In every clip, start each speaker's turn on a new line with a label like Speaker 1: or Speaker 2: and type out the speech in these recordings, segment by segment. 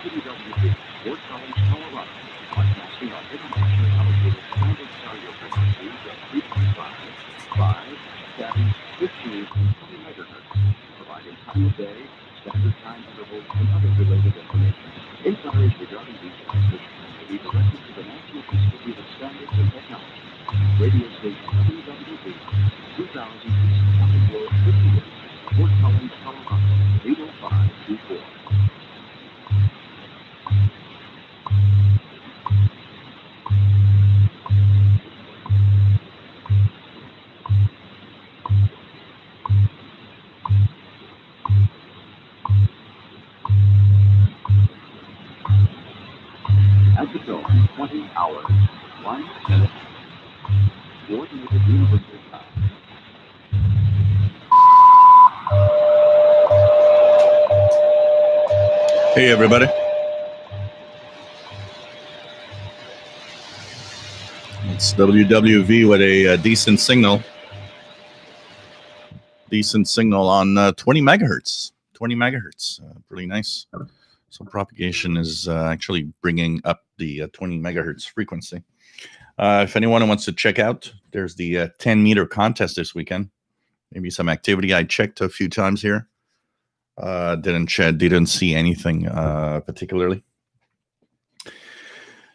Speaker 1: WWB, Fort Collins, Colorado, broadcasting on internationally allocated standard cellular frequencies of 3.5, 5, 7, 15, and 20 megahertz, providing time of day, standard time intervals, and other related information. Inquiries regarding these transmissions may be directed to the National Institute of Standards and Technology, radio station WWB, 2000 East County Road 58, Fort Collins, Colorado, 80524. At the tone, 20 hours, 1 minute, coordinated universal time.
Speaker 2: Hey, everybody. It's WWV with a decent signal. Decent signal on 20 megahertz. 20 megahertz. Pretty nice. So propagation is actually bringing up the 20 megahertz frequency. If anyone wants to check out, there's the 10-meter contest this weekend. Maybe some activity. I checked a few times here. Didn't see anything particularly.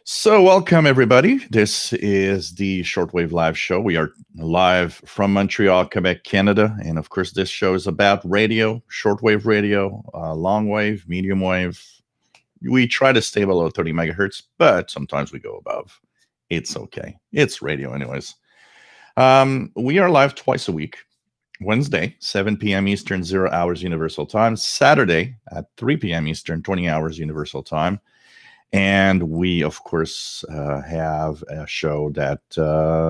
Speaker 2: So welcome, everybody. This is the Shortwave Live Show. We are live from Montreal, Quebec, Canada. And of course, this show is about radio, shortwave radio, long wave, medium wave. We try to stay below 30 megahertz, but sometimes we go above. It's okay. It's radio anyways. We are live twice a week. Wednesday, 7 p.m. Eastern, 0 hours Universal Time. Saturday at 3 p.m. Eastern, 20 hours Universal Time. And we, of course, have a show that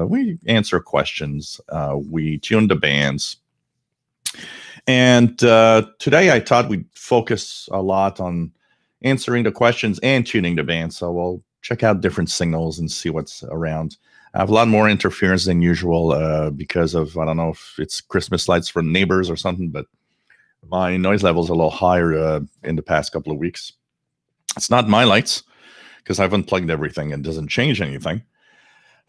Speaker 2: we answer questions. We tune the bands. And today I thought we'd focus a lot on answering the questions and tuning the band. So we'll check out different signals and see what's around. I have a lot more interference than usual because of, I don't know if it's Christmas lights from neighbors or something, but my noise level is a little higher in the past couple of weeks. It's not my lights because I've unplugged everything and it doesn't change anything.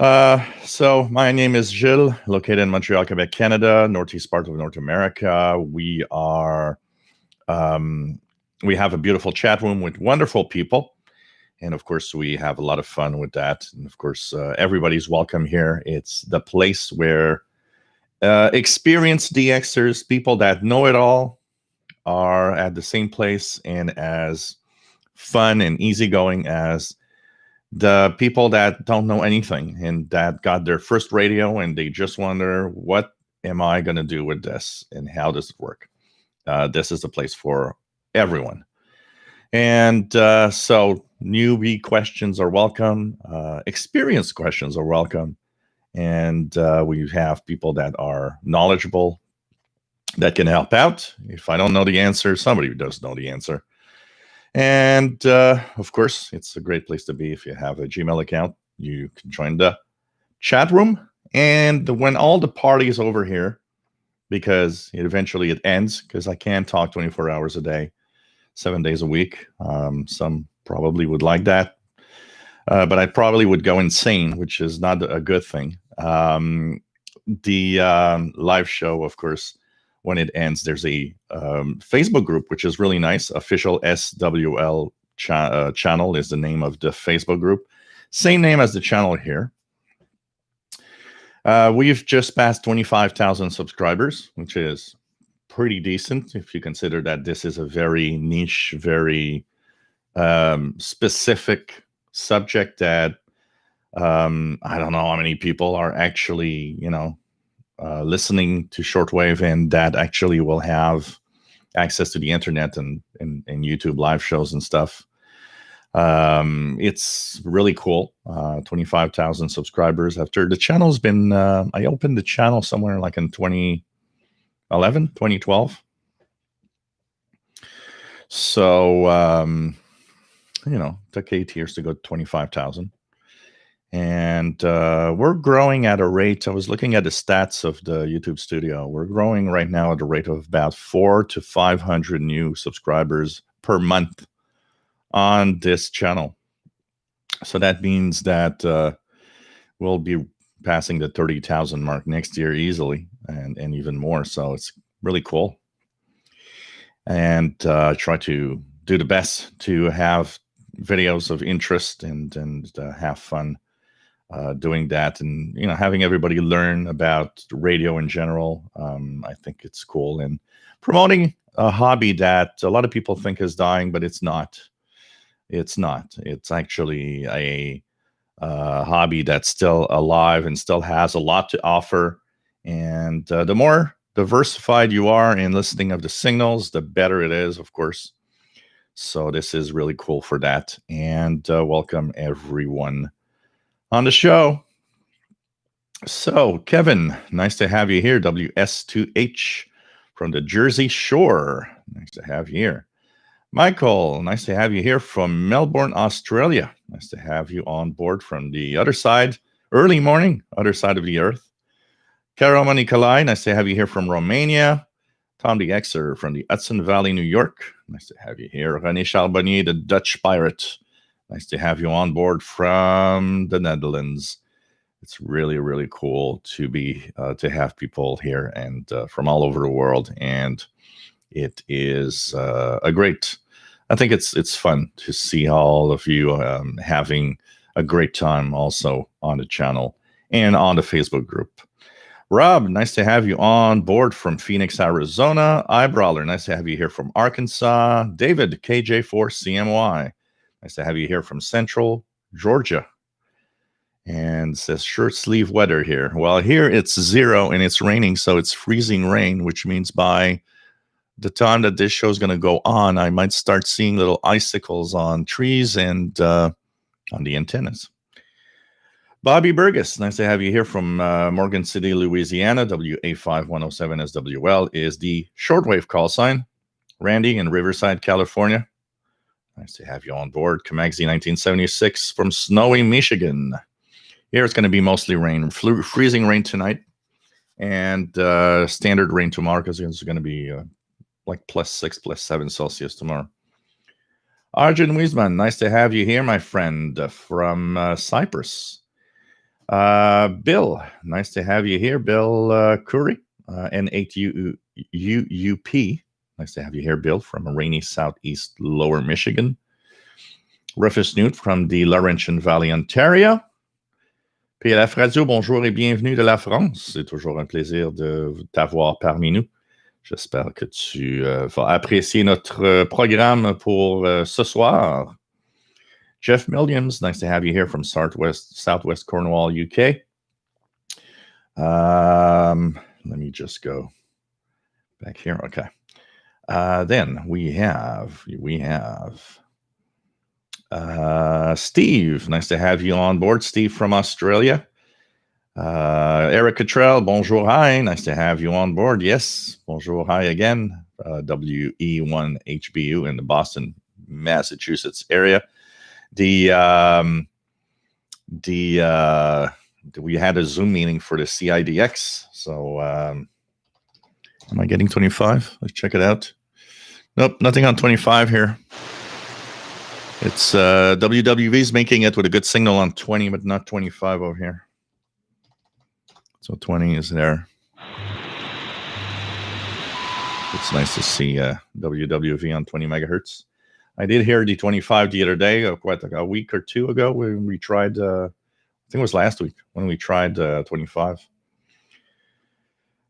Speaker 2: So my name is Gilles, located in Montreal, Quebec, Canada, northeast part of North America. We have a beautiful chat room with wonderful people. And of course, we have a lot of fun with that. And of course, everybody's welcome here. It's the place where experienced DXers, people that know it all, are at the same place and as fun and easygoing as the people that don't know anything and that got their first radio and they just wonder, what am I going to do with this and how does it work? This is the place for everyone. And so newbie questions are welcome. Experienced questions are welcome. And we have people that are knowledgeable that can help out. If I don't know the answer, somebody does know the answer. And of course, it's a great place to be. If you have a Gmail account, you can join the chat room. And when all the party is over here, because eventually it ends, because I can't talk 24 hours a day, 7 days a week. Some probably would like that. But I probably would go insane, which is not a good thing. The live show, of course, when it ends, there's a Facebook group, which is really nice. Official SWL channel is the name of the Facebook group. Same name as the channel here. We've just passed 25,000 subscribers, which is pretty decent if you consider that this is a very niche, very specific subject that I don't know how many people are actually, listening to shortwave and that actually will have access to the internet and YouTube live shows and stuff. It's really cool. 25,000 subscribers after the channel's been, I opened the channel somewhere like in 2011, 2012. So, took 8 years to go to 25,000. And we're growing at a rate. I was looking at the stats of the YouTube studio. We're growing right now at a rate of about 400 to 500 new subscribers per month on this channel. So that means that we'll be passing the 30,000 mark next year easily, and even more. So it's really cool. And try to do the best to have videos of interest and have fun doing that, and having everybody learn about radio in general. I think it's cool, and promoting a hobby that a lot of people think is dying, but it's not. It's not. It's actually a hobby that's still alive and still has a lot to offer. And the more diversified you are in listening of the signals, the better it is, of course. So this is really cool for that. And welcome everyone on the show. So, Kevin, nice to have you here. WS2H from the Jersey Shore. Nice to have you here. Michael, nice to have you here from Melbourne, Australia. Nice to have you on board from the other side, early morning, other side of the earth. Karoma Nikolai, nice to have you here from Romania. Tom the Xer from the Hudson Valley, New York. Nice to have you here. René Charbonnier, the Dutch pirate. Nice to have you on board from the Netherlands. It's really, really cool to be to have people here and from all over the world, and it is a great. I think it's fun to see all of you having a great time also on the channel and on the Facebook group. Rob, nice to have you on board from Phoenix, Arizona. Eyebrawler, nice to have you here from Arkansas. David, KJ4CMY, nice to have you here from Central Georgia. And says short sleeve weather here. Well, here it's 0 and it's raining, so it's freezing rain, which means by the time that this show is going to go on, I might start seeing little icicles on trees and on the antennas. Bobby Burgess, nice to have you here from Morgan City, Louisiana. WA5107SWL is the shortwave call sign. Randy in Riverside, California. Nice to have you on board. Kamaxi 1976 from snowy Michigan. Here it's going to be mostly rain, freezing rain tonight, and standard rain tomorrow because it's going to be like +6, +7 Celsius tomorrow. Arjun Wiesman, nice to have you here, my friend, from Cyprus. Bill, nice to have you here. Bill Curry, N8UUP. Nice to have you here, Bill, from rainy southeast lower Michigan. Rufus Newt from the Laurentian Valley, Ontario. PLF Radio, bonjour et bienvenue de la France. C'est toujours un plaisir de t'avoir parmi nous. J'espère que tu vas apprécier notre programme pour ce soir. Jeff Williams, nice to have you here from Southwest Cornwall, UK. Let me just go back here. Okay. Then we have Steve, nice to have you on board. Steve from Australia. Eric Cottrell, bonjour, hi. Nice to have you on board. Yes, bonjour, hi again. WE1HBU in the Boston, Massachusetts area. We had a Zoom meeting for the CIDX. So am I getting 25? Let's check it out. Nope, nothing on 25 here. It's WWV's making it with a good signal on 20, but not 25 over here. So 20 is there. It's nice to see WWV on 20 megahertz. I did hear the 25 the other day, quite like a week or two ago, when we tried, I think it was last week, when we tried 25.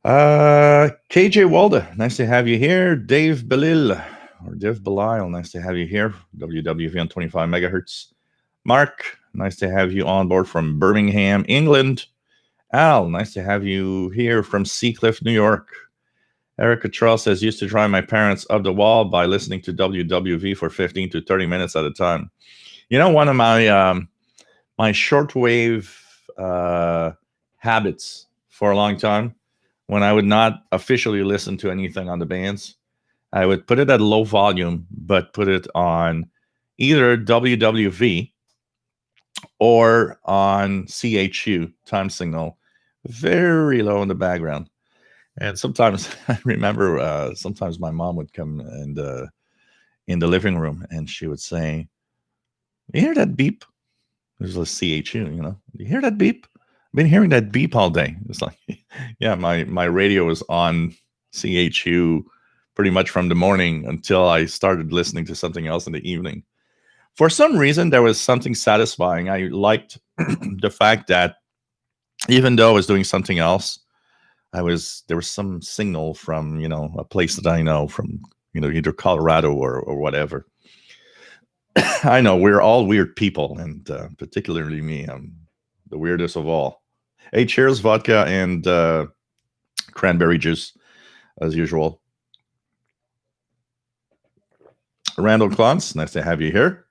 Speaker 2: KJ Walda, nice to have you here. Dave Belil, or Dev Belial, nice to have you here. WWV on 25 megahertz. Mark, nice to have you on board from Birmingham, England. Al, nice to have you here from Seacliff, New York. Eric Cottrell says, used to drive my parents up the wall by listening to WWV for 15 to 30 minutes at a time. You know, one of my my shortwave habits for a long time, when I would not officially listen to anything on the bands, I would put it at low volume, but put it on either WWV or on CHU, time signal, very low in the background. And sometimes I remember sometimes my mom would come and in the living room, and she would say, "You hear that beep?" There's a CHU, you know. You hear that beep? I've been hearing that beep all day. It's like, yeah, my radio is on CHU pretty much from the morning until I started listening to something else in the evening. For some reason, there was something satisfying. I liked the fact that even though I was doing something else, there was some signal from, you know, a place that I know from, you know, either Colorado or whatever. I know we're all weird people, and particularly me. I'm the weirdest of all. Hey, cheers, vodka and cranberry juice, as usual. Randall Klontz, nice to have you here.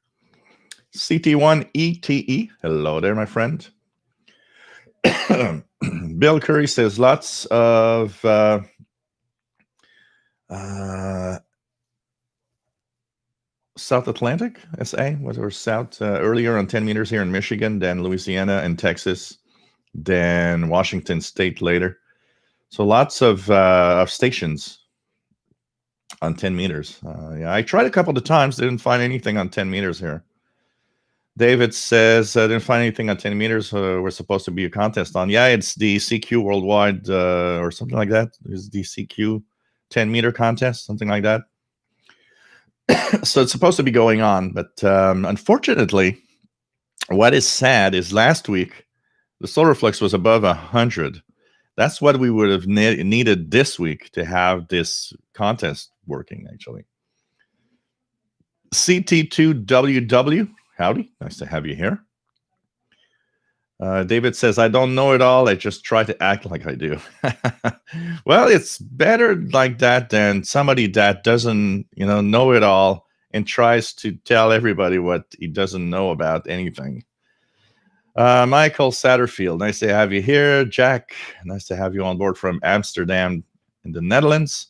Speaker 2: CT1ETE, hello there, my friend. Bill Curry says lots of South Atlantic, SA, or South earlier on 10 meters here in Michigan, then Louisiana and Texas, then Washington State later. So lots of stations on 10 meters. Yeah, I tried a couple of times, didn't find anything on 10 meters here. David says, didn't find anything on 10 meters. We're supposed to be a contest on. Yeah, it's the CQ Worldwide or something like that. It's the CQ 10 meter contest, something like that. So it's supposed to be going on. But unfortunately, what is sad is last week, the solar flux was above 100. That's what we would have needed this week to have this contest working, actually. CT2WW, howdy. Nice to have you here. David says, I don't know it all. I just try to act like I do. Well, it's better like that than somebody that doesn't, know it all and tries to tell everybody what he doesn't know about anything. Michael Satterfield, nice to have you here. Jack, nice to have you on board from Amsterdam in the Netherlands.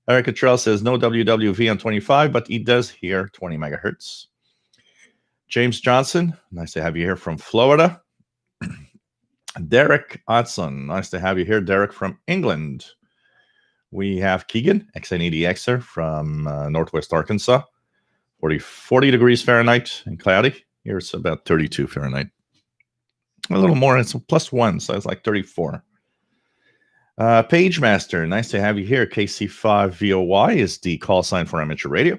Speaker 2: Eric Cottrell says, no WWV on 25, but he does hear 20 megahertz. James Johnson, nice to have you here from Florida. Derek Odson, nice to have you here. Derek from England. We have Keegan, XN80Xer from Northwest Arkansas. 40 degrees Fahrenheit and cloudy. Here it's about 32 Fahrenheit. A little more, it's a +1, so it's like 34. PageMaster, nice to have you here. KC5VOY is the call sign for amateur radio.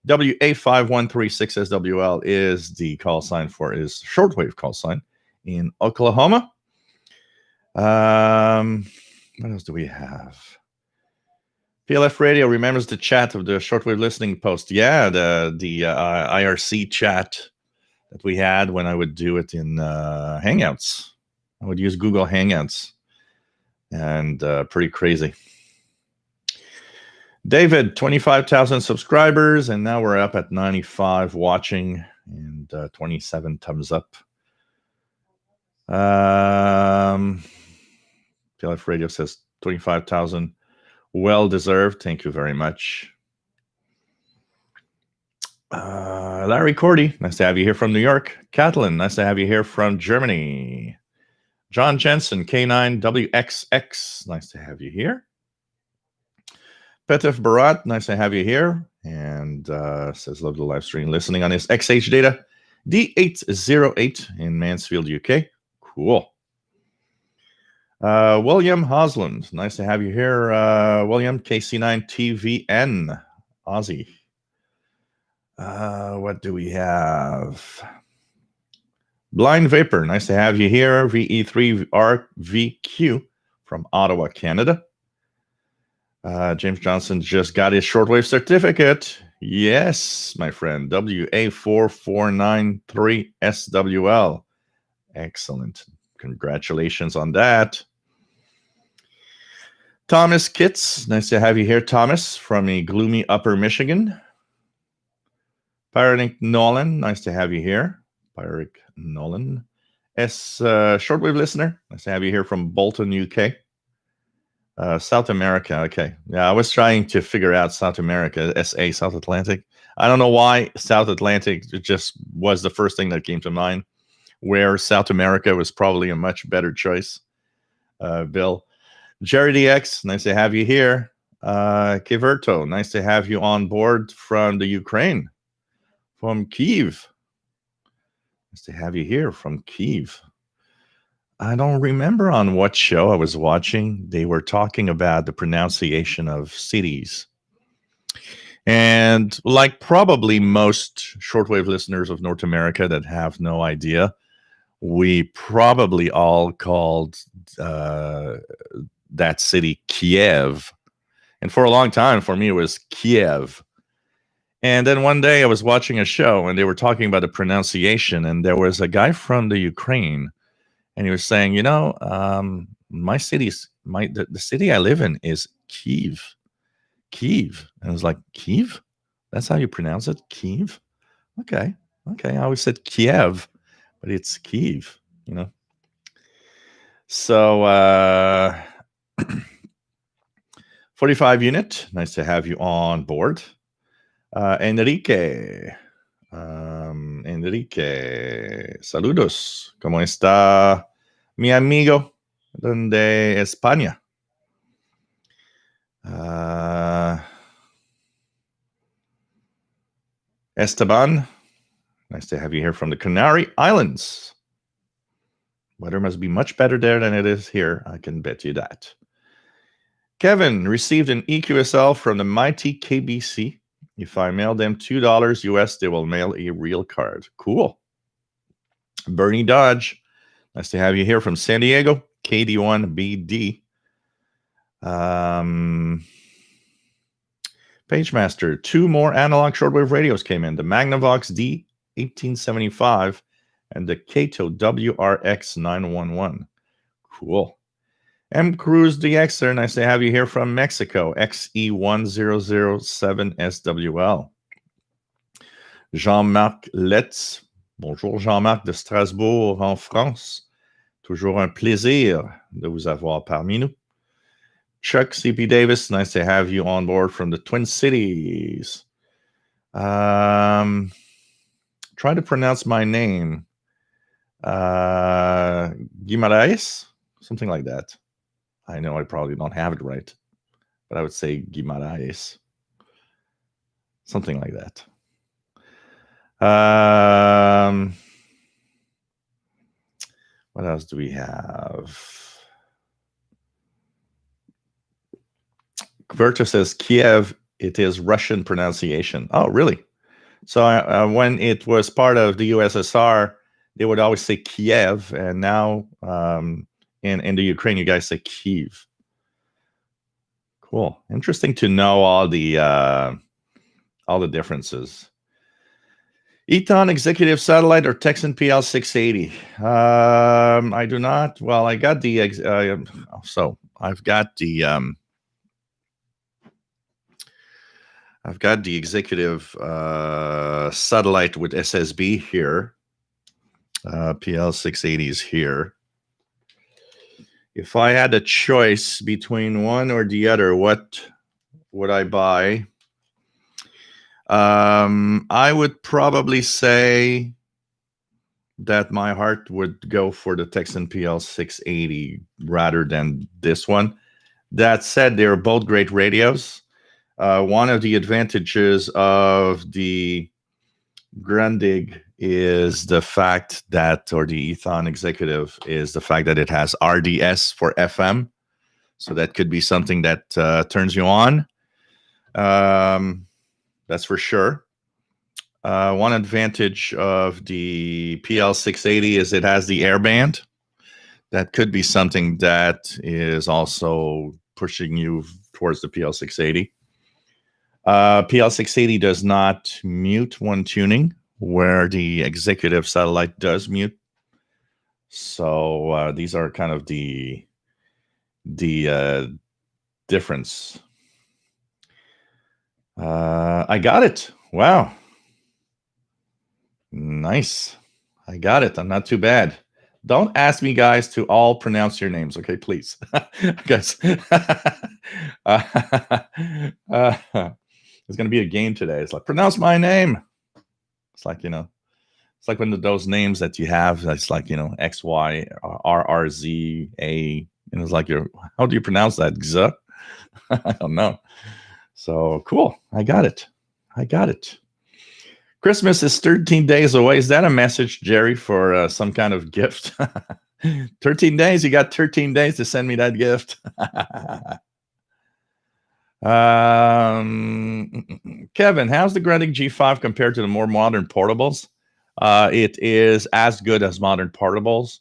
Speaker 2: WA5136SWL is the call sign for his shortwave call sign in Oklahoma. What else do we have? PLF Radio remembers the chat of the shortwave listening post. Yeah, the IRC chat that we had when I would do it in Hangouts. I would use Google Hangouts, and pretty crazy. David, 25,000 subscribers, and now we're up at 95 watching and 27 thumbs up. PLF Radio says 25,000. Well deserved. Thank you very much. Larry Cordy, nice to have you here from New York. Kathleen, nice to have you here from Germany. John Jensen, K9WXX, nice to have you here. Petef Barat, nice to have you here. And says, love the live stream, listening on his XH data, D808 in Mansfield, UK. Cool. William Hosland, nice to have you here. William, KC9TVN, Aussie. What do we have? Blind Vapor, nice to have you here. VE3RVQ from Ottawa, Canada. James Johnson just got his shortwave certificate. Yes, my friend. WA4493SWL. Excellent. Congratulations on that. Thomas Kitts, nice to have you here, Thomas, from a gloomy Upper Michigan. Pyric Nolan, nice to have you here. Pyric Nolan. Shortwave listener, nice to have you here from Bolton, UK. South America, okay. Yeah, I was trying to figure out South America, SA, South Atlantic. I don't know why South Atlantic just was the first thing that came to mind, where South America was probably a much better choice. Bill. Jerry DX, nice to have you here. Kiverto, nice to have you on board from the Ukraine, from Kyiv. Nice to have you here from Kyiv. I don't remember on what show I was watching. They were talking about the pronunciation of cities. And like probably most shortwave listeners of North America that have no idea, we probably all called that city Kiev. And for a long time, for me, it was Kiev. And then one day I was watching a show and they were talking about the pronunciation. And there was a guy from the Ukraine. And he was saying, my city's the city I live in is Kiev. Kiev. And I was like, Kiev? That's how you pronounce it? Kiev? Okay. I always said Kiev, but it's Kiev, So 45 unit. Nice to have you on board. Enrique. Enrique, saludos. ¿Cómo está mi amigo de España? Esteban, nice to have you here from the Canary Islands. Weather must be much better there than it is here. I can bet you that. Kevin received an EQSL from the mighty KBC. If I mail them $2 US, they will mail a real card. Cool. Bernie Dodge, nice to have you here from San Diego, KD1BD. PageMaster, 2 more analog shortwave radios came in. The Magnavox D1875 and the Kato WRX911. Cool. M. Cruz DXer, nice to have you here from Mexico, XE1007SWL. Jean-Marc Letz, bonjour Jean-Marc de Strasbourg en France. Toujours un plaisir de vous avoir parmi nous. Chuck C.P. Davis, nice to have you on board from the Twin Cities. Try to pronounce my name. Guimaraes? Something like that. I know I probably don't have it right, but I would say Guimaraes. Something like that. What else do we have? Verta says Kiev, it is Russian pronunciation. Oh, really? So when it was part of the USSR, they would always say Kiev, and now in the Ukraine, you guys say Kyiv. Cool. Interesting to know all the differences. Eton Executive Satellite or Texan PL 680? I do not. Well, I got the I've got the executive satellite with SSB here. PL 680 is here. If I had a choice between one or the other, what would I buy? I would probably say that my heart would go for the Texan PL 680 rather than this one. That said, they're both great radios. One of the advantages of the Grundig is the fact that, or the Ethon Executive, is the fact that it has RDS for FM. So that could be something that turns you on. That's for sure. One advantage of the PL 680 is it has the airband. That could be something that is also pushing you towards the PL 680. PL 680 does not mute when tuning, where the executive satellite does mute. So these are kind of the difference. I got it. Wow. Nice. I got it. I'm not too bad. Don't ask me, guys, to all pronounce your names, okay? Please. Guys. There's going to be a game today. It's like, pronounce my name. It's like, it's like when those names that you have, that's like, X, Y, R, R, Z, A. And it's like, how do you pronounce that? Gz? I don't know. So cool. I got it. Christmas is 13 days away. Is that a message, Jerry, for some kind of gift? 13 days. You got 13 days to send me that gift. Kevin, how's the Grundig G5 compared to the more modern portables? It is as good as modern portables.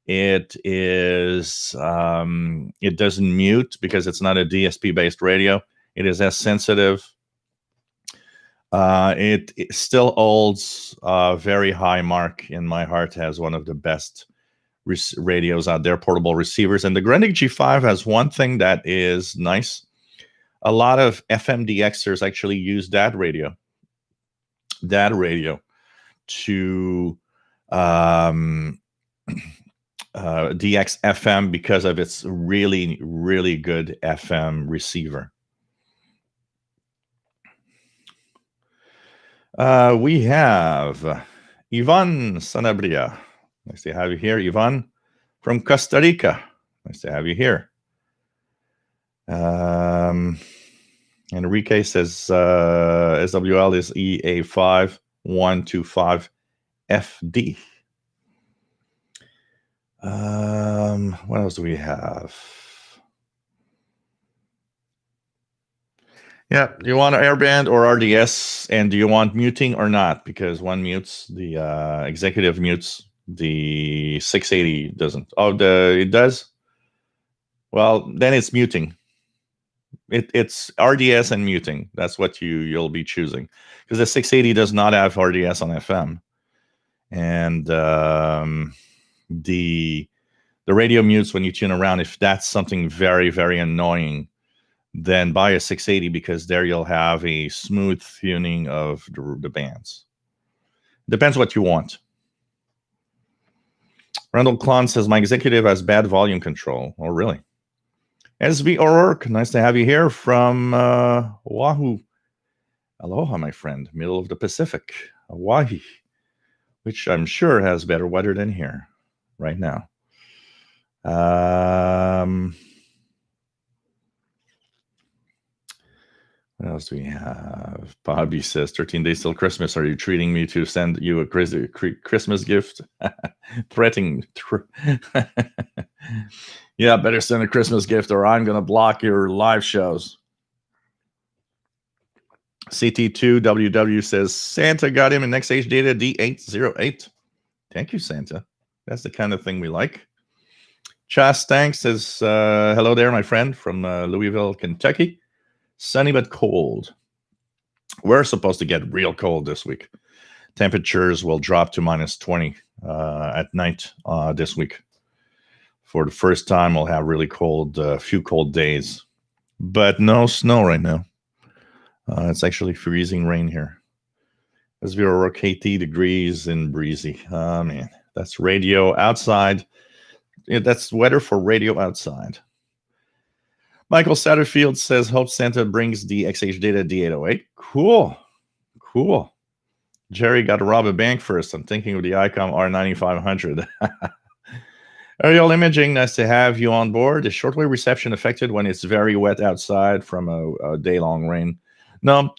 Speaker 2: It is. It doesn't mute because it's not a DSP-based radio. It is as sensitive. It still holds a very high mark in my heart as one of the best radios out there, portable receivers. And the Grundig G5 has one thing that is nice. A lot of FMDXers actually use that radio to DX FM because of its really, really good FM receiver. We have Ivan Sanabria. Nice to have you here, Ivan, from Costa Rica. Nice to have you here. Enrique says SWL is EA5125FD. What else do we have? Yeah, do you want airband or RDS, and do you want muting or not? Because one mutes, the executive mutes, the 680 doesn't. Oh, it does? Well, then it's muting. It's RDS and muting. That's what you'll be choosing, because the 680 does not have RDS on FM, and the radio mutes when you tune around. If that's something very, very annoying, then buy a 680, because there you'll have a smooth tuning of the bands. Depends what you want. Randall Klon says, my executive has bad volume control. Oh, really? SV O'Rourke, nice to have you here from Oahu. Aloha, my friend. Middle of the Pacific, Hawaii, which I'm sure has better weather than here right now. What else do we have? Bobby says, 13 days till Christmas. Are you treating me to send you a Christmas gift? Threatening. Yeah, better send a Christmas gift or I'm going to block your live shows. CT2WW says, Santa got him an XH Data D808. Thank you, Santa. That's the kind of thing we like. Chas Tank says, hello there, my friend, from Louisville, Kentucky. Sunny but cold. We're supposed to get real cold this week. Temperatures will drop to minus 20 at night this week. For the first time, we'll have really cold, few cold days. But no snow right now. It's actually freezing rain here. As we are 80 degrees and breezy. Man, that's radio outside. Yeah, that's weather for radio outside. Michael Satterfield says, hope Santa brings the XH Data D808. Cool. Jerry got to rob a bank first. I'm thinking of the ICOM R9500. Aerial imaging, nice to have you on board. Is shortwave reception affected when it's very wet outside from a day-long rain? No.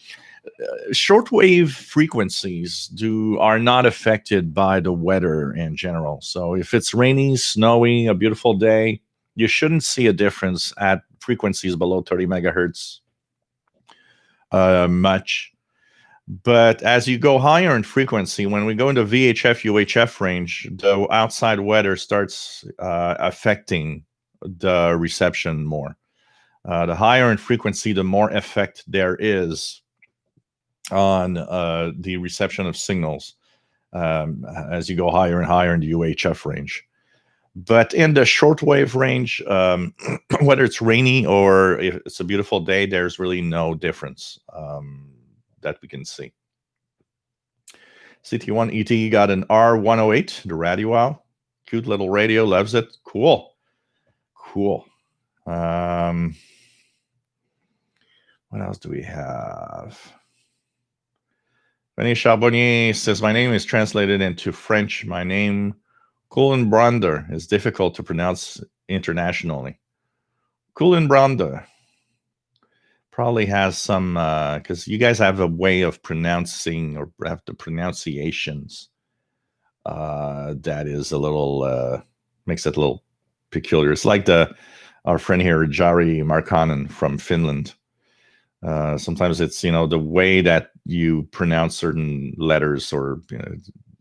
Speaker 2: Shortwave frequencies are not affected by the weather in general. So if it's rainy, snowy, a beautiful day, you shouldn't see a difference at frequencies below 30 megahertz much. But as you go higher in frequency, when we go into VHF, UHF range, the outside weather starts affecting the reception more. The higher in frequency, the more effect there is on the reception of signals as you go higher and higher in the UHF range. But in the shortwave range, whether it's rainy or if it's a beautiful day, there's really no difference that we can see. CT1ET got an R108, the Radio. Cute little radio, loves it. Cool. What else do we have? René Charbonnier says, my name is translated into French. My name, Kohlenbrander, is difficult to pronounce internationally. Kohlenbrander. probably has some, because you guys have a way of pronouncing or have the pronunciations that is a little, makes it a little peculiar. It's like our friend here, Jari Markkanen from Finland. Sometimes it's, the way that you pronounce certain letters, or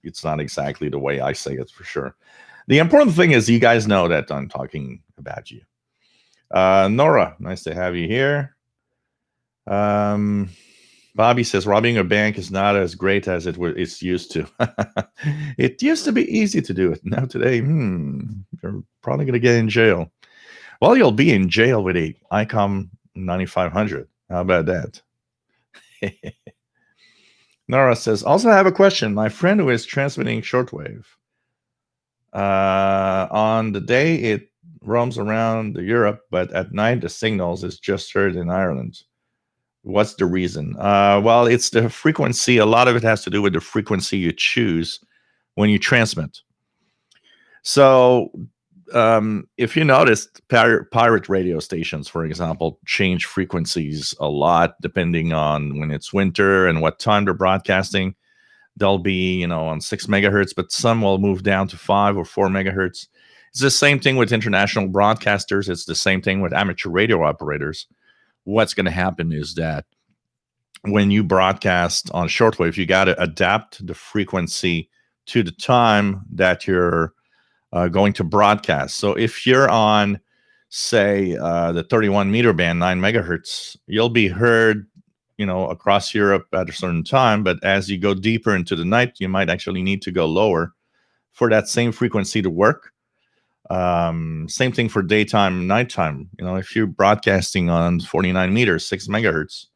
Speaker 2: it's not exactly the way I say it, for sure. The important thing is you guys know that I'm talking about you. Nora, nice to have you here. Bobby says robbing a bank is not as great as it's used to. It used to be easy to do it. Now today, you're probably going to get in jail. Well, you'll be in jail with a ICOM 9500. How about that? Nora says, also have a question. My friend who is transmitting shortwave, on the day it roams around Europe, but at night the signals is just heard in Ireland. What's the reason? Well, it's the frequency. A lot of it has to do with the frequency you choose when you transmit. So if you noticed, pirate radio stations, for example, change frequencies a lot depending on when it's winter and what time they're broadcasting. They'll be, on 6 megahertz, but some will move down to 5 or 4 megahertz. It's the same thing with international broadcasters. It's the same thing with amateur radio operators. What's going to happen is that when you broadcast on shortwave, you got to adapt the frequency to the time that you're going to broadcast. So if you're on, say, the 31 meter band, 9 megahertz, you'll be heard, across Europe at a certain time. But as you go deeper into the night, you might actually need to go lower for that same frequency to work. Same thing for daytime, nighttime. If you're broadcasting on 49 meters, 6 megahertz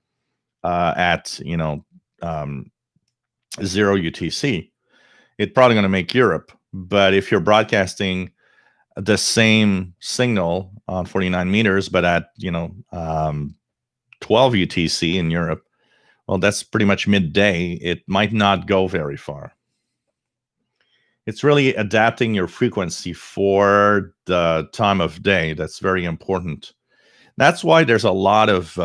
Speaker 2: at 0 UTC, it's probably going to make Europe. But if you're broadcasting the same signal on 49 meters, but at 12 UTC in Europe, well, that's pretty much midday. It might not go very far. It's really adapting your frequency for the time of day. That's very important. That's why there's a lot of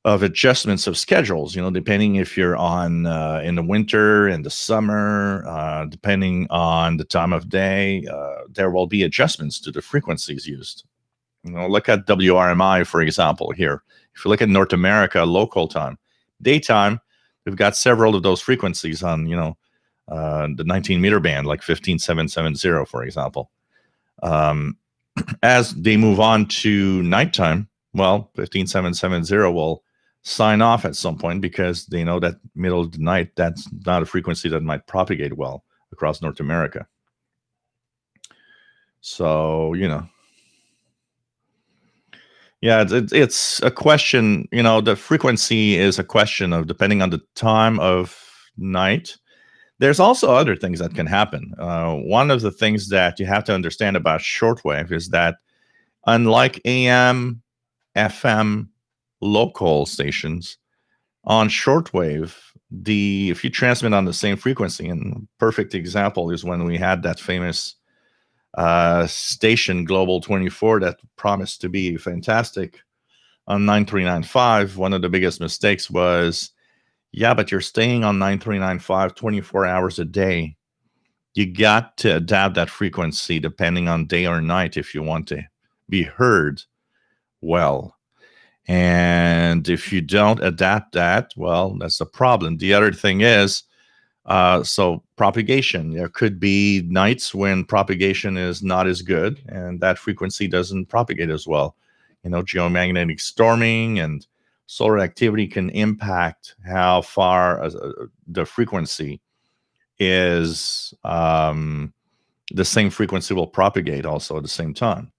Speaker 2: adjustments of schedules, depending if you're on in the winter, in the summer, depending on the time of day, there will be adjustments to the frequencies used. Look at WRMI, for example, here. If you look at North America, local time, daytime, we've got several of those frequencies on, the 19 meter band, like 15770, for example. As they move on to nighttime, well, 15770 will sign off at some point because they know that middle of the night, that's not a frequency that might propagate well across North America. So, yeah, it's a question, the frequency is a question of depending on the time of night. There's also other things that can happen. One of the things that you have to understand about shortwave is that unlike AM, FM, local stations, on shortwave, if you transmit on the same frequency, and perfect example is when we had that famous station Global 24 that promised to be fantastic on 9395. One of the biggest mistakes was, yeah, but you're staying on 9395 24 hours a day. You got to adapt that frequency depending on day or night if you want to be heard well. And if you don't adapt that, well, that's a problem. The other thing is, so propagation. There could be nights when propagation is not as good and that frequency doesn't propagate as well. Geomagnetic storming and solar activity can impact how far the frequency is, the same frequency will propagate also at the same time.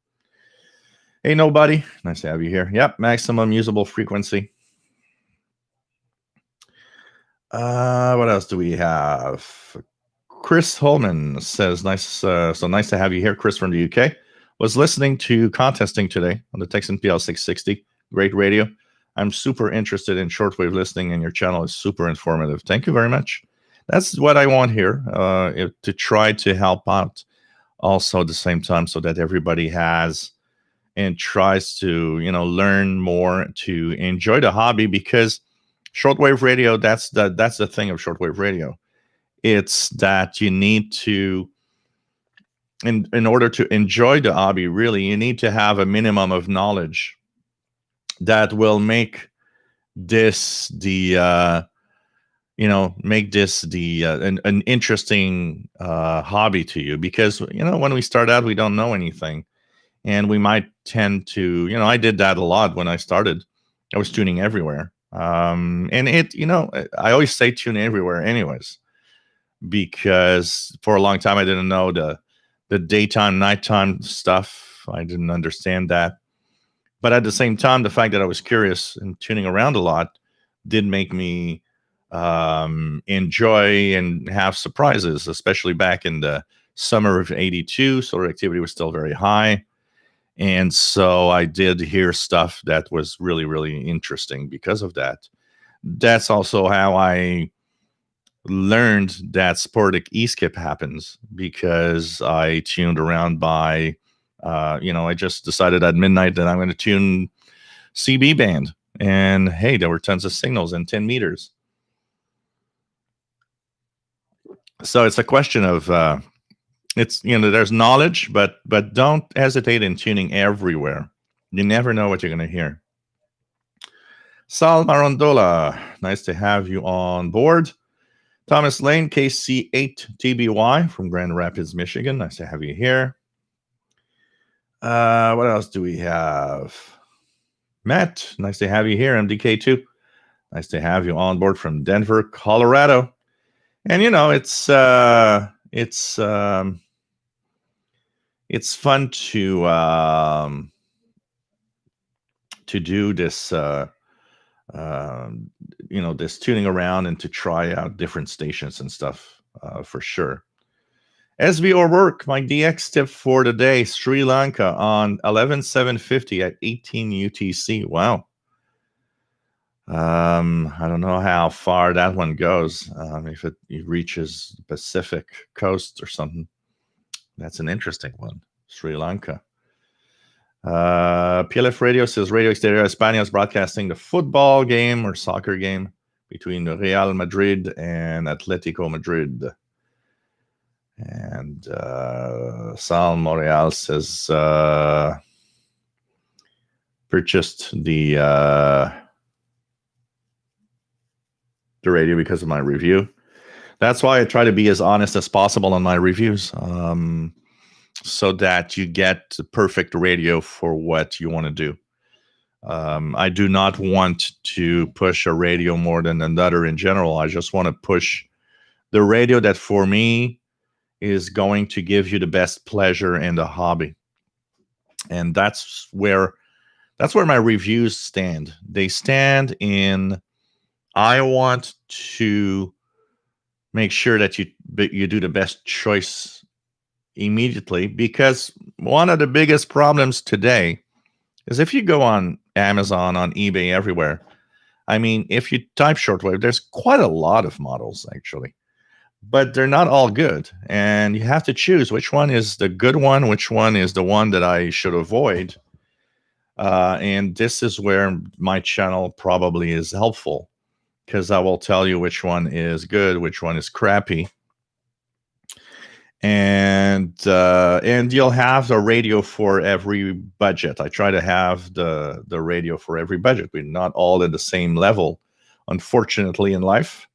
Speaker 2: Hey, nobody. Nice to have you here. Yep, maximum usable frequency. What else do we have? Chris Holman says, nice to have you here, Chris from the UK. Was listening to contesting today on the Texan PL 660. Great radio. I'm super interested in shortwave listening, and your channel is super informative. Thank you very much. That's what I want here, to try to help out also at the same time so that everybody has and tries to learn more to enjoy the hobby, because shortwave radio, that's the thing of shortwave radio. It's that you need to, in order to enjoy the hobby, really, you need to have a minimum of knowledge that will make this the make this the an interesting hobby to you. Because when we start out, we don't know anything, and we might tend to, I did that a lot when I started. I was tuning everywhere, and I always say tune everywhere anyways, because for a long time I didn't know the daytime nighttime stuff. I didn't understand that. But at the same time, the fact that I was curious and tuning around a lot did make me enjoy and have surprises, especially back in the summer of '82. Solar activity was still very high. And so I did hear stuff that was really, really interesting because of that. That's also how I learned that sporadic E-skip happens, because I tuned around by, I just decided at midnight that I'm going to tune CB band. And hey, there were tons of signals in 10 meters. So it's a question of, it's, there's knowledge, but don't hesitate in tuning everywhere. You never know what you're going to hear. Sal Marondola, nice to have you on board. Thomas Lane, KC8TBY from Grand Rapids, Michigan. Nice to have you here. What else do we have? Matt, nice to have you here. MDK2, nice to have you on board from Denver, Colorado. And it's fun to do this. This tuning around and to try out different stations and stuff, for sure. SB or work, my DX tip for today, Sri Lanka on 11750 at 18 UTC. Wow. I don't know how far that one goes. If it reaches Pacific coast or something. That's an interesting one. Sri Lanka. PLF Radio says Radio Exterior España is broadcasting the football game or soccer game between Real Madrid and Atletico Madrid. And Sal Montreal says purchased the radio because of my review. That's why I try to be as honest as possible on my reviews. So that you get the perfect radio for what you want to do. I do not want to push a radio more than another in general. I just want to push the radio that for me is going to give you the best pleasure in the hobby. And that's where my reviews stand. They stand in, I want to make sure that you do the best choice immediately, because one of the biggest problems today is if you go on Amazon, on eBay, everywhere. I mean, if you type shortwave, there's quite a lot of models actually, but they're not all good. And you have to choose which one is the good one, which one is the one that I should avoid. And this is where my channel probably is helpful, because I will tell you which one is good, which one is crappy. And you'll have the radio for every budget. I try to have the radio for every budget. We're not all at the same level, unfortunately, in life.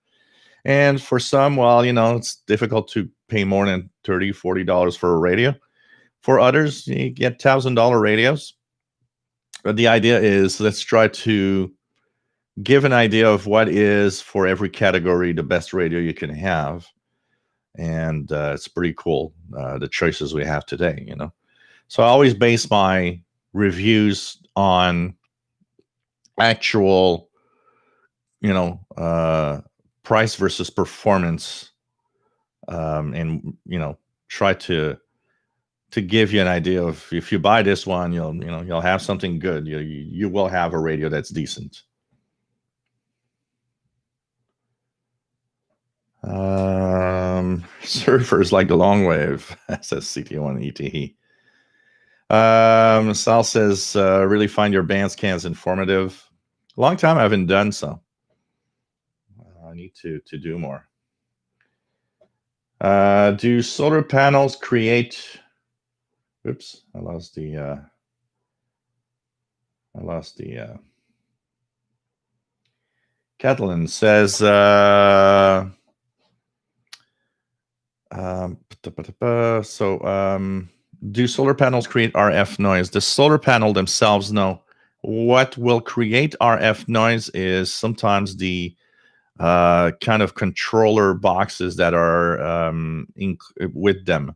Speaker 2: And for some, well, it's difficult to pay more than $30, $40 for a radio. For others, you get $1,000 radios. But the idea is, let's try to give an idea of what is, for every category, the best radio you can have. And it's pretty cool, the choices we have today, So I always base my reviews on actual, price versus performance, and try to give you an idea of, if you buy this one, you'll have something good. You will have a radio that's decent. Surfers like the long wave, says CT1 ETE. Sal says, really find your band scans informative. Long time I haven't done so. I need to do more. Do solar panels create? Oops, I lost the. Catalan says. Do solar panels create RF noise? The solar panel themselves, no. What will create RF noise is sometimes the kind of controller boxes that are with them.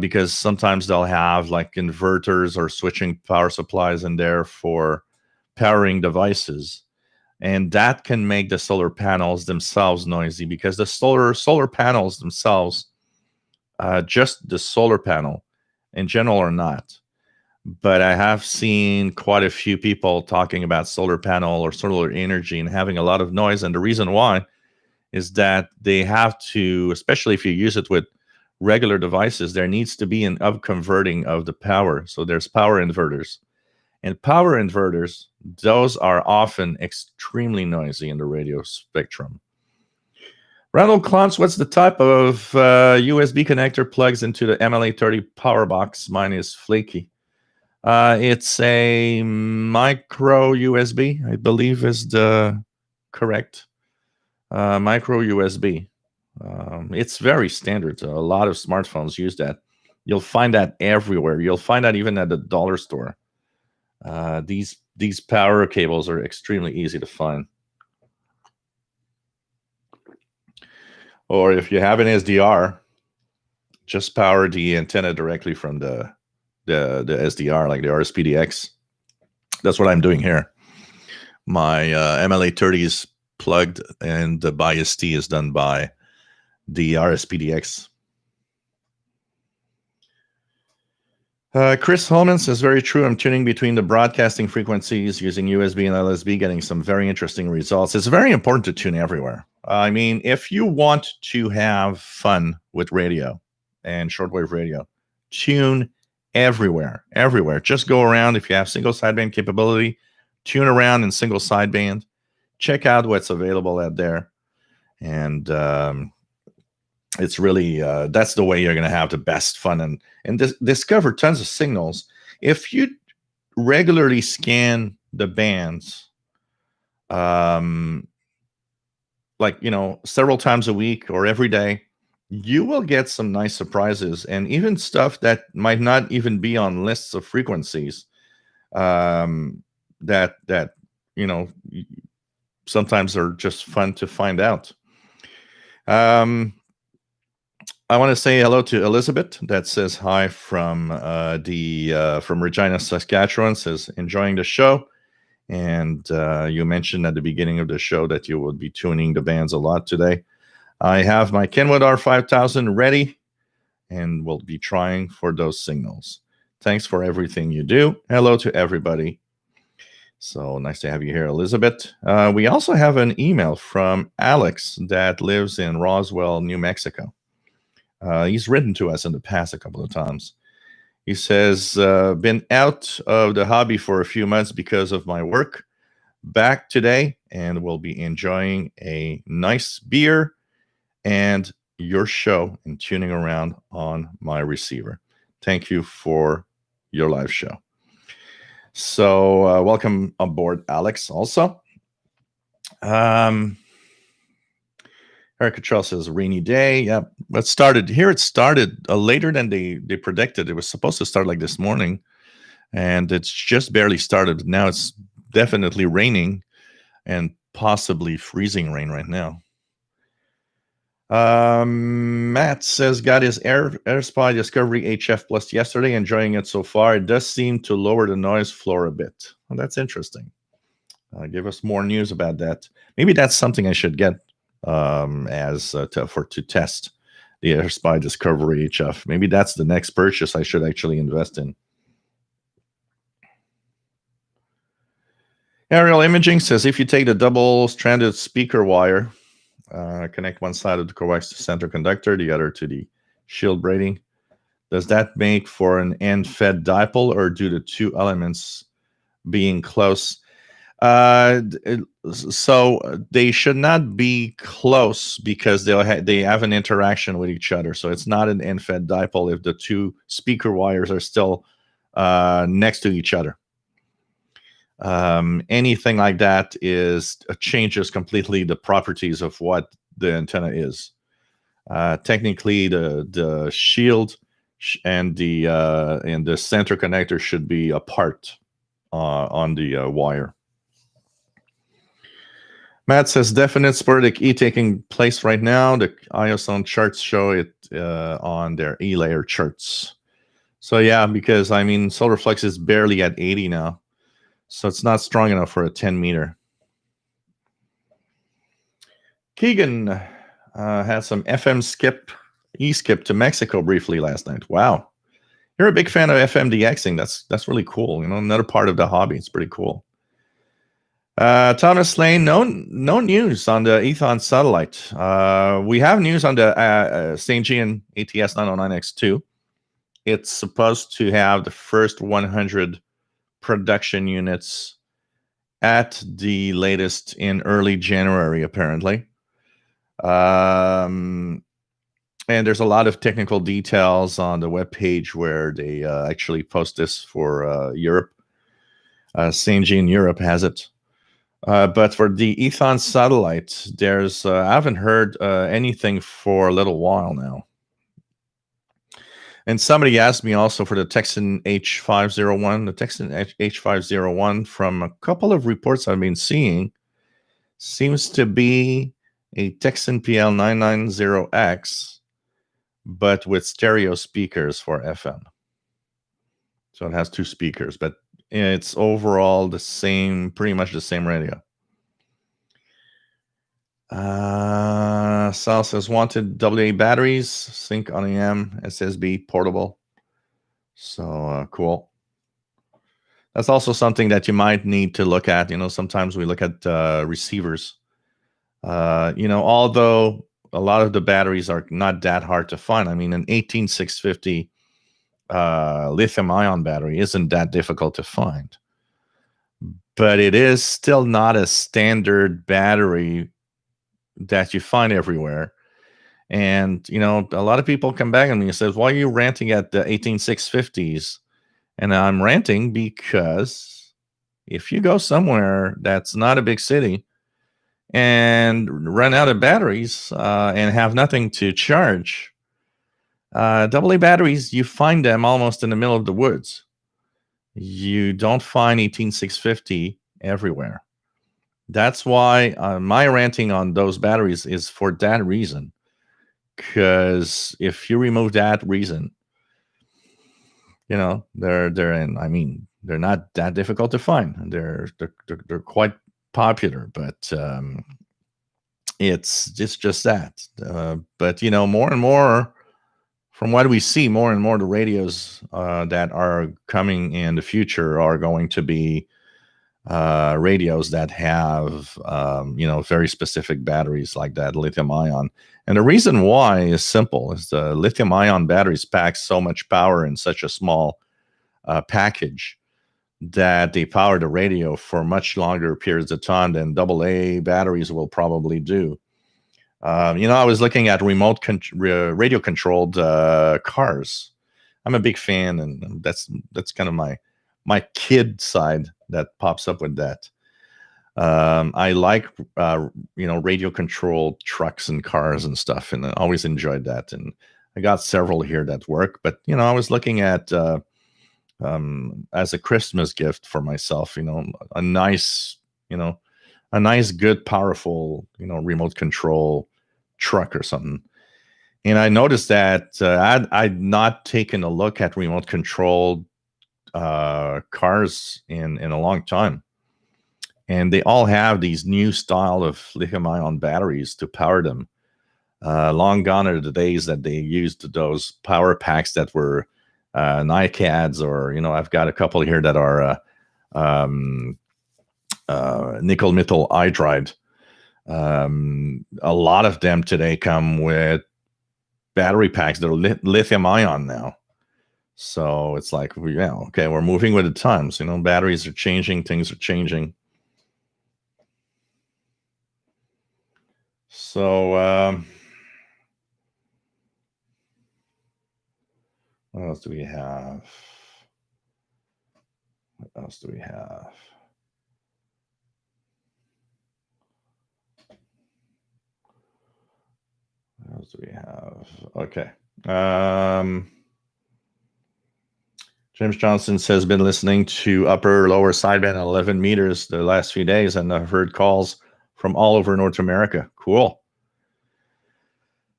Speaker 2: Because sometimes they'll have like inverters or switching power supplies in there for powering devices. And that can make the solar panels themselves noisy, because the solar panels themselves, just the solar panel in general, are not. But I have seen quite a few people talking about solar panel or solar energy and having a lot of noise. And the reason why is that they have to, especially if you use it with regular devices, there needs to be an upconverting of the power. So there's power inverters. And power inverters, those are often extremely noisy in the radio spectrum. Ronald Klontz, what's the type of USB connector plugs into the MLA30 power box? Mine is flaky. It's a micro USB, I believe is the correct micro USB. It's very standard. A lot of smartphones use that. You'll find that everywhere. You'll find that even at the dollar store. These power cables are extremely easy to find. Or if you have an SDR, just power the antenna directly from the SDR, like the RSPDX. That's what I'm doing here. My MLA30 is plugged, and the bias T is done by the RSPDX. Chris Holman says, very true. I'm tuning between the broadcasting frequencies using USB and LSB, getting some very interesting results. It's very important to tune everywhere. I mean, if you want to have fun with radio and shortwave radio, tune everywhere. Just go around. If you have single sideband capability, tune around in single sideband. Check out what's available out there. And it's really, that's the way you're going to have the best fun and discover tons of signals. If you regularly scan the bands, like, several times a week or every day, you will get some nice surprises, and even stuff that might not even be on lists of frequencies, that sometimes are just fun to find out. I want to say hello to Elizabeth that says hi from from Regina, Saskatchewan, says enjoying the show. And you mentioned at the beginning of the show that you would be tuning the bands a lot today. I have my Kenwood R5000 ready and will be trying for those signals. Thanks for everything you do. Hello to everybody. So nice to have you here, Elizabeth. We also have an email from Alex that lives in Roswell, New Mexico. He's written to us in the past a couple of times. He says, been out of the hobby for a few months because of my work. Back today, and will be enjoying a nice beer and your show and tuning around on my receiver. Thank you for your live show. So welcome aboard, Alex, also. Erica Cottrell says, rainy day. Yeah, it started later than they predicted. It was supposed to start like this morning, and it's just barely started. Now it's definitely raining and possibly freezing rain right now. Matt says, got his AirSpy Discovery HF Plus yesterday, enjoying it so far. It does seem to lower the noise floor a bit. Well, that's interesting. Give us more news about that. Maybe that's something I should get to test the AirSpy Discovery HF. Maybe that's the next purchase I should actually invest in. Aerial Imaging says, if you take the double-stranded speaker wire, connect one side of the coax to center conductor, the other to the shield braiding, Does that make for an end-fed dipole, or do the two elements being close? So they should not be close because they have an interaction with each other. So it's not an end-fed dipole if the two speaker wires are still next to each other. Anything like that changes completely the properties of what the antenna is. Technically, the shield and the center connector should be apart on the wire. Matt says definite sporadic E taking place right now. The IOSON charts show it on their E layer charts. So yeah, because I mean solar flux is barely at 80 now, so it's not strong enough for a 10 meter. Keegan had some FM skip to Mexico briefly last night. Wow, you're a big fan of FMDXing. That's really cool. You know, another part of the hobby. It's pretty cool. Thomas Lane, no news on the Ethon satellite. We have news on the St. ATS 909X2. It's supposed to have the first 100 production units at the latest in early January, apparently. And there's a lot of technical details on the webpage where they actually post this for Europe. St. Europe has it. But for the Ethon satellite, I haven't heard anything for a little while now. And somebody asked me also for the Texan H501. The Texan H501, from a couple of reports I've been seeing, seems to be a Texan PL990X, but with stereo speakers for FM. So it has two speakers, but it's overall pretty much the same radio. Sal says wanted AA batteries, sync on AM, SSB, portable. So cool. That's also something that you might need to look at. You know, sometimes we look at receivers. You know, although a lot of the batteries are not that hard to find. I mean, an 18650 lithium-ion battery isn't that difficult to find. But it is still not a standard battery that you find everywhere. And, you know, a lot of people come back at me and says, why are you ranting at the 18650s? And I'm ranting because if you go somewhere that's not a big city and run out of batteries and have nothing to charge, AA batteries, you find them almost in the middle of the woods. You don't find 18650 everywhere. That's why my ranting on those batteries is for that reason. Because if you remove that reason, you know, they're not that difficult to find. They're quite popular, but it's just that. But you know, more and more, from what we see, more and more the radios that are coming in the future are going to be radios that have you know, very specific batteries like that lithium ion. And the reason why is simple: is the lithium ion batteries pack so much power in such a small package that they power the radio for much longer periods of time than AA batteries will probably do. You know, I was looking at radio controlled cars. I'm a big fan, and that's kind of my kid side that pops up with that. I like you know, radio controlled trucks and cars and stuff, and I always enjoyed that. And I got several here that work. But you know, I was looking at as a Christmas gift for myself, you know, a nice, good, powerful, you know, remote control truck or something. And I noticed that I'd not taken a look at remote controlled cars in a long time. And they all have these new style of lithium-ion batteries to power them. Long gone are the days that they used those power packs that were NiCads, or, you know, I've got a couple here that are nickel metal hydride. A lot of them today come with battery packs that are lithium-ion now. So it's like, yeah, okay, we're moving with the times. Batteries are changing, things are changing. So what else do we have? What else do we have? What else do we have? Okay. James Johnson says, been listening to upper lower sideband at 11 meters the last few days, and I've heard calls from all over North America. Cool.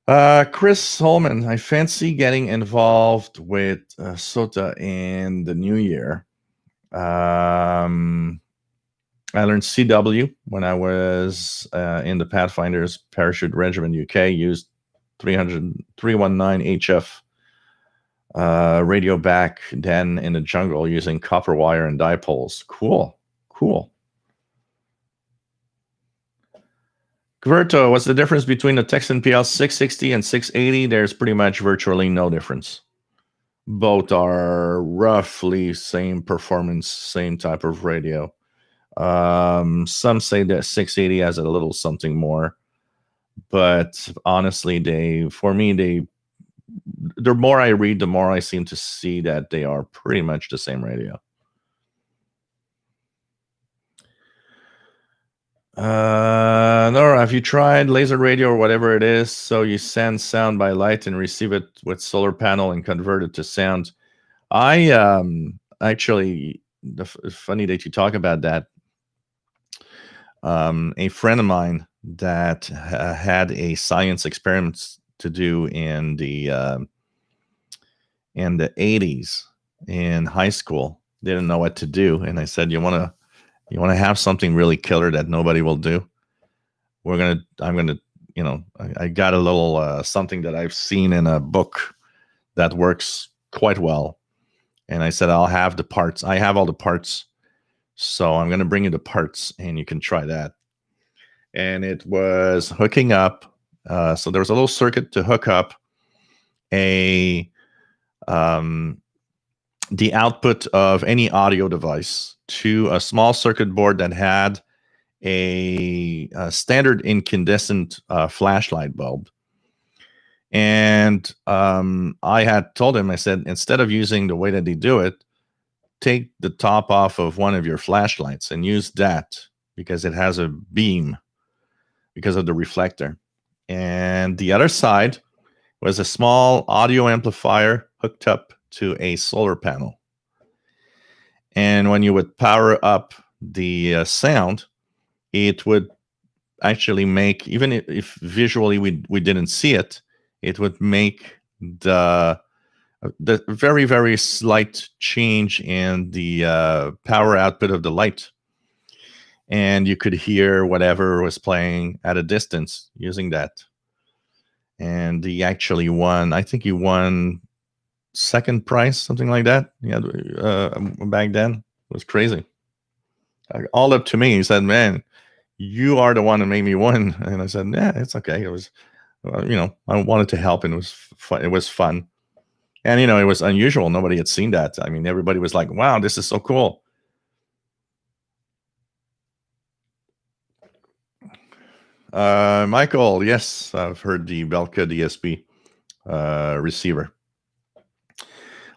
Speaker 2: Chris Holman, I fancy getting involved with SOTA in the new year. I learned CW when I was in the Pathfinder's Parachute Regiment UK, used 319 HF radio back then in the jungle using copper wire and dipoles. Cool. Gverto, what's the difference between the Texan PL 660 and 680? There's pretty much virtually no difference. Both are roughly same performance, same type of radio. Some say that 680 has a little something more, but honestly, the more I read, the more I seem to see that they are pretty much the same radio. Nora, have you tried laser radio or whatever it is? So you send sound by light and receive it with solar panel and convert it to sound. I actually, funny that you talk about that. A friend of mine that had a science experiment to do in the 80s in high school, didn't know what to do, and I said, you want to have something really killer that nobody will do? I'm gonna I got a little something that I've seen in a book that works quite well, and I said, I'll have the parts. I have all the parts, so I'm going to bring you the parts and you can try that. And it was hooking up. So there was a little circuit to hook up the output of any audio device to a small circuit board that had a standard incandescent flashlight bulb. And I had told him, I said, instead of using the way that they do it, take the top off of one of your flashlights and use that because it has a beam because of the reflector. And the other side was a small audio amplifier hooked up to a solar panel. And when you would power up the sound, it would actually make, even if visually we didn't see it, it would make the very, very slight change in the power output of the light. And you could hear whatever was playing at a distance using that. And he actually won, I think he won second prize, something like that. Yeah, back then. It was crazy. All up to me. He said, man, you are the one that made me win. And I said, yeah, it's okay. It was, I wanted to help, and it was fun. And, it was unusual. Nobody had seen that. I mean, everybody was like, wow, this is so cool. Michael, yes, I've heard the Belka DSP receiver.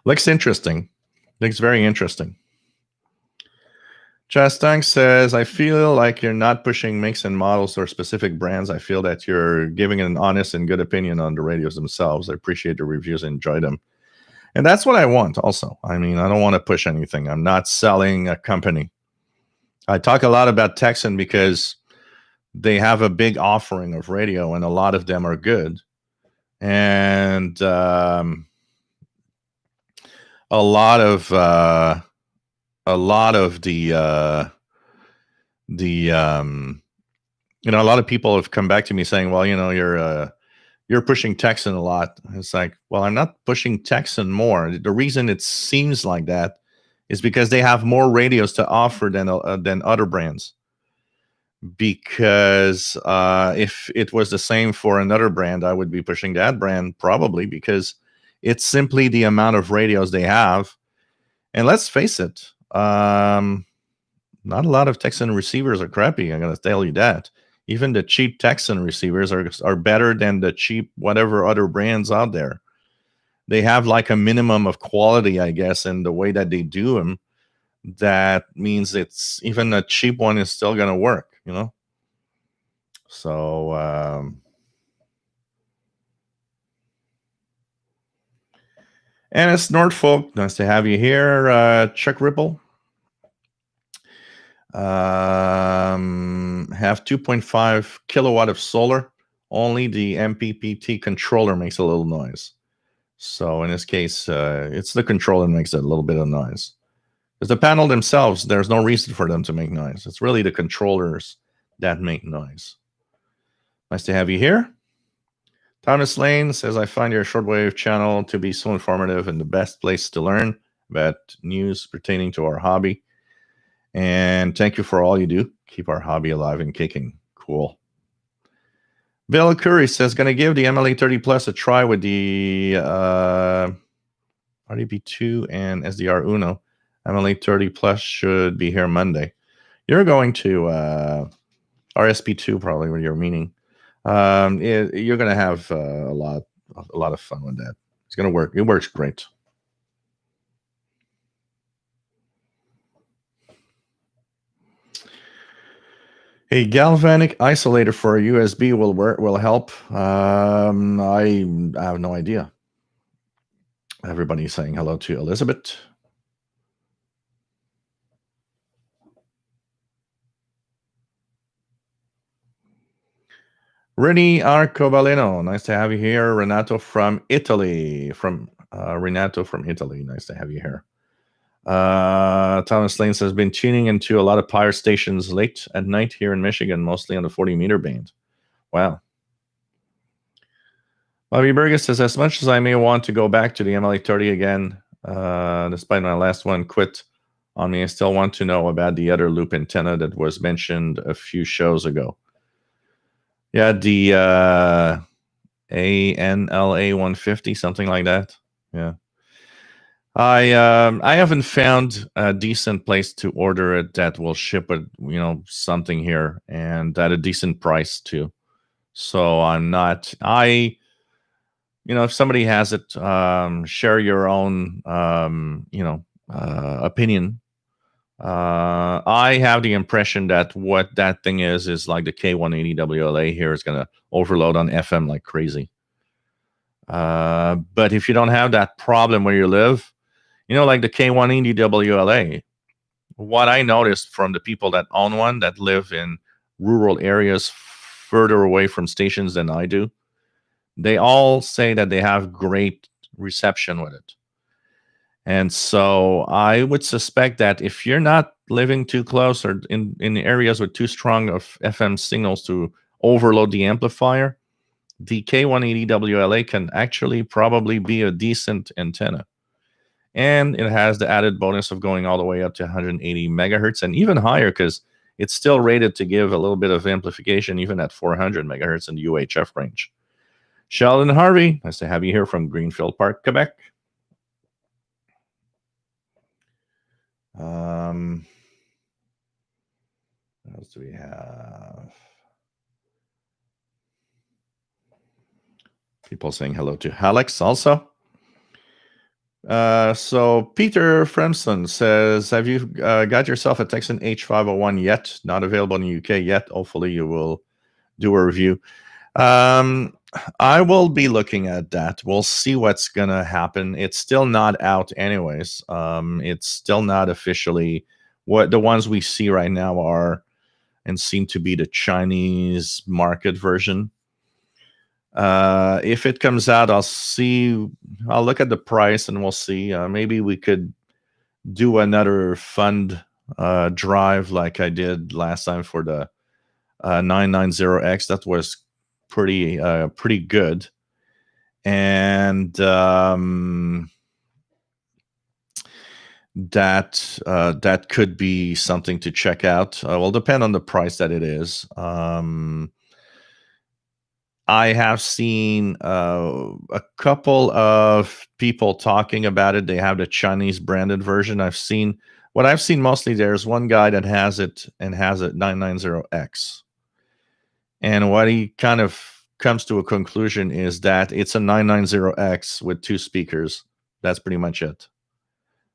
Speaker 2: Looks interesting. Looks very interesting. Chastang says, I feel like you're not pushing makes and models or specific brands. I feel that you're giving an honest and good opinion on the radios themselves. I appreciate the reviews and enjoy them. And that's what I want also. I mean, I don't want to push anything. I'm not selling a company. I talk a lot about Texan because they have a big offering of radio, and a lot of them are good. And a lot of the a lot of people have come back to me saying, well, you're pushing Texan a lot. It's like, well, I'm not pushing Texan more. The reason it seems like that is because they have more radios to offer than other brands. Because if it was the same for another brand, I would be pushing that brand probably, because It's simply the amount of radios they have. And let's face it, not a lot of Texan receivers are crappy. I'm going to tell you that. Even the cheap Texan receivers are better than the cheap whatever other brands out there. They have like a minimum of quality, I guess, in the way that they do them. That means it's even a cheap one is still going to work, you know? So, and it's Norfolk. Nice to have you here, Chuck Ripple. Have 2.5 kilowatt of solar. Only the MPPT controller makes a little noise. So in this case, it's the controller that makes a little bit of noise. Because the panel themselves, there's no reason for them to make noise. It's really the controllers that make noise. Nice to have you here. Thomas Lane says, I find your shortwave channel to be so informative and the best place to learn about news pertaining to our hobby. And thank you for all you do. Keep our hobby alive and kicking. Cool. Bill Curry says, going to give the MLA 30 Plus a try with the RDP2 and SDR Uno. MLA 30 Plus should be here Monday. You're going to RSP2 probably, what you're meaning. You're going to have a lot of fun with that. It's going to work. It works great. A galvanic isolator for a USB will help. I have no idea. Everybody's saying hello to Elizabeth. Renny Arcobaleno, nice to have you here. Renato from Italy. Renato from Italy, nice to have you here. Thomas Lane says, been tuning into a lot of power stations late at night here in Michigan, mostly on the 40-meter band. Wow. Bobby Burgess says, as much as I may want to go back to the MLA 30 again, despite my last one quit on me, I still want to know about the other loop antenna that was mentioned a few shows ago. Yeah, the ANLA 150, something like that. Yeah. I haven't found a decent place to order it that will ship it, something here and at a decent price too. So I'm not. If somebody has it, share your own, opinion. I have the impression that what that thing is like the K180 WLA here is going to overload on FM like crazy. But if you don't have that problem where you live, like the K180 WLA, what I noticed from the people that own one that live in rural areas further away from stations than I do, they all say that they have great reception with it. And so I would suspect that if you're not living too close or in areas with too strong of FM signals to overload the amplifier, the K180 WLA can actually probably be a decent antenna. And it has the added bonus of going all the way up to 180 megahertz and even higher because it's still rated to give a little bit of amplification even at 400 megahertz in the UHF range. Sheldon Harvey, nice to have you here from Greenfield Park, Quebec. What else do we have? People saying hello to Alex also. So Peter Fremson says, have you got yourself a Texan H501 yet? Not available in the UK yet. Hopefully you will do a review. I will be looking at that. We'll see what's going to happen. It's still not out anyways. It's still not officially what the ones we see right now are and seem to be the Chinese market version. If it comes out, I'll look at the price and we'll see. Maybe we could do another fund drive like I did last time for the 990X. That was pretty good. And that could be something to check out. Will depend on the price that it is. I have seen a couple of people talking about it. They have the Chinese branded version. What I've seen mostly. There's one guy that has it and has it 990X, and what he kind of comes to a conclusion is that it's a 990X with 2 speakers. That's pretty much it.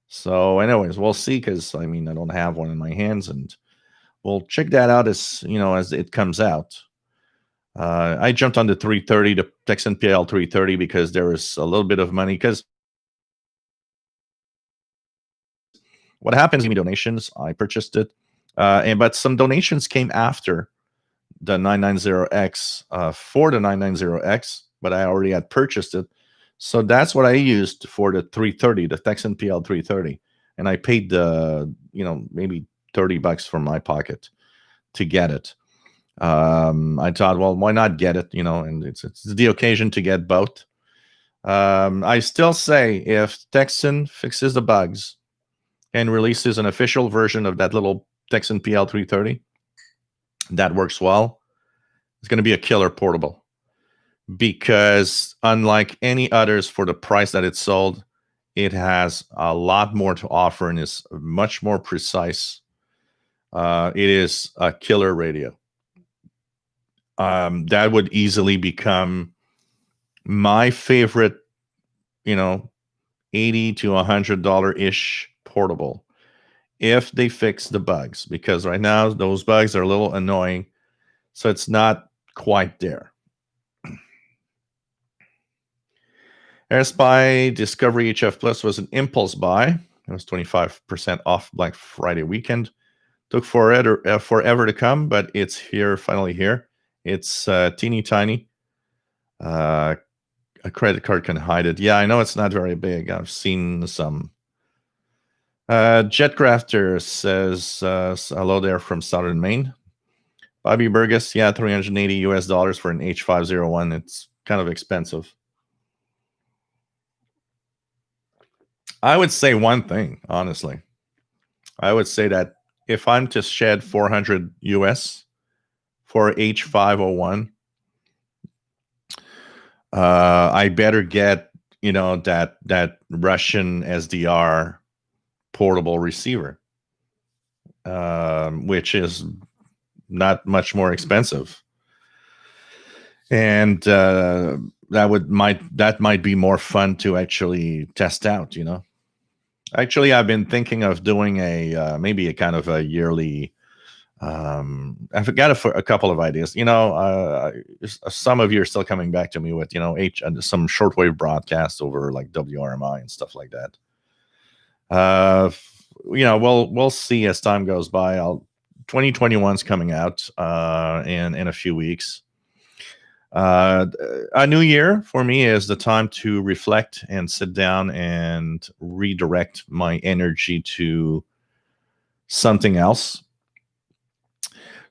Speaker 2: So, anyways, we'll see. Because I mean, I don't have one in my hands, and we'll check that out as as it comes out. I jumped on the 330, the Texan PL 330, because there was a little bit of money. Because what happens, give me donations. I purchased it, but some donations came after the 990X for the 990X, but I already had purchased it. So that's what I used for the 330, the Texan PL 330, and I paid the maybe $30 from my pocket to get it. I thought, well, why not get it? And it's the occasion to get both. I still say if Texan fixes the bugs and releases an official version of that little Texan PL 330 that works well, it's going to be a killer portable. Because unlike any others, for the price that it's sold, it has a lot more to offer and is much more precise. It is a killer radio. That would easily become my favorite, $80 to $100 ish portable, if they fix the bugs. Because right now those bugs are a little annoying, so it's not quite there. AirSpy Discovery HF Plus was an impulse buy. It was 25% off Black Friday weekend. Took forever to come, but it's here, finally here. It's teeny tiny. A credit card can hide it. Yeah, I know it's not very big. I've seen some. Jetcrafter says hello there from Southern Maine. Bobby Burgess, yeah, $380 for an H501. It's kind of expensive. I would say one thing, honestly. I would say that if I'm to shed $400 US for H501, I better get that Russian SDR portable receiver, which is not much more expensive, and that might be more fun to actually test out. Actually, I've been thinking of doing maybe a kind of a yearly. I've got a couple of ideas. Some of you are still coming back to me with some shortwave broadcasts over like WRMI and stuff like that. We'll see as time goes by. 2021's coming out in a few weeks. A new year for me is the time to reflect and sit down and redirect my energy to something else.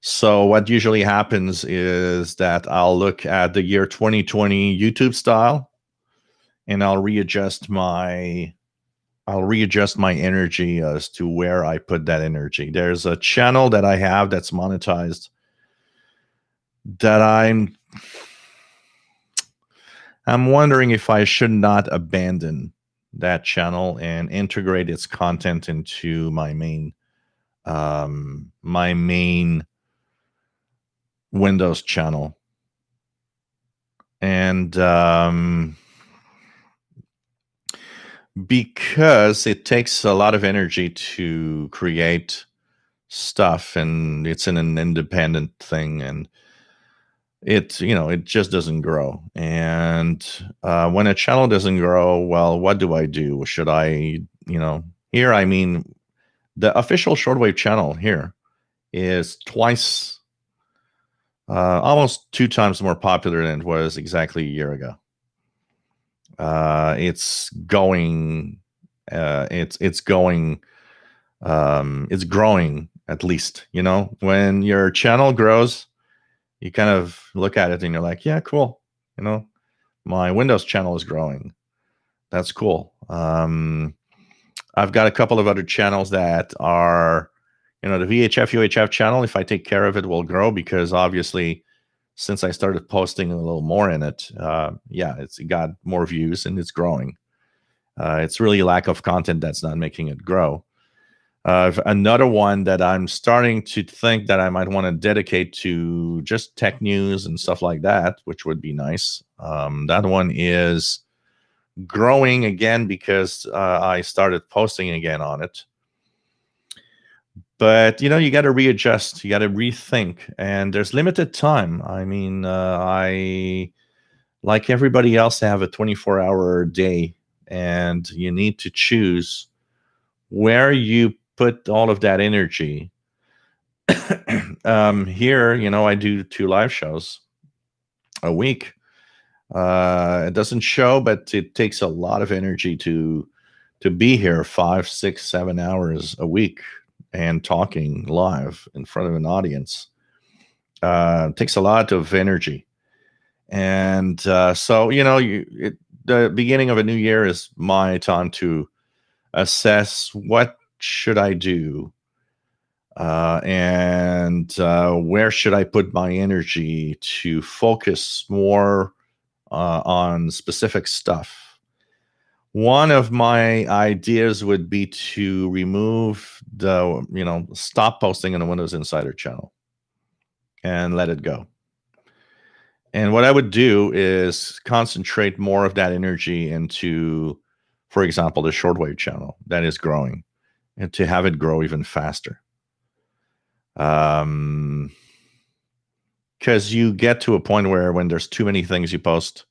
Speaker 2: So what usually happens is that I'll look at the year 2020 YouTube style, and I'll readjust my energy as to where I put that energy. There's a channel that I have that's monetized that I'm wondering if I should not abandon that channel and integrate its content into my main Windows channel. And because it takes a lot of energy to create stuff, and it's an independent thing, and it just doesn't grow. And when a channel doesn't grow, well, what do I do? Should I, here, I mean, the official shortwave channel here is twice, almost 2 times more popular than it was exactly a year ago. It's growing, at least. When your channel grows, you kind of look at it and you're like, yeah, cool. My Windows channel is growing. That's cool. I've got a couple of other channels that are, the VHF UHF channel, if I take care of it, will grow, because obviously since I started posting a little more in it, it's got more views and it's growing. It's really lack of content that's not making it grow. Another one that I'm starting to think that I might want to dedicate to just tech news and stuff like that, which would be nice. That one is growing again because I started posting again on it. But you got to readjust, you got to rethink, and there's limited time. I mean, I, like everybody else, have a 24-hour day, and you need to choose where you put all of that energy. Here, I do 2 live shows a week. It doesn't show, but it takes a lot of energy to be here 5, 6, 7 hours a week and talking live in front of an audience. Takes a lot of energy. And so, the beginning of a new year is my time to assess what should I do, and where should I put my energy to focus more on specific stuff. One of my ideas would be to remove stop posting in the Windows Insider channel and let it go. And what I would do is concentrate more of that energy into, for example, the Shortwave channel that is growing, and to have it grow even faster. Because you get to a point where when there's too many things you post,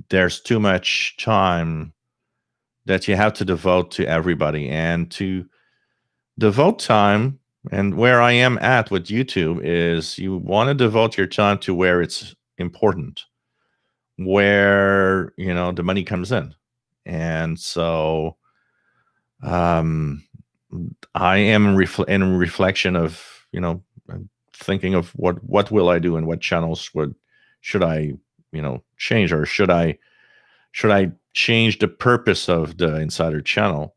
Speaker 2: there's too much time that you have to devote to everybody. And to devote time, and where I am at with YouTube, is you want to devote your time to where it's important, where the money comes in. And so I am in reflection of thinking of what will I do and what channels should I change, or should I change the purpose of the Insider channel.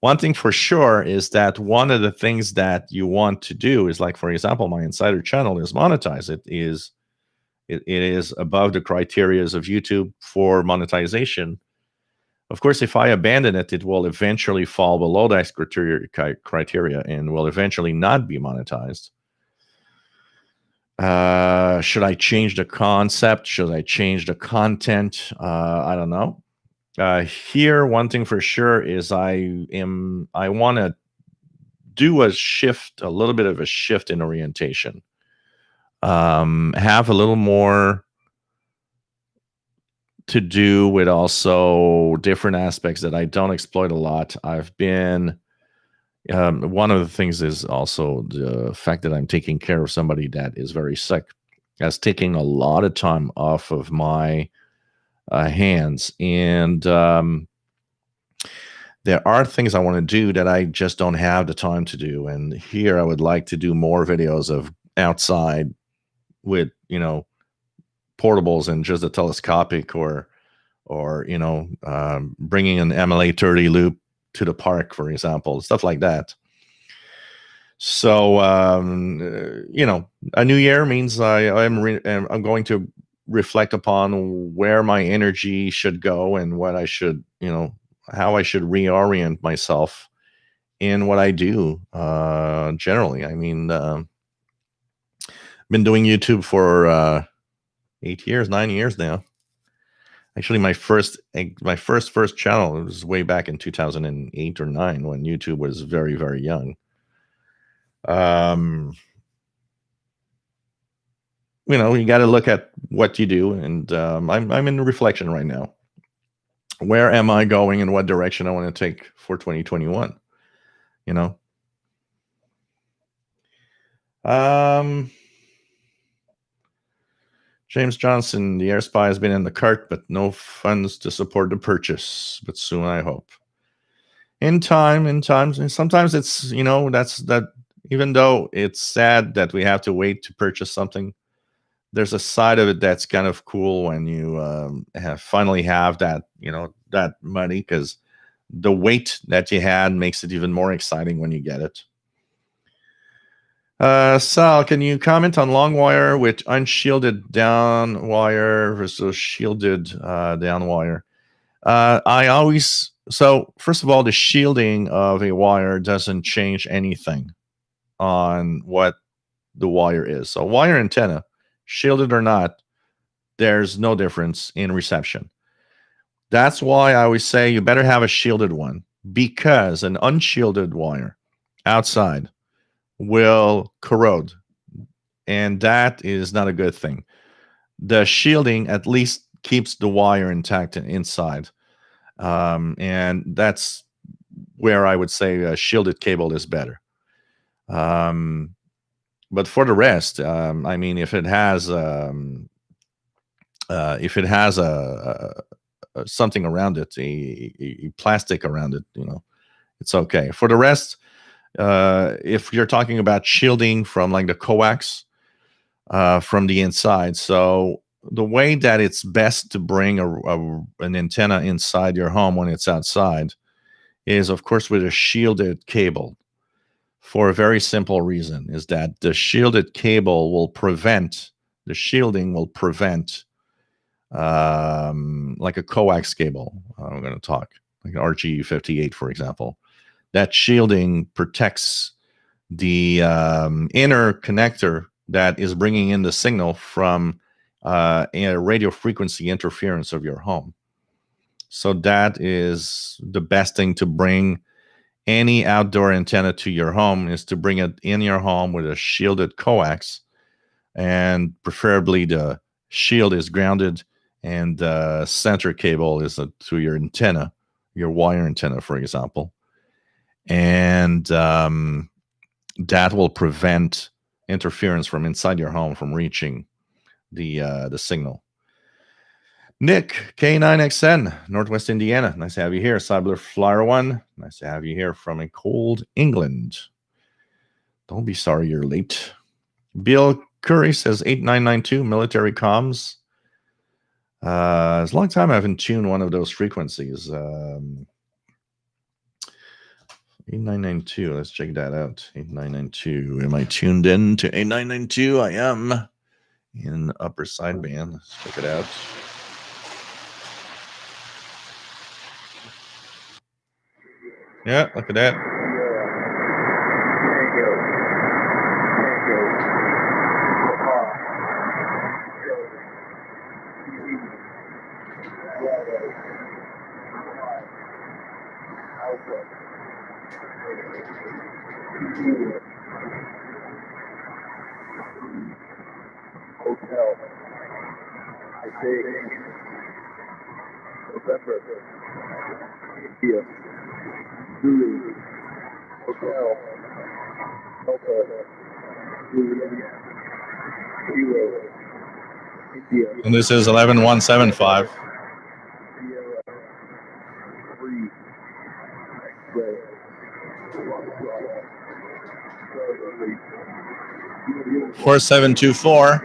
Speaker 2: One thing for sure is that one of the things that you want to do is, like, for example, my Insider channel is monetized. It is above the criterias of YouTube for monetization. Of course, if I abandon it, it will eventually fall below that criteria and will eventually not be monetized. Should I change the concept? Should I change the content? I don't know. Here, one thing for sure is I want to do a little bit of a shift in orientation. Have a little more to do with also different aspects that I don't exploit a lot. I've been one of the things is also the fact that I'm taking care of somebody that is very sick. That's taking a lot of time off of my hands, and there are things I want to do that I just don't have the time to do. And here I would like to do more videos of outside with portables and just a telescopic, or bringing an MLA 30 loop to the park, for example, stuff like that. So a new year means I'm going to reflect upon where my energy should go and what I should how I should reorient myself in what I do generally. I mean, been doing YouTube for 9 years now. Actually, my first channel was way back in 2008 or 9, when YouTube was very, very young. You got to look at what you do, and I'm in reflection right now. Where am I going, and what direction I want to take for 2021? James Johnson, the Air Spy has been in the cart, but no funds to support the purchase. But soon, I hope. In time, and sometimes it's that. Even though it's sad that we have to wait to purchase something, there's a side of it that's kind of cool when you finally have that that money, because the wait that you had makes it even more exciting when you get it. Sal, can you comment on long wire with unshielded down wire versus shielded down wire? So first of all, the shielding of a wire doesn't change anything on what the wire is. So wire antenna, shielded or not, there's no difference in reception. That's why I always say you better have a shielded one, because an unshielded wire outside will corrode, and that is not a good thing. The shielding at least keeps the wire intact inside, and that's where I would say a shielded cable is better. But for the rest, I mean, if it has something around it, a plastic around it, it's okay. For the rest, if you're talking about shielding from like the coax from the inside, so the way that it's best to bring an antenna inside your home when it's outside is, of course, with a shielded cable. For a very simple reason, is that the shielded cable will prevent, the shielding will prevent like a coax cable. I'm going to talk like an RG58, for example. That shielding protects the inner connector that is bringing in the signal from a radio frequency interference of your home. So that is the best thing to bring any outdoor antenna to your home, is to bring it in your home with a shielded coax, and preferably the shield is grounded and the center cable is to your antenna, your wire antenna, for example. And that will prevent interference from inside your home from reaching the signal. Nick, K9XN, Northwest Indiana. Nice to have you here. Cybler Flyer One. Nice to have you here from a cold England. Don't be sorry you're late. Bill Curry says 8992 military comms. It's a long time I haven't tuned one of those frequencies. 8992. Let's check that out. 8992. Am I tuned in to 8992? I am in upper sideband. Let's check it out. Yeah, look at that.
Speaker 1: Hotel. I say November. India. Zulu. Hotel. Delta. Juliet. Kilo. India.
Speaker 2: And this is 11175.
Speaker 1: Sierra. 3. X-ray.
Speaker 2: 4724.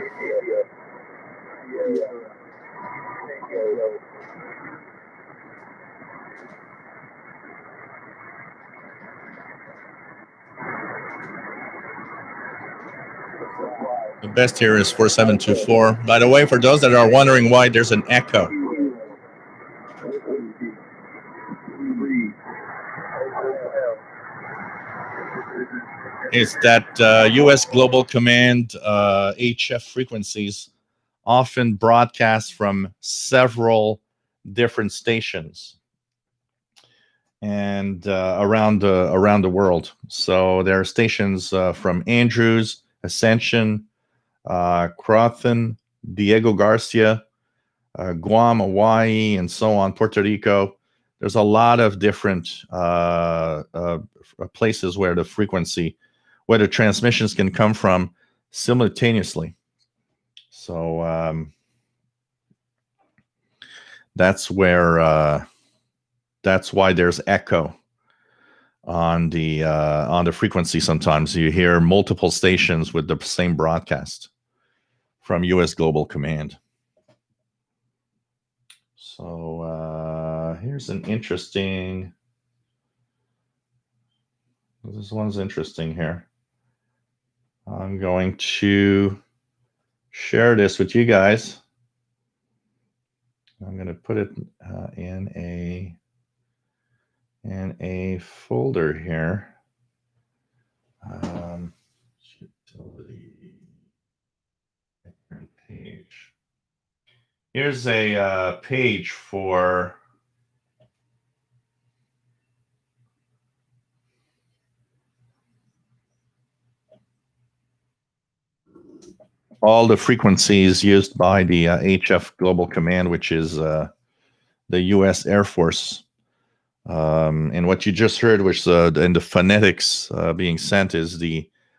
Speaker 2: The best here is 4724. By the way, for those that are wondering why there's an echo, it's that US Global Command HF frequencies often broadcast from several different stations and around the world. So there are stations from Andrews, Ascension, Crothan, Diego Garcia, Guam, Hawaii, and so on, Puerto Rico. There's a lot of different places where the frequency, where the transmissions can come from simultaneously. So that's where that's why there's echo on the frequency. Sometimes you hear multiple stations with the same broadcast from US Global Command. So here's an interesting. This one's interesting here. I'm going to share this with you guys. I'm going to put it in a folder here. Utility page. Here's a page for all the frequencies used by the HF Global Command, which is the U.S. Air Force. And what you just heard, which in the phonetics being sent, is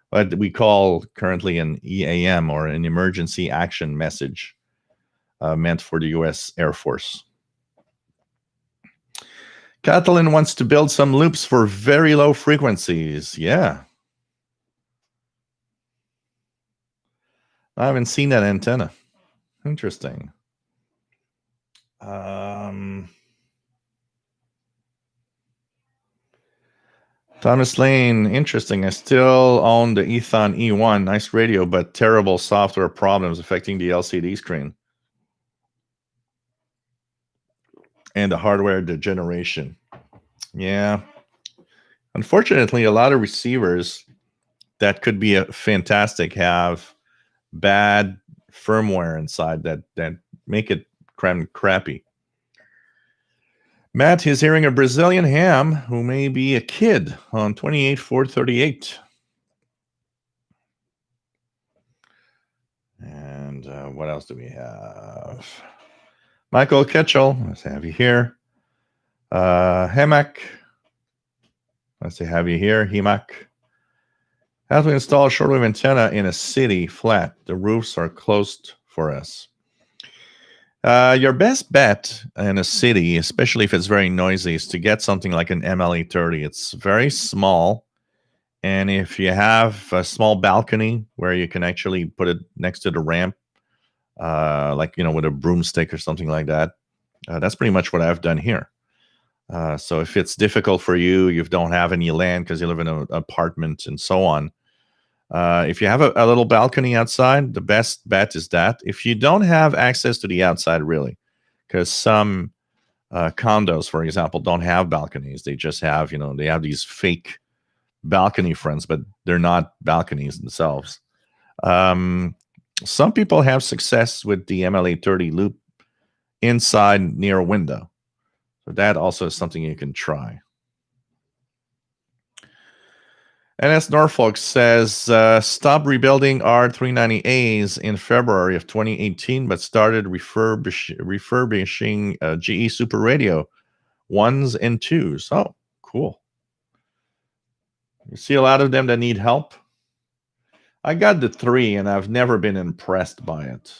Speaker 2: what we call currently an EAM, or an emergency action message, meant for the U.S. Air Force. Alkaline wants to build some loops for very low frequencies. Yeah. I haven't seen that antenna. Interesting. Thomas Lane, interesting. I still own the Ethon E1. Nice radio, but terrible software problems affecting the LCD screen. And the hardware degeneration. Yeah. Unfortunately, a lot of receivers that could be fantastic have bad firmware inside that make it crappy. Matt is hearing a Brazilian ham who may be a kid on 28438. And what else do we have? Michael Ketchell, let's have you here. Hemak, let's say have you here. Hemak. How to install a shortwave antenna in a city flat. The roofs are closed for us. Your best bet in a city, especially if it's very noisy, is to get something like an MLA30. It's very small. And if you have a small balcony where you can actually put it next to the ramp, like, with a broomstick or something like that, that's pretty much what I've done here. So if it's difficult for you, you don't have any land because you live in an apartment and so on, if you have a little balcony outside, the best bet is that. If you don't have access to the outside, really, because some condos, for example, don't have balconies. They just have, they have these fake balcony fronts, but they're not balconies themselves. Some people have success with the MLA30 loop inside near a window. So that also is something you can try. NS Norfolk says, stop rebuilding R390As in February of 2018, but started refurbishing GE Super Radio 1s and 2s. Oh, cool. You see a lot of them that need help. I got the 3, and I've never been impressed by it.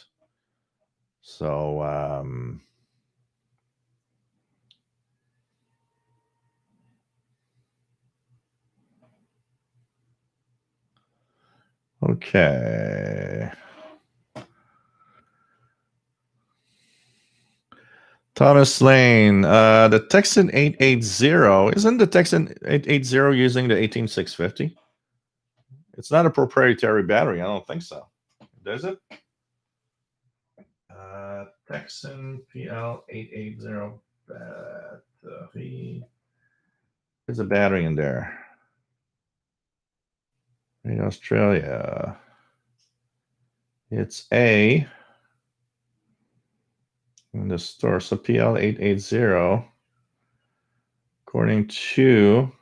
Speaker 2: So, okay. Thomas Lane, the Texan 880, isn't the Texan 880 using the 18650? It's not a proprietary battery. I don't think so. Does it? Texan PL880 battery. There's a battery in there. In Australia, it's A in the store. So PL880, according to,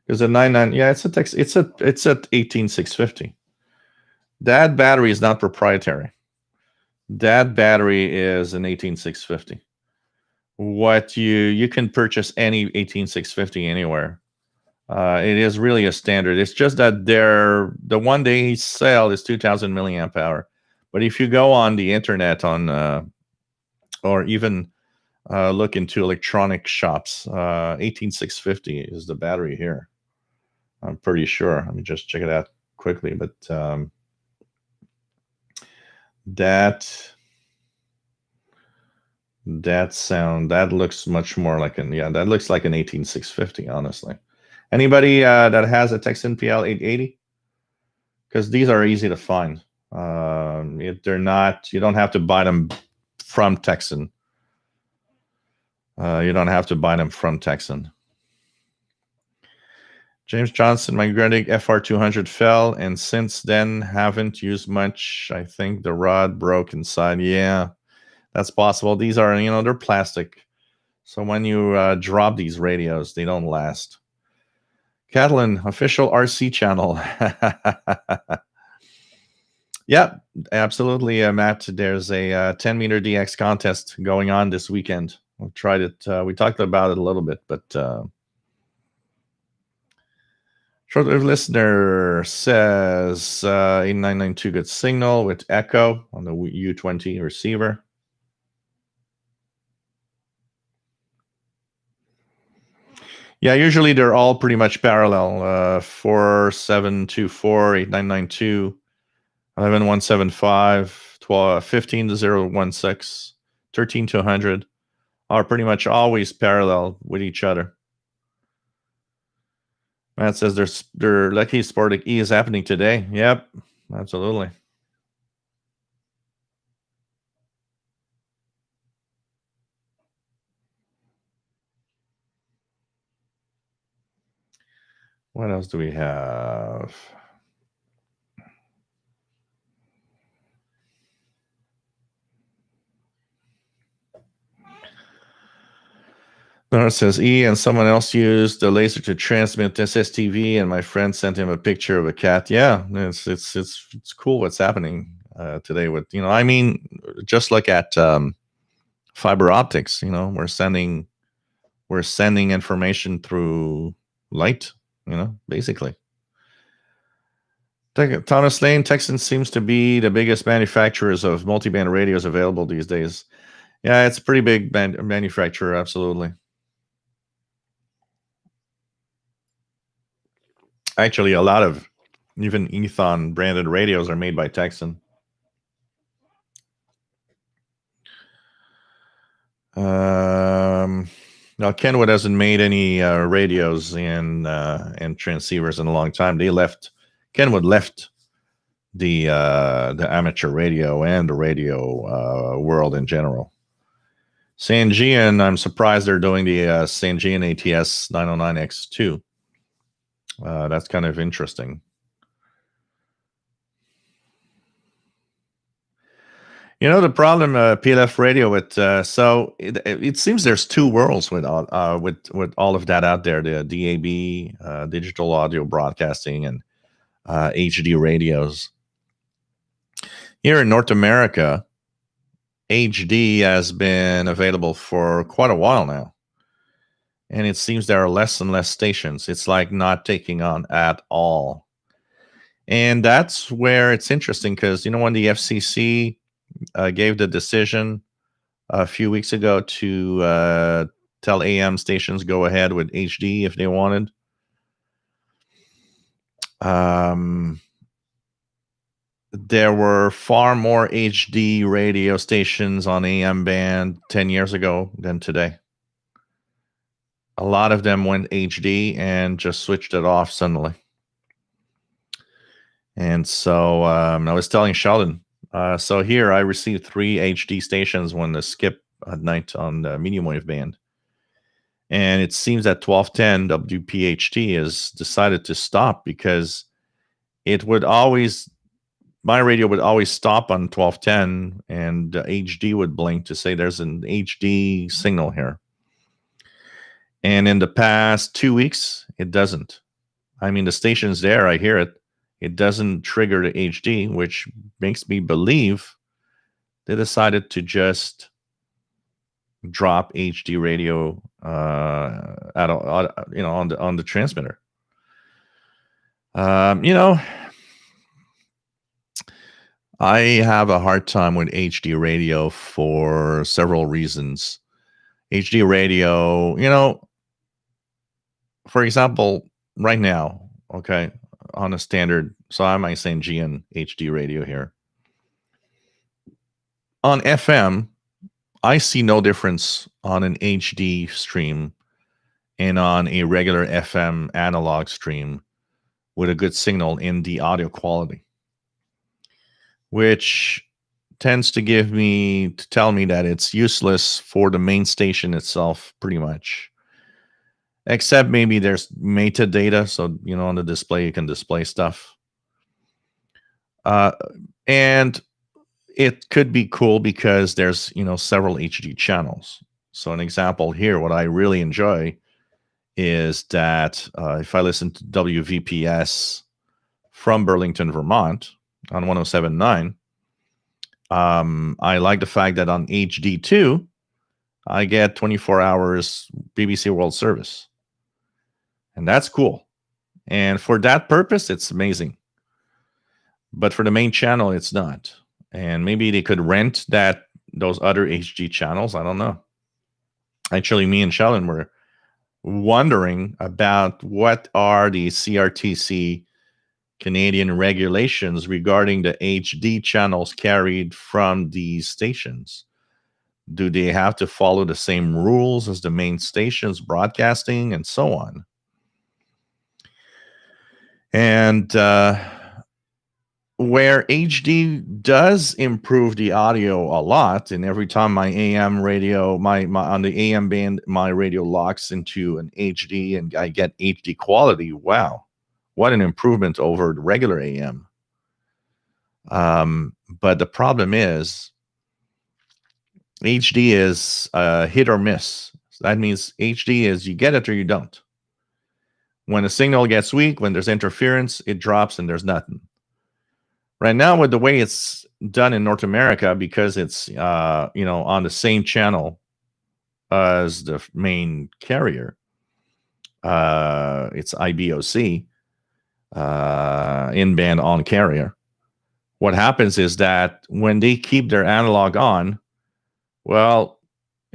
Speaker 2: there's a 99. Yeah, it's a Tex. It's at 18650. That battery is not proprietary. That battery is an 18650. What you can purchase any 18650 anywhere. It is really a standard. It's just that the one they sell is 2000 milliamp hour. But if you go on the internet or even look into electronic shops, 18650 is the battery here. I'm pretty sure. Let me just check it out quickly. But that looks much more like that looks like an 18650, honestly. Anybody that has a Texan PL880? because these are easy to find. They're not. You don't have to buy them from Texan. You don't have to buy them from Texan. James Johnson, my Gredig FR200 fell, and since then haven't used much. I think the rod broke inside. Yeah, that's possible. These are, they're plastic. So when you drop these radios, they don't last. Catalan, official RC channel. Yeah, absolutely, Matt. There's a 10-meter DX contest going on this weekend. We've tried it. We talked about it a little bit, but Shortwave listener says 8992 good signal with echo on the U20 receiver. Yeah, usually they're all pretty much parallel. 4724, 8992, 11175, 15016, 13200 are pretty much always parallel with each other. Matt says their Lucky Sportic E is happening today. Yep, absolutely. What else do we have? Nora says E and someone else used the laser to transmit SSTV, and my friend sent him a picture of a cat. Yeah, it's cool what's happening today with just look at fiber optics. We're sending information through light. Basically. Thomas Lane, Texan seems to be the biggest manufacturers of multiband radios available these days. Yeah, it's a pretty big manufacturer, absolutely. Actually, a lot of even Ethon branded radios are made by Texan. Now Kenwood hasn't made any radios and transceivers in a long time. Kenwood left the amateur radio and the radio world in general. Sangean, I'm surprised they're doing the Sangean ATS 909X2. That's kind of interesting. The problem PLF radio with so it seems there's two worlds with all of that out there: the DAB, digital audio broadcasting, and HD radios. Here in North America, HD has been available for quite a while now, and it seems there are less and less stations. It's like not taking on at all, and that's where it's interesting because when the FCC gave the decision a few weeks ago to tell AM stations go ahead with HD if they wanted. There were far more HD radio stations on AM band 10 years ago than today. A lot of them went HD and just switched it off suddenly. And so I was telling Sheldon, so here I received 3 HD stations when the skip at night on the medium wave band. And it seems that 1210 WPHT has decided to stop because my radio would always stop on 1210 and HD would blink to say there's an HD signal here. And in the past 2 weeks, it doesn't. I mean, the station's there, I hear it. It doesn't trigger the HD, which makes me believe they decided to just drop HD radio on the transmitter. I have a hard time with HD radio for several reasons. HD radio, for example, right now, okay, on a standard, so I'm saying GN HD radio here. On FM, I see no difference on an HD stream and on a regular FM analog stream with a good signal in the audio quality, which tends to tell me that it's useless for the main station itself, pretty much. Except maybe there's metadata, so on the display you can display stuff. And it could be cool because there's several HD channels. So an example here, what I really enjoy is that if I listen to WVPS from Burlington, Vermont on 107.9, I like the fact that on HD2 I get 24 hours BBC World Service, and that's cool. And for that purpose, it's amazing. But for the main channel, it's not. And maybe they could rent those other HD channels. I don't know. Actually, me and Sheldon were wondering about what are the CRTC Canadian regulations regarding the HD channels carried from these stations. Do they have to follow the same rules as the main stations broadcasting and so on? And where HD does improve the audio a lot, and every time my AM radio, my on the AM band, my radio locks into an HD and I get HD quality. Wow, what an improvement over the regular AM. But the problem is HD is hit or miss. That means HD is you get it or you don't. When a signal gets weak, when there's interference, it drops and there's nothing. Right now, with the way it's done in North America, because it's on the same channel as the main carrier, it's IBOC, in band on carrier. What happens is that when they keep their analog on, well,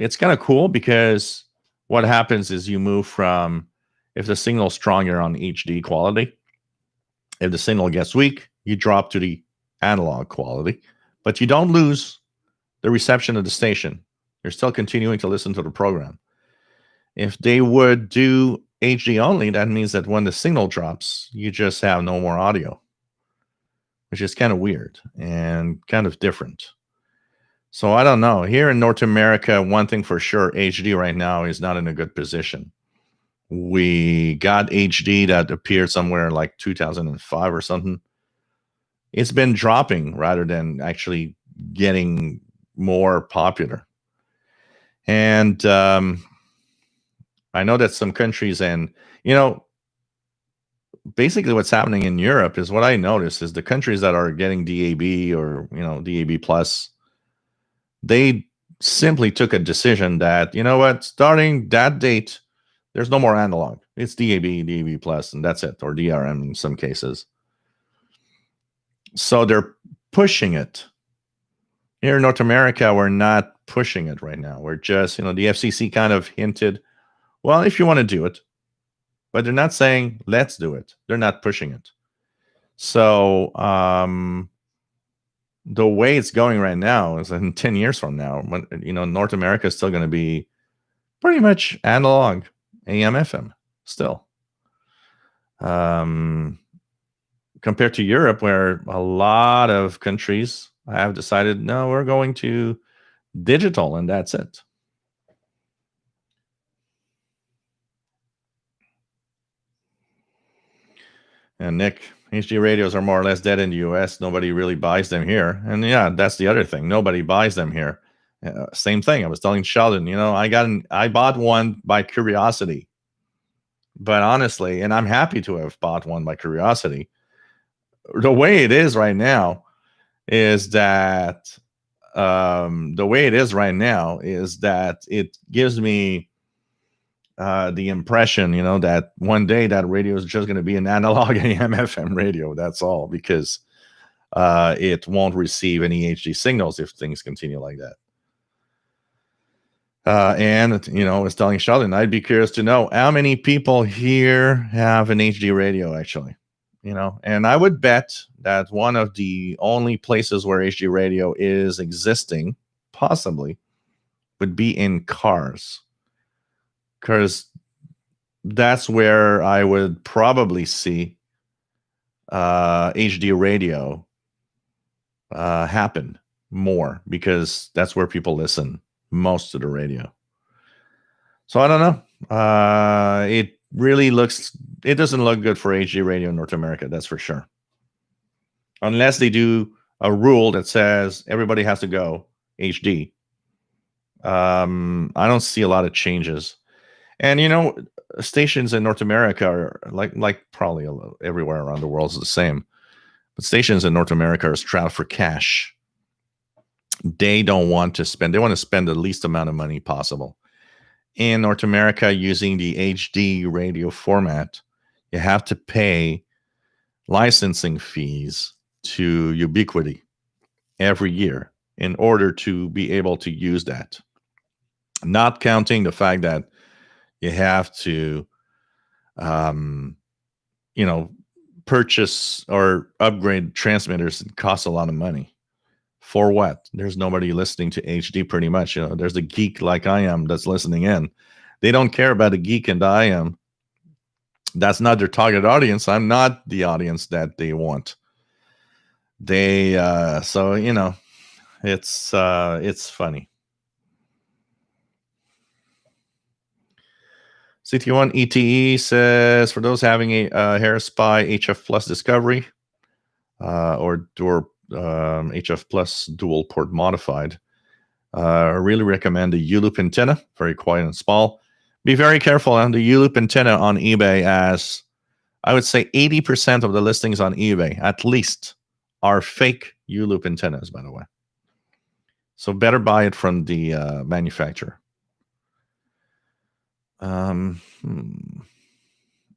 Speaker 2: it's kind of cool because what happens is you move from, if the signal's strong, you're on HD quality. If the signal gets weak, you drop to the analog quality, but you don't lose the reception of the station. You're still continuing to listen to the program. If they would do HD only, that means that when the signal drops, you just have no more audio, which is kind of weird and kind of different. So I don't know. Here in North America, one thing for sure, HD right now is not in a good position. We got HD that appeared somewhere like 2005 or something. It's been dropping rather than actually getting more popular. And I know that some countries, and basically what's happening in Europe is, what I notice is the countries that are getting DAB or DAB plus, they simply took a decision that, starting that date, there's no more analog. It's DAB plus, and that's it, or DRM in some cases. So they're pushing it. Here in North America, we're not pushing it right now. We're just, the FCC kind of hinted, well, if you want to do it, but they're not saying, let's do it. They're not pushing it. So the way it's going right now is in 10 years from now, when, North America is still going to be pretty much analog, AM, FM still. Compared to Europe, where a lot of countries have decided, no, we're going to digital, and that's it. And Nick, HD radios are more or less dead in the US. Nobody really buys them here. And yeah, that's the other thing. Nobody buys them here. Same thing. I was telling Sheldon, I bought one by curiosity. But honestly, and I'm happy to have bought one by curiosity. The way it is right now is that it gives me the impression, that one day that radio is just going to be an analog AM FM radio. That's all, because it won't receive any HD signals if things continue like that. And I was telling Sheldon, I'd be curious to know how many people here have an HD radio, actually. And I would bet that one of the only places where HD radio is existing, possibly, would be in cars. Because that's where I would probably see HD radio happen more because that's where people listen most to the radio. So I don't know. It doesn't look good for HD radio in North America, that's for sure. Unless they do a rule that says everybody has to go HD. I don't see a lot of changes. And stations in North America are like probably everywhere around the world is the same. But stations in North America are strapped for cash. They don't want to spend. They want to spend the least amount of money possible. In North America, using the HD radio format, you have to pay licensing fees to Ubiquity every year in order to be able to use that. Not counting the fact that you have to, purchase or upgrade transmitters. It costs a lot of money. For what? There's nobody listening to HD pretty much. There's a geek like I am that's listening in. They don't care about a geek and I am. That's not their target audience. I'm not the audience that they want. So it's funny. CT1 ETE says, for those having a HairSpy HF Plus Discovery or HF Plus dual port modified, I really recommend the U-loop antenna. Very quiet and small. Be very careful on the U-loop antenna on eBay, as I would say 80% of the listings on eBay, at least, are fake U-loop antennas, by the way. So better buy it from the manufacturer.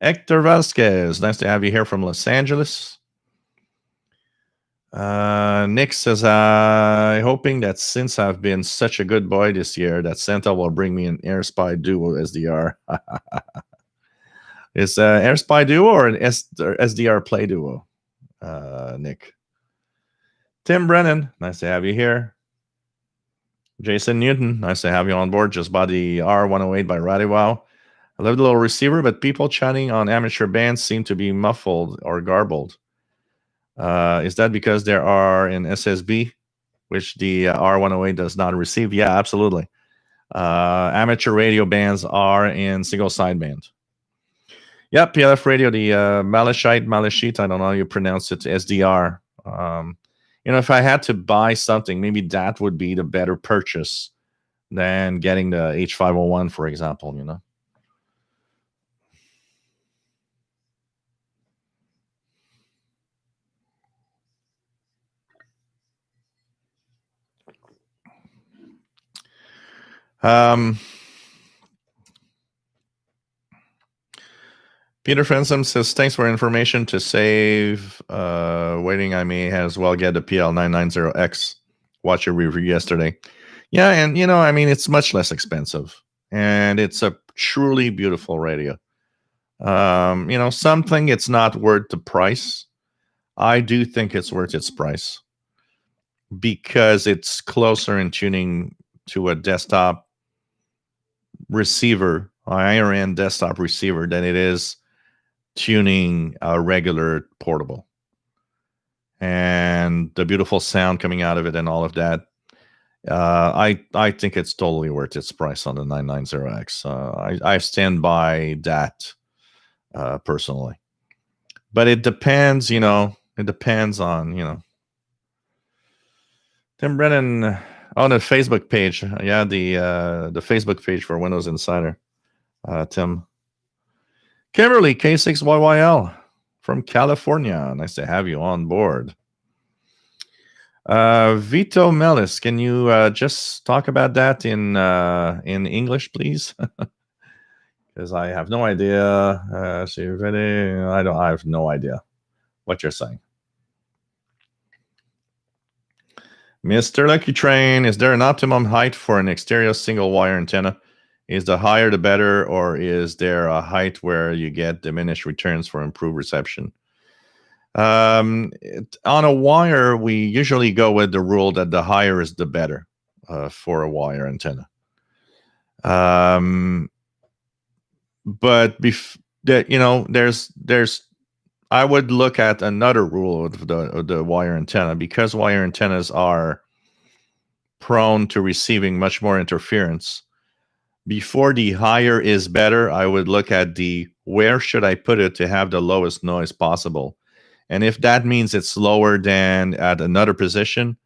Speaker 2: Hector Vasquez, nice to have you here from Los Angeles. Nick says, hoping that since I've been such a good boy this year, that Santa will bring me an AirSpy Duo SDR. Is AirSpy Duo or an SDR Play Duo, Nick? Tim Brennan, nice to have you here. Jason Newton, nice to have you on board. Just bought the R108 by RadioWow. I love the little receiver, but people chatting on amateur bands seem to be muffled or garbled. Is that because there are in SSB, which the R108 does not receive? Yeah, absolutely. Amateur radio bands are in single sideband. Yep, PLF radio, the Malachite, I don't know how you pronounce it, SDR. If I had to buy something, maybe that would be the better purchase than getting the H501, for example, Peter Fensom says, thanks for information to save. Waiting, I may as well get the PL990X. Watch your review yesterday. Yeah, and it's much less expensive. And it's a truly beautiful radio. Something it's not worth the price. I do think it's worth its price because it's closer in tuning to a desktop receiver, higher end desktop receiver, than it is tuning a regular portable. And the beautiful sound coming out of it and all of that, I think it's totally worth its price on the 990X. I stand by that personally. But it depends, it depends on, Tim Brennan on the Facebook page. Yeah, the Facebook page for Windows Insider. Tim. Kimberly, K6YYL from California. Nice to have you on board. Vito Mellis, can you just talk about that in English, please? Because I have no idea. I have no idea what you're saying. Mr. Lucky Train, is there an optimum height for an exterior single wire antenna? Is the higher the better, or is there a height where you get diminished returns for improved reception? On a wire, we usually go with the rule that the higher is the better for a wire antenna. But there's I would look at another rule of the wire antenna, because wire antennas are prone to receiving much more interference. Before the higher is better, I would look at the where should I put it to have the lowest noise possible. And if that means it's lower than at another position,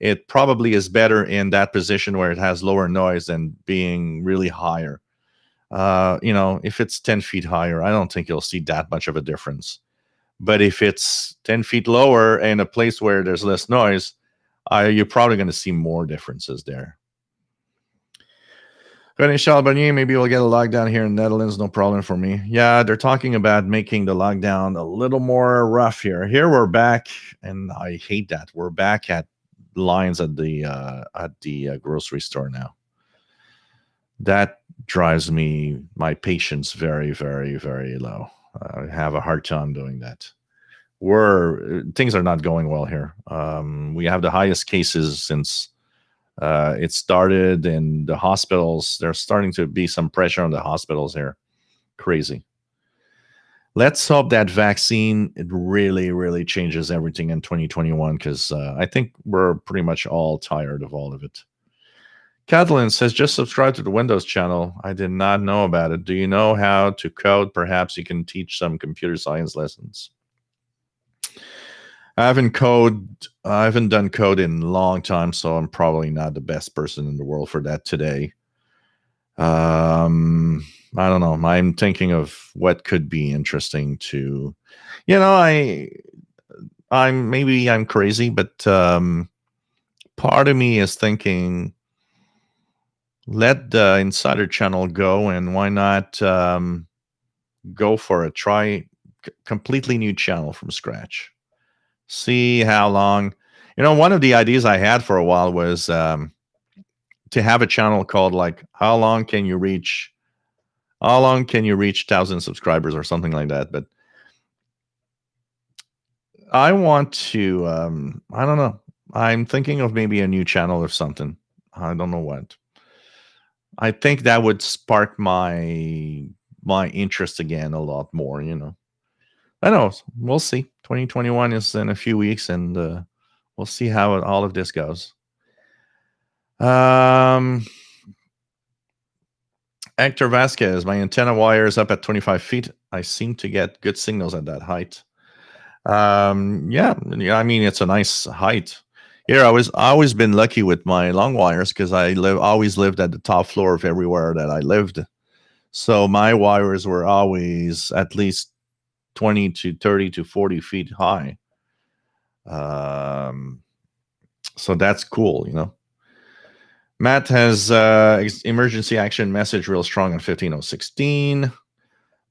Speaker 2: it probably is better in that position where it has lower noise than being really higher. If it's 10 feet higher, I don't think you'll see that much of a difference. But if it's 10 feet lower in a place where there's less noise, you're probably going to see more differences there. René Charbonnier, maybe we'll get a lockdown here in the Netherlands, no problem for me. Yeah, they're talking about making the lockdown a little more rough here. Here we're back, and I hate that. We're back at lines at the grocery store now. That drives my patience very, very, very low. I have a hard time doing that. Things are not going well here. We have the highest cases since it started in the hospitals. There's starting to be some pressure on the hospitals here. Crazy. Let's hope that vaccine, it really, really changes everything in 2021, because I think we're pretty much all tired of all of it. Alkaline says, just subscribe to the Windows channel. I did not know about it. Do you know how to code? Perhaps you can teach some computer science lessons. I haven't done code in a long time, so I'm probably not the best person in the world for that today. I don't know. I'm thinking of what could be interesting to, I'm crazy, but part of me is thinking, let the Insider channel go, and why not go for it? Try completely new channel from scratch. See how long. One of the ideas I had for a while was to have a channel called like how long can you reach 1,000 subscribers or something like that. But I want to I don't know. I'm thinking of maybe a new channel or something. I don't know what. I think that would spark my interest again a lot more, I know. We'll see. 2021 is in a few weeks, and we'll see how all of this goes. Hector Vasquez, my antenna wire is up at 25 feet. I seem to get good signals at that height. Yeah, I mean, it's a nice height. Here, I always been lucky with my long wires, because I always lived at the top floor of everywhere that I lived. So my wires were always at least 20 to 30 to 40 feet high. So that's cool, Matt has emergency action message real strong on 15016.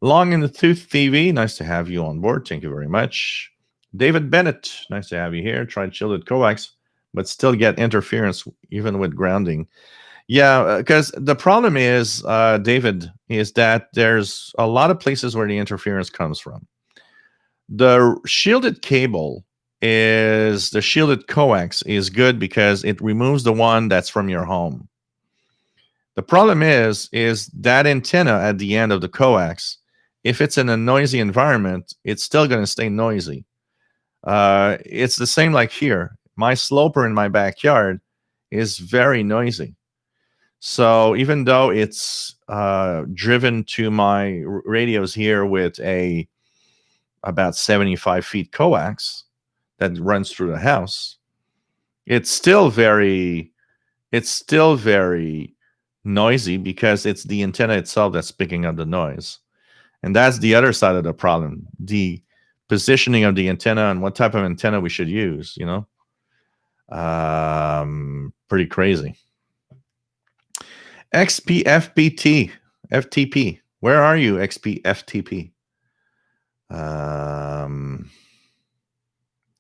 Speaker 2: Long in the Tooth TV, nice to have you on board. Thank you very much. David Bennett, nice to have you here. Tried shielded coax, but still get interference even with grounding. Yeah, because the problem is, David, is that there's a lot of places where the interference comes from. The shielded cable the shielded coax is good because it removes the one that's from your home. The problem is that antenna at the end of the coax, if it's in a noisy environment, it's still going to stay noisy. It's the same like here. My sloper in my backyard is very noisy. So even though it's driven to my radios here with about 75 feet coax that runs through the house, it's still very noisy, because it's the antenna itself that's picking up the noise. And that's the other side of the problem, the positioning of the antenna and what type of antenna we should use, pretty crazy. XPFBT FTP, where are you, XPFTP?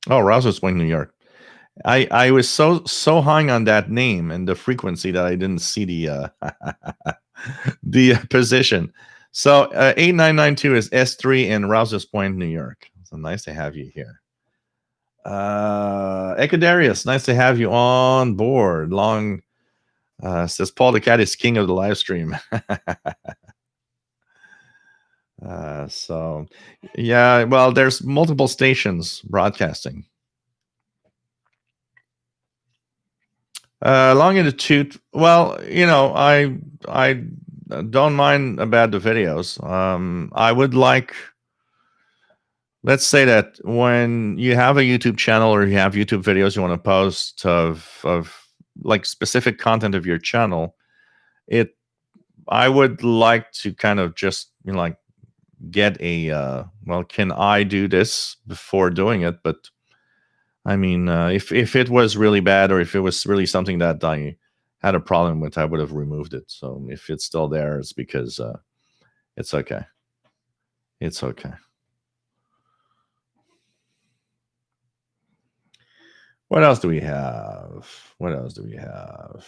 Speaker 2: Rouse's Point, New York. I was so hung on that name and the frequency that I didn't see the the position. So 8992 is S3 in Rouse's Point, New York. So nice to have you here. Ecodarius, nice to have you on board. Long says Paul the Cat is king of the live stream. So, yeah, well, there's multiple stations broadcasting. Longitude. Well, I don't mind about the videos. I would like, let's say that when you have a YouTube channel or you have YouTube videos you want to post of like specific content of your channel, I would like to kind of just like get a well, can I do this before doing it? But I mean, if it was really bad or if it was really something that I had a problem with, I would have removed it. So if it's still there, it's because it's okay. It's okay. What else do we have? What else do we have?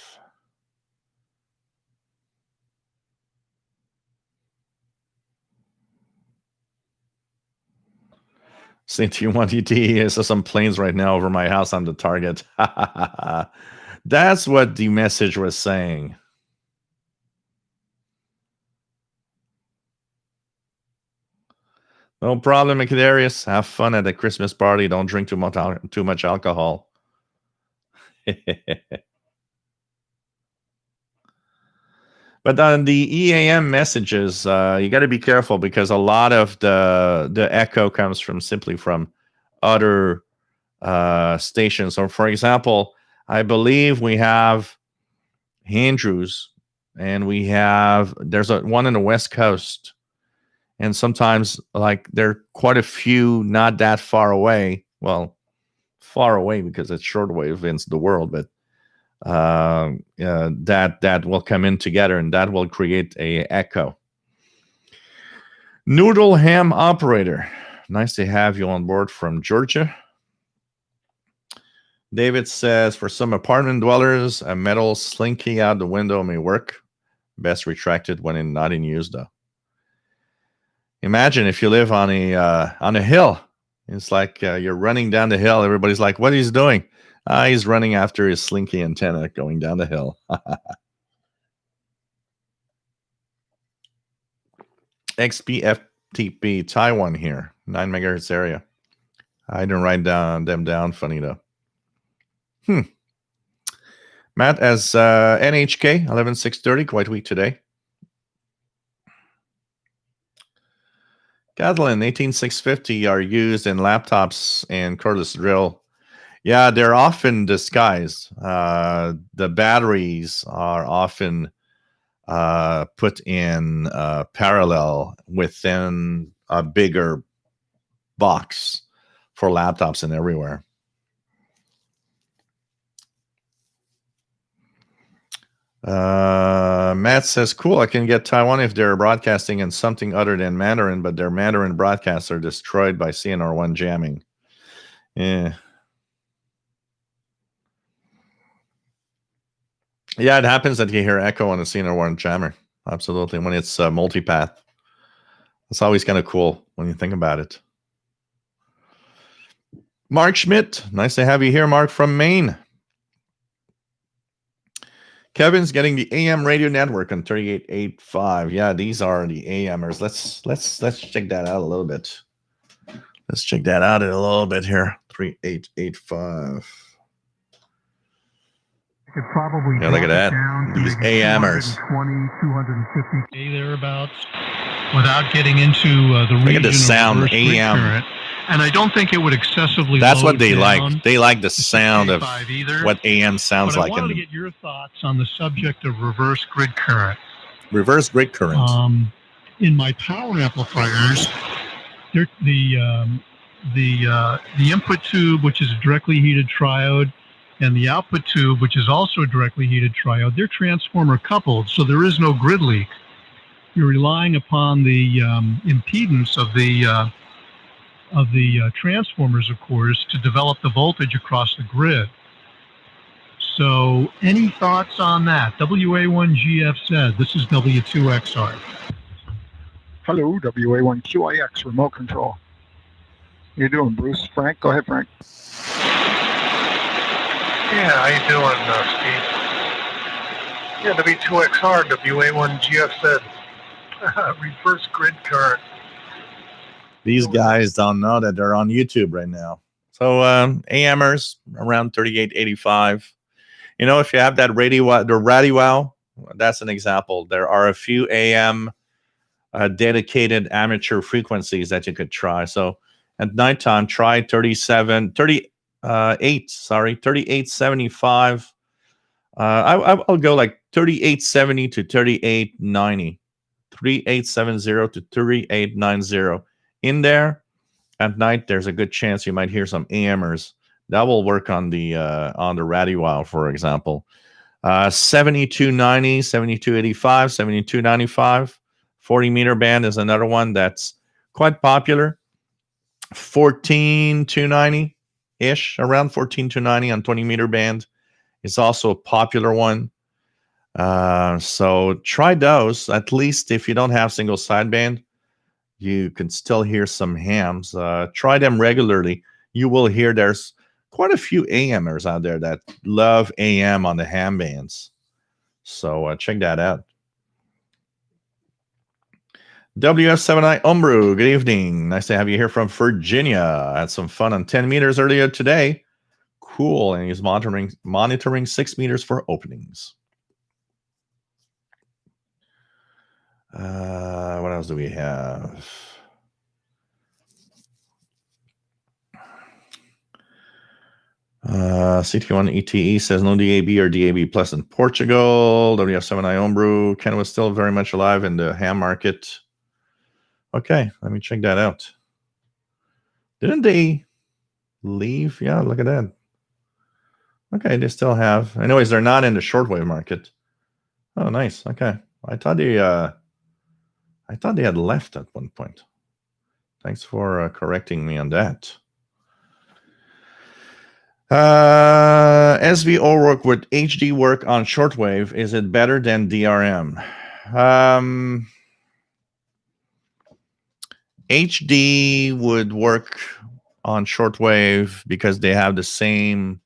Speaker 2: Since you want ET, I saw some planes right now over my house on the target. That's what the message was saying. No problem, Macadarius. Have fun at the Christmas party. Don't drink too much alcohol. But on the EAM messages, you got to be careful because a lot of the echo comes simply from other stations. So, for example, I believe we have Andrews, and there's one in the West Coast, and sometimes like there are quite a few not that far away. Well, far away because it's shortwave in the world, but that will come in together and that will create a echo. Noodle Ham Operator, nice to have you on board from Georgia. David says, for some apartment dwellers, a metal slinky out the window may work. Best retracted when not in use, though. Imagine if you live on a hill. It's like you're running down the hill. Everybody's like, what is he doing? He's running after his slinky antenna going down the hill. XPFTP Taiwan here, 9 megahertz area. I didn't write them down. Funny though. Matt, as NHK 11630, quite weak today. Alkaline 18650 are used in laptops and cordless drill. Yeah, they're often disguised. The batteries are often put in parallel within a bigger box for laptops and everywhere. Matt says, cool, I can get Taiwan if they're broadcasting in something other than Mandarin, but their Mandarin broadcasts are destroyed by CNR1 jamming. Yeah. Yeah, it happens that you hear echo on a CNR1 jammer. Absolutely. When it's multipath. It's always kind of cool when you think about it. Mark Schmidt, nice to have you here, Mark, from Maine. Kevin's getting the AM radio network on 3885. Yeah, these are the AMers. Let's check that out a little bit. Let's check that out a little bit here. 3885.
Speaker 3: Could probably
Speaker 2: yeah, look at that. These AMers.
Speaker 3: 250 thereabouts without getting into the region.
Speaker 2: Look at the sound, AM.
Speaker 3: Current. And I don't think it would excessively.
Speaker 2: That's what they like. They like the sound of what AM sounds like.
Speaker 3: I wanted to get your thoughts on the subject of reverse grid current.
Speaker 2: Reverse grid current.
Speaker 3: In my power amplifiers, the input tube, which is a directly heated triode, and the output tube, which is also a directly heated triode, they're transformer coupled, so there is no grid leak. You're relying upon the impedance of the transformers, of course, to develop the voltage across the grid. So any thoughts on that? WA1GF said, this is W2XR.
Speaker 4: Hello, WA1QIX remote control. How you doing, Bruce? Frank? Go ahead, Frank.
Speaker 5: Yeah, how you doing, Steve? Yeah, W2XR, WA1GF said, reverse grid current.
Speaker 2: These guys don't know that they're on YouTube right now. So AMers around 3885. You know, if you have that the radio, that's an example. There are a few AM dedicated amateur frequencies that you could try. So at nighttime, try 3875. I'll go like 3870 to 3890, 3870 to 3890. In there at night, there's a good chance you might hear some AMers. That will work on the radio, for example. 7290, 7285, 7295. 40 meter band is another one that's quite popular. 14290 ish, around 14290 on 20 meter band is also a popular one. So try those. At least if you don't have single sideband, you can still hear some hams. Try them regularly. You will hear there's quite a few AMers out there that love AM on the ham bands. So check that out. WF7I Umbru, good evening. Nice to have you here from Virginia. I had some fun on 10 meters earlier today. Cool. And he's monitoring 6 meters for openings. What else do we have? CT1 ETE says no DAB or DAB plus in Portugal. WF7I Umbru. Ken was still very much alive in the ham market. Okay, let me check that out. Didn't they leave? Yeah, look at that. Okay, they still have. Anyways, they're not in the shortwave market. Oh, nice. Okay, I thought they had left at one point. Thanks for correcting me on that. SVO work with HD work on shortwave. Is it better than DRM? HD would work on shortwave because they have pretty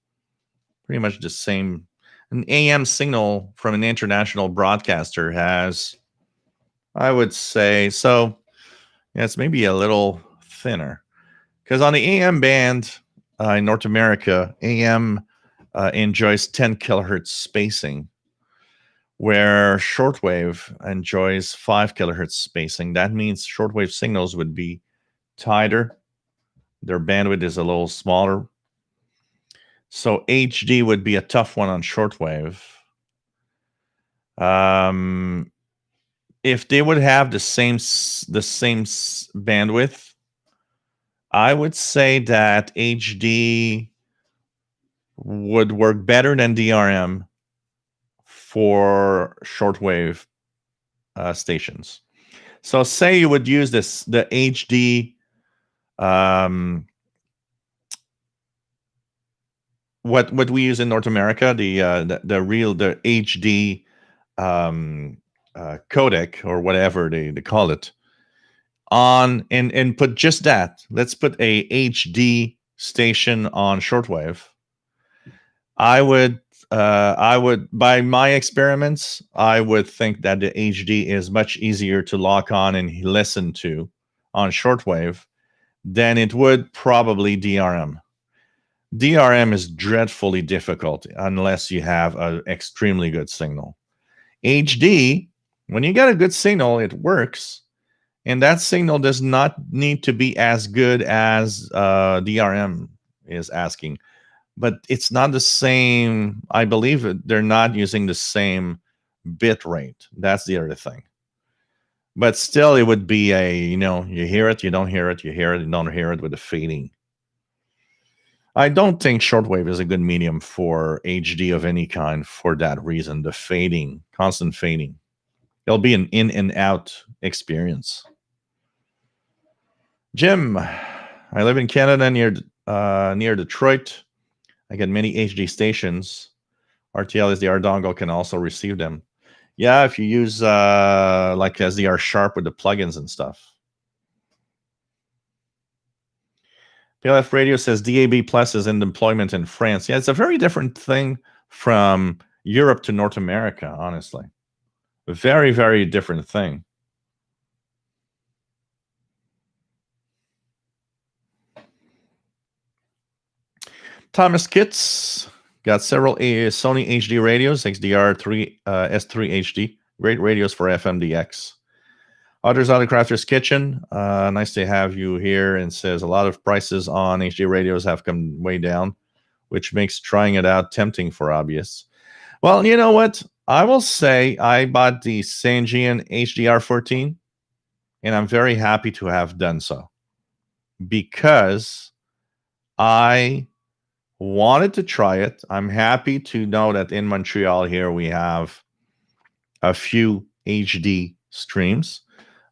Speaker 2: much the same. An AM signal from an international broadcaster has, I would say, so yeah, it's maybe a little thinner. Because on the AM band in North America, AM enjoys 10 kilohertz spacing, where shortwave enjoys 5 kilohertz spacing. That means shortwave signals would be tighter. Their bandwidth is a little smaller. So HD would be a tough one on shortwave. If they would have the same bandwidth, I would say that HD would work better than DRM for shortwave stations. So say you would use the HD what we use in North America, the HD codec or whatever they call it, on and put just that. Let's put a HD station on shortwave. I would, by my experiments, I would think that the HD is much easier to lock on and listen to on shortwave than it would probably DRM. DRM is dreadfully difficult unless you have an extremely good signal. HD, when you get a good signal, it works. And that signal does not need to be as good as DRM is asking. But it's not the same. I believe they're not using the same bit rate. That's the other thing. But still, it would be you hear it, you don't hear it, you hear it, you don't hear it with the fading. I don't think shortwave is a good medium for HD of any kind for that reason. The fading, constant fading. It'll be an in and out experience. Jim, I live in Canada near Detroit. I get many HD stations. RTL SDR dongle can also receive them. Yeah, if you use like SDR Sharp with the plugins and stuff. PLF Radio says DAB Plus is in deployment in France. Yeah, it's a very different thing from Europe to North America, honestly. A very, very different thing. Thomas Kitts got several Sony HD radios, XDR3 S3 HD. Great radios for FMDX. Others Auto Crafter's Kitchen. Nice to have you here, and says a lot of prices on HD radios have come way down, which makes trying it out tempting for hobbyists. Well, you know what? I will say I bought the Sangean HDR14, and I'm very happy to have done so because I wanted to try it. I'm happy to know that in Montreal here we have a few HD streams.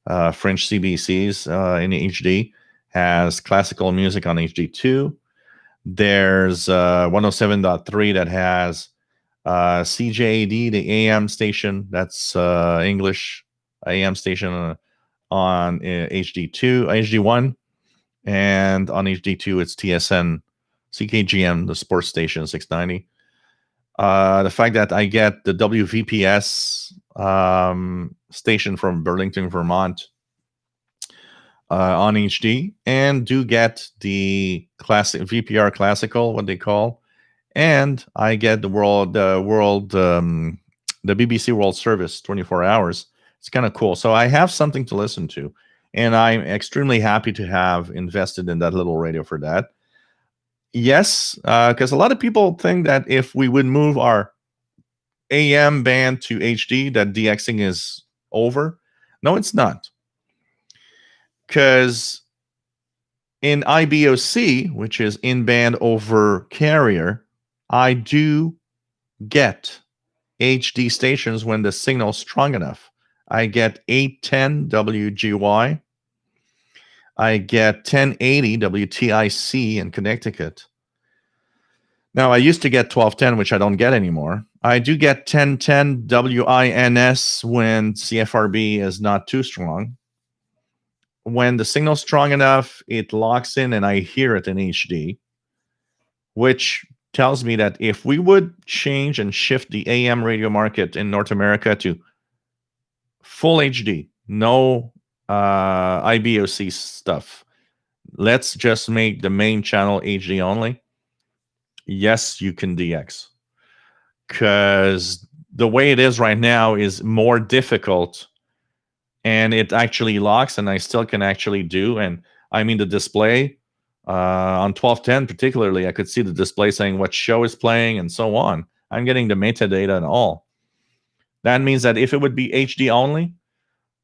Speaker 2: French CBCs in HD has classical music on HD2. There's 107.3 that has CJAD, the AM station. That's English AM station on HD2, HD1. And on HD2, it's TSN, CKGM, the sports station 690. The fact that I get the WVPS station from Burlington, Vermont on HD, and do get the classic VPR classical, what they call, and I get the BBC World Service 24 hours. It's kind of cool. So I have something to listen to, and I'm extremely happy to have invested in that little radio for that. Yes, because a lot of people think that if we would move our AM band to HD, that DXing is over. No, it's not. Because in IBOC, which is in-band over carrier, I do get HD stations when the signal's strong enough. I get 810 WGY. I get 1080 WTIC in Connecticut. Now, I used to get 1210, which I don't get anymore. I do get 1010 WINS when CFRB is not too strong. When the signal's strong enough, it locks in and I hear it in HD, which tells me that if we would change and shift the AM radio market in North America to full HD, no IBOC stuff, let's just make the main channel HD only. Yes, you can DX. Because the way it is right now is more difficult, and it actually locks, and I still can actually do. And I mean, the display on 1210 particularly, I could see the display saying what show is playing and so on. I'm getting the metadata and all. That means that if it would be HD only,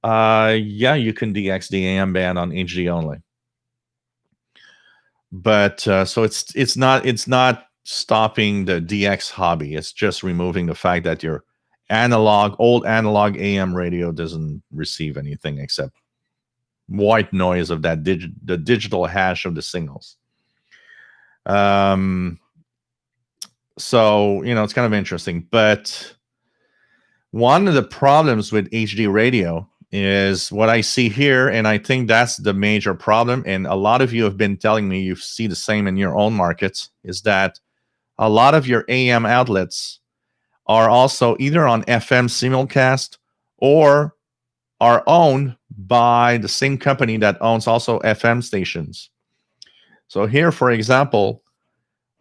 Speaker 2: yeah, you can DX the AM band on HD only. But so it's not stopping the DX hobby. It's just removing the fact that your old analog AM radio doesn't receive anything except white noise of that the digital hash of the signals. So it's kind of interesting. But one of the problems with HD radio is what I see here, and I think that's the major problem. And a lot of you have been telling me you see the same in your own markets, is that a lot of your AM outlets are also either on FM simulcast or are owned by the same company that owns also FM stations. So here, for example,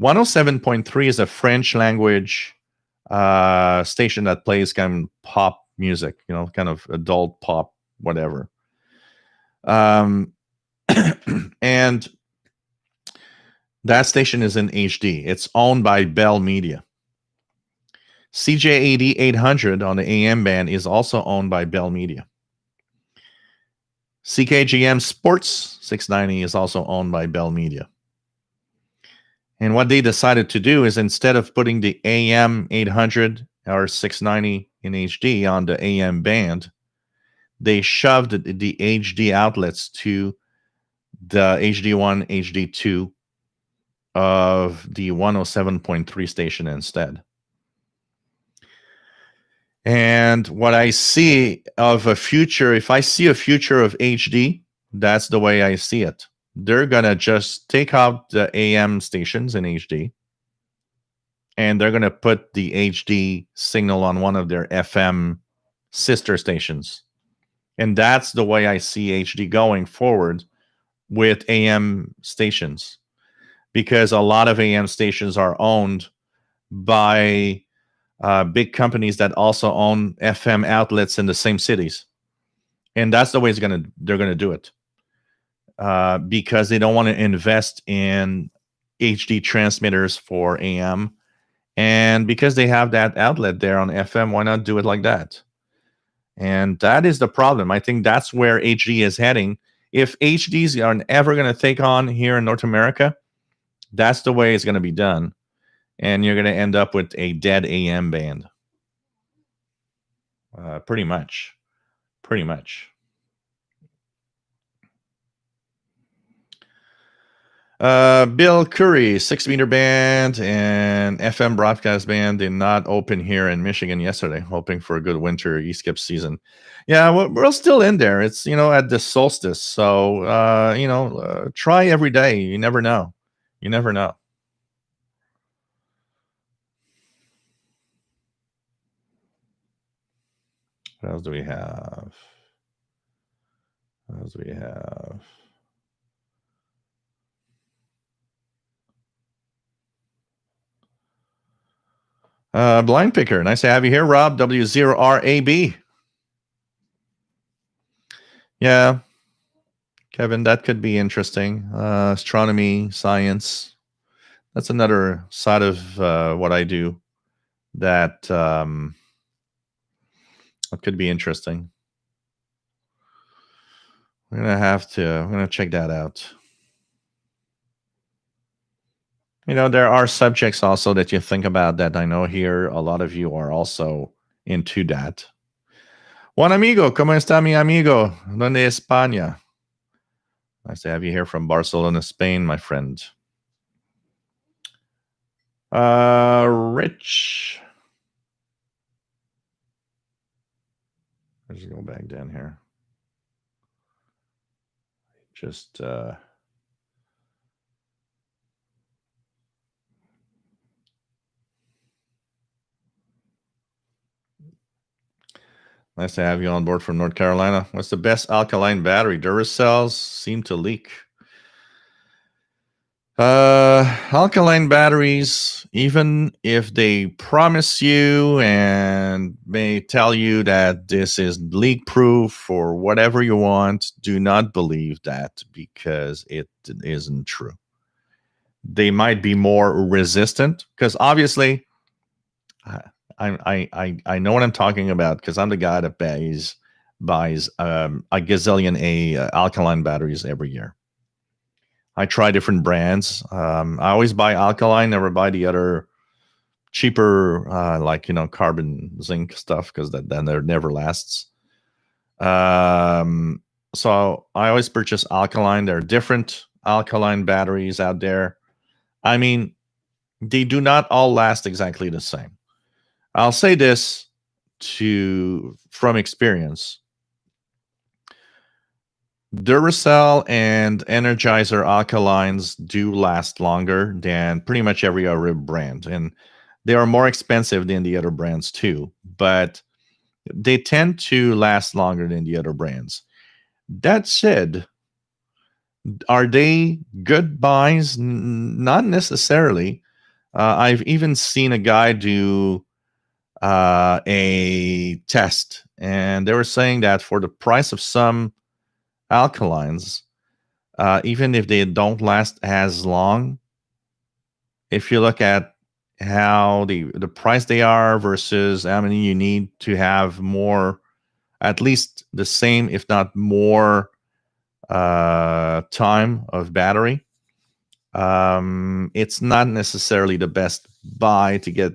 Speaker 2: 107.3 is a French language station that plays kind of pop music, kind of adult pop, whatever. And that station is in HD. It's owned by Bell Media. CJAD 800 on the AM band is also owned by Bell Media. CKGM Sports 690 is also owned by Bell Media. And what they decided to do is, instead of putting the AM 800 or 690 in HD on the AM band, they shoved the HD outlets to the HD1, HD2 of the 107.3 station instead. And what I see of a future, if I see a future of HD, that's the way I see it. They're going to just take out the AM stations in HD, and they're going to put the HD signal on one of their FM sister stations. And that's the way I see HD going forward with AM stations. because a lot of AM stations are owned by big companies that also own FM outlets in the same cities, and that's the way they're gonna do it, because they don't want to invest in HD transmitters for AM, and because they have that outlet there on FM, why not do it like that? And that is the problem. I think that's where HD is heading. If HDs are ever going to take on here in North America, that's the way it's going to be done. And you're going to end up with a dead AM band. Pretty much. Pretty much. Bill Curry, 6-meter band and FM broadcast band did not open here in Michigan yesterday, hoping for a good winter e-skip season. Yeah, we're still in there. It's, at the solstice. So, try every day. You never know. You never know. What else do we have? What else do we have? Blind Picker. Nice to have you here, Rob. W0RAB. Yeah. Kevin, that could be interesting. Astronomy, science. That's another side of what I do that could be interesting. I'm gonna check that out. There are subjects also that you think about that I know here a lot of you are also into that. Juan amigo, ¿cómo está mi amigo? ¿Dónde España? Nice to have you here from Barcelona, Spain, my friend. Rich. Let's go back down here. Just nice to have you on board from North Carolina. What's the best alkaline battery? Duracells seem to leak. Alkaline batteries, even if they promise you and may tell you that this is leak proof or whatever you want, do not believe that, because it isn't true. They might be more resistant, because obviously I know what I'm talking about, because I'm the guy that buys a gazillion alkaline batteries every year. I try different brands. I always buy Alkaline, never buy the other cheaper, carbon zinc stuff, because then there never lasts. So I always purchase Alkaline. There are different alkaline batteries out there. I mean, they do not all last exactly the same. I'll say this from experience. Duracell and Energizer alkalines do last longer than pretty much every other brand, and they are more expensive than the other brands too, but they tend to last longer than the other brands. That said, are they good buys? Not necessarily. I've even seen a guy do a test, and they were saying that for the price of some alkalines, even if they don't last as long, if you look at how the price they are versus how many you need to have more, at least the same, if not more, time of battery, it's not necessarily the best buy to get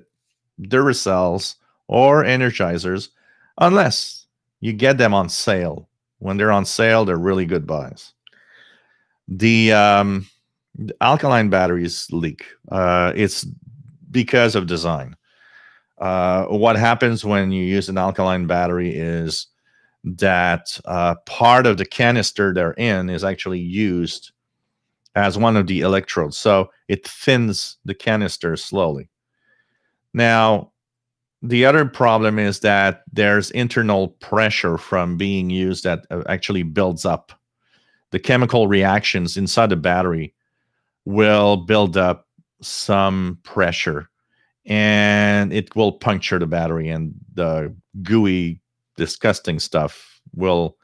Speaker 2: Duracells or Energizers, unless you get them on sale. When they're on sale, they're really good buys. The alkaline batteries leak. It's because of design. What happens when you use an alkaline battery is that part of the canister they're in is actually used as one of the electrodes. So it thins the canister slowly. Now, the other problem is that there's internal pressure from being used that actually builds up. The chemical reactions inside the battery will build up some pressure, and it will puncture the battery, and the gooey, disgusting stuff will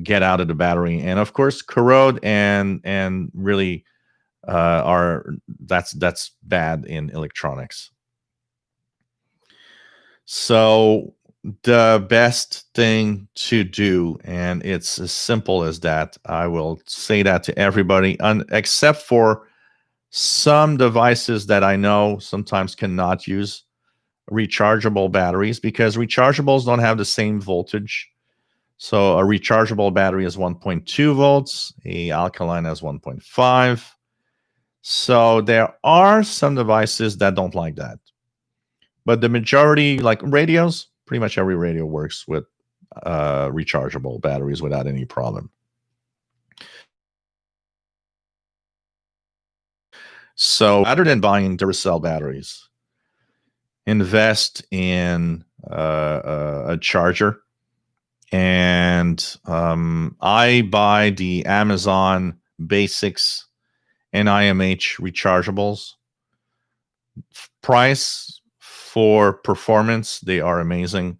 Speaker 2: get out of the battery, and of course corrode and really that's bad in electronics. So the best thing to do, and it's as simple as that, I will say that to everybody, except for some devices that I know sometimes cannot use rechargeable batteries, because rechargeables don't have the same voltage. So a rechargeable battery is 1.2 volts, a alkaline has 1.5. So there are some devices that don't like that. But the majority, like radios, pretty much every radio works with rechargeable batteries without any problem. So rather than buying Duracell batteries, invest in a charger. And I buy the Amazon Basics and IMH rechargeables. Price for performance, they are amazing.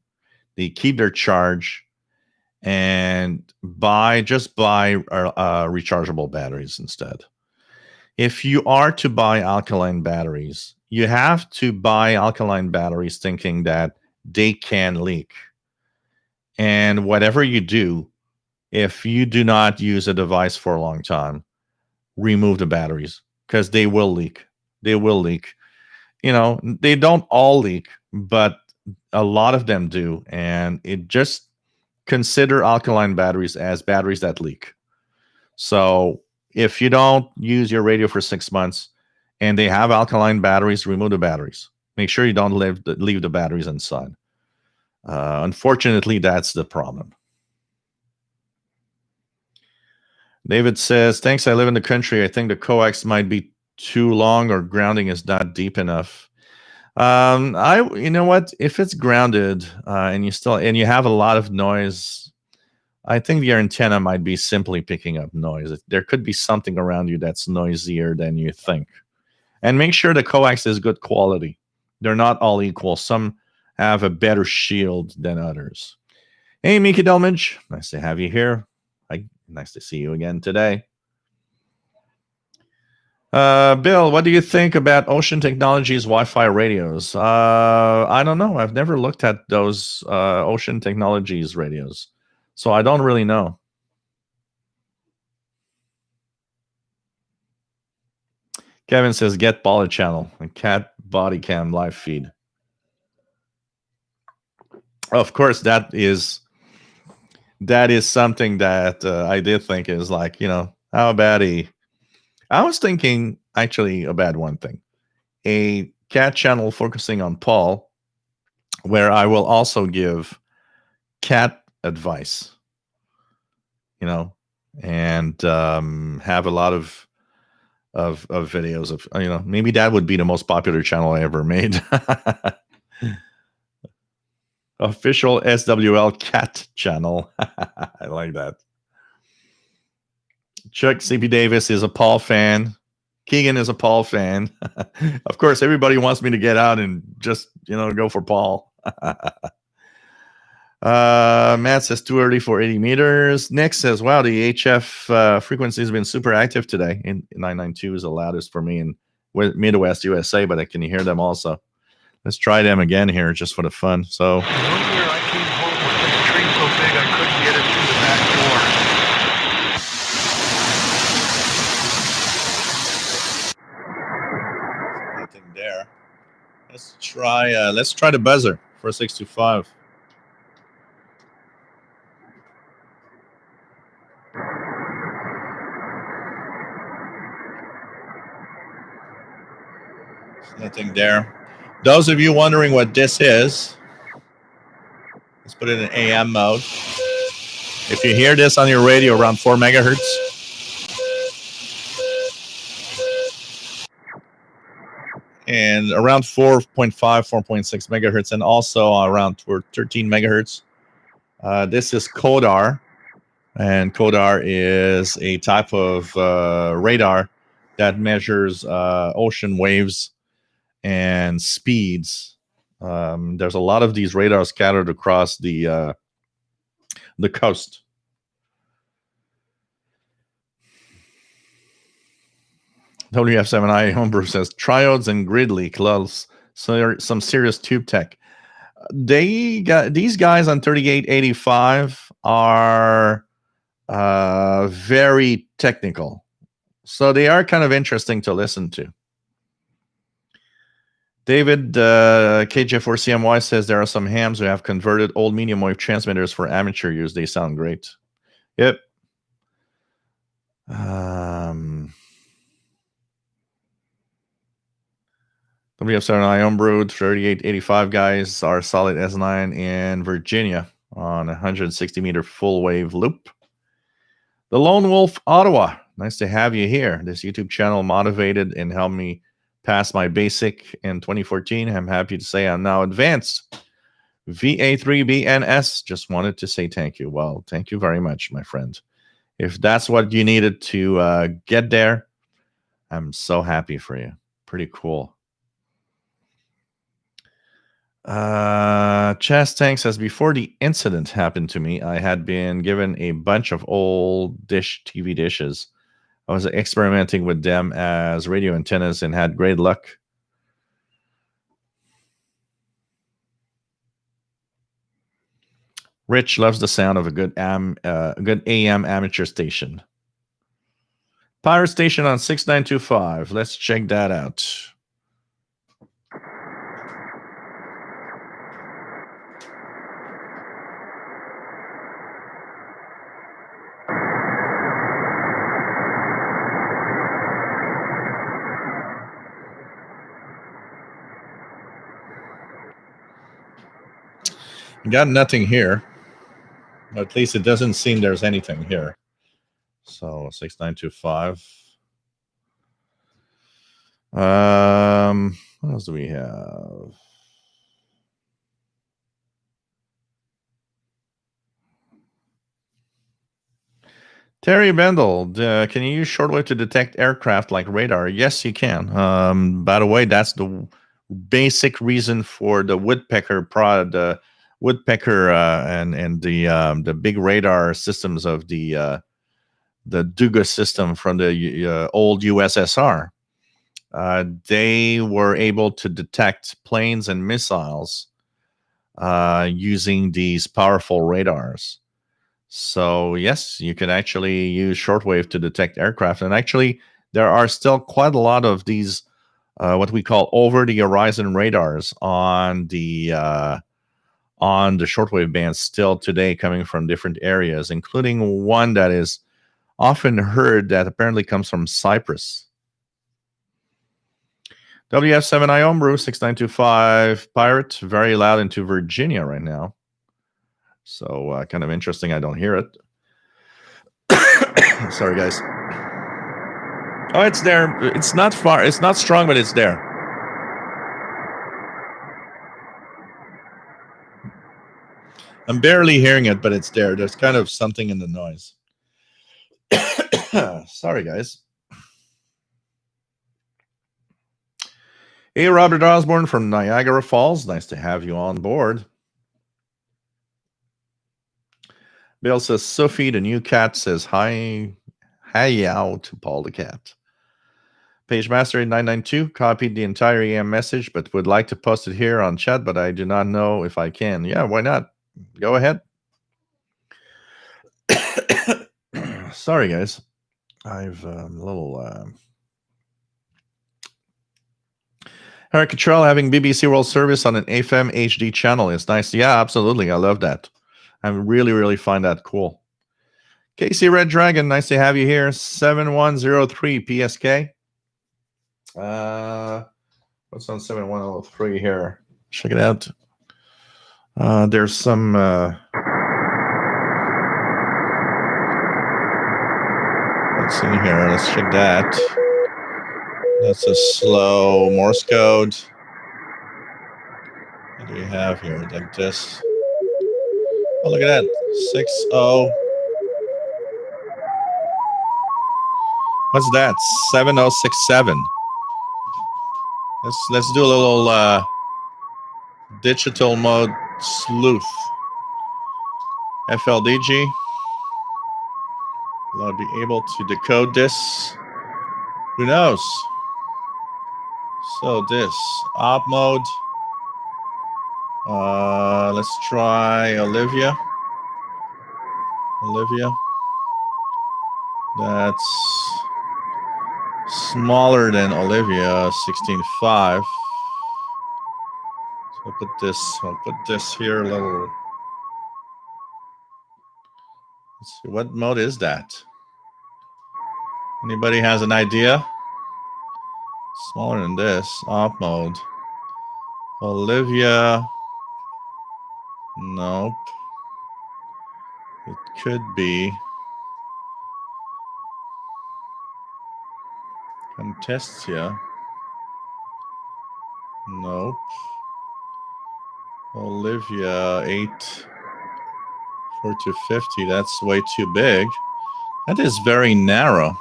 Speaker 2: They keep their charge, and just buy rechargeable batteries instead. If you are to buy alkaline batteries, you have to buy alkaline batteries thinking that they can leak. And whatever you do, if you do not use a device for a long time, remove the batteries, because they will leak. They will leak. They don't all leak, but a lot of them do. And just consider alkaline batteries as batteries that leak. So if you don't use your radio for 6 months and they have alkaline batteries, remove the batteries. Make sure you don't leave the batteries inside. Unfortunately, that's the problem. David says, thanks, I live in the country. I think the coax might be too long or grounding is not deep enough. You know what? If it's grounded and you have a lot of noise, I think your antenna might be simply picking up noise. There could be something around you that's noisier than you think. And make sure the coax is good quality. They're not all equal. Some have a better shield than others. Hey, Miki Delmage, nice to have you here. Nice to see you again today. Bill, what do you think about Ocean Technologies Wi-Fi radios? I don't know. I've never looked at those Ocean Technologies radios, so I don't really know. Kevin says, get Baller Channel, a cat body cam live feed. Of course, that is something that I did think is like, how about I was thinking actually about one thing, a cat channel focusing on Paul, where I will also give cat advice, and have a lot of videos of, maybe that would be the most popular channel I ever made. Official SWL cat channel. I like that. Chuck CP Davis is a Paul fan. Keegan is a Paul fan. Of course, everybody wants me to get out and just, go for Paul. Matt says too early for 80 meters. Nick says, wow, the HF frequency has been super active today. In 992 is the loudest for me in Midwest USA, but can you hear them also? Let's try them again here just for the fun. So
Speaker 3: 1 year I came home with this tree so big I couldn't get it through the back door.
Speaker 2: nothing there. Let's try the buzzer for 625. Nothing there. Those of you wondering what this is, let's put it in AM mode. If you hear this on your radio around 4 megahertz, and around 4.5, 4.6 megahertz, and also around 13 megahertz, this is Kodar, and Kodar is a type of radar that measures ocean waves and speeds. There's a lot of these radars scattered across the coast. WF7I Homebrew says triodes and Gridley close. So some serious tube tech. These guys on 3885 are very technical, so they are kind of interesting to listen to. David KJ4CMY says there are some hams who have converted old medium wave transmitters for amateur use. They sound great. Yep. WF7I Homebrewed 3885 guys are solid S9 in Virginia on a 160-meter full wave loop. The Lone Wolf Ottawa, nice to have you here. This YouTube channel motivated and helped me pass my basic in 2014. I'm happy to say I'm now advanced. VA3BNS, just wanted to say thank you. Well, thank you very much, my friend. If that's what you needed to get there, I'm so happy for you. Pretty cool. Chas Tank says, before the incident happened to me, I had been given a bunch of old TV dishes. I was experimenting with them as radio antennas and had great luck. Rich loves the sound of a good AM amateur station. Pirate Station on 6925. Let's check that out. Got nothing here. At least it doesn't seem there's anything here. So 6925. What else do we have? Terry Bendel, can you use shortwave to detect aircraft like radar? Yes, you can. By the way, that's the basic reason for the woodpecker and the big radar systems of the Duga system from the old USSR. They were able to detect planes and missiles using these powerful radars. So yes, you can actually use shortwave to detect aircraft. And actually, there are still quite a lot of these what we call over-the-horizon radars on the shortwave band still today, coming from different areas, including one that is often heard that apparently comes from Cyprus. WF7I Homebrew 6925 Pirate, very loud into Virginia right now. So kind of interesting. I don't hear it. Sorry, guys. Oh, it's there. It's not far. It's not strong, but it's there. I'm barely hearing it, but it's there. There's kind of something in the noise. Sorry, guys. Hey, Robert Osborne from Niagara Falls. Nice to have you on board. Bill says, Sophie, the new cat, says hi out to Paul the cat. PageMaster 992 copied the entire EM message, but would like to post it here on chat, but I do not know if I can. Yeah, why not? Go ahead. Sorry, guys. I've a little... Eric Cottrell having BBC World Service on an FM HD channel is nice. Yeah, absolutely. I love that. I really, really find that cool. Casey Red Dragon, nice to have you here. 7103 PSK. What's on 7103 here? Check it out. There's some... let's see here. Let's check that. That's a slow Morse code. What do we have here? Like this. Oh, look at that. 60. What's that? 7067. Let's do a little digital mode sleuth. FLDG. Will I be able to decode this? Who knows? So this op mode. Let's try Olivia. That's smaller than Olivia, 16.5. So I'll put this here a little. Let's see, what mode is that? Anybody has an idea? Smaller than this, op mode. Olivia, nope. It could be. Contestia, nope. Olivia, 8, 4 to 50, that's way too big. That is very narrow.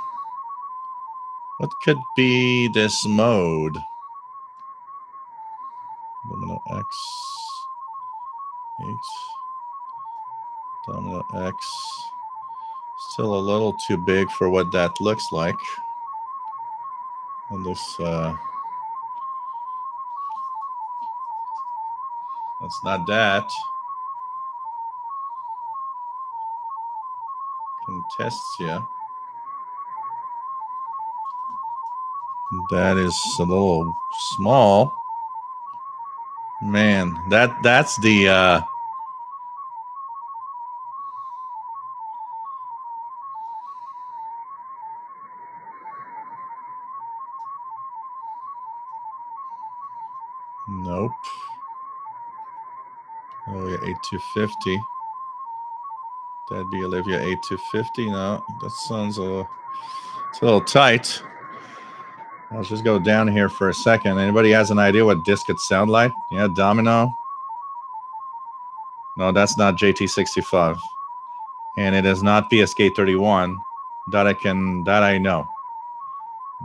Speaker 2: What could be this mode? Domino X, 8, Domino X. Still a little too big for what that looks like. And this, that's not that. Contestia. That is a little small. Man, that's the nope. Oh yeah, 8250. That'd be Olivia 8250. No, that sounds it's a little tight. I'll just go down here for a second. Anybody has an idea what this could sound like? Yeah, Domino. No, that's not JT65. And it is not PSK31. That I know.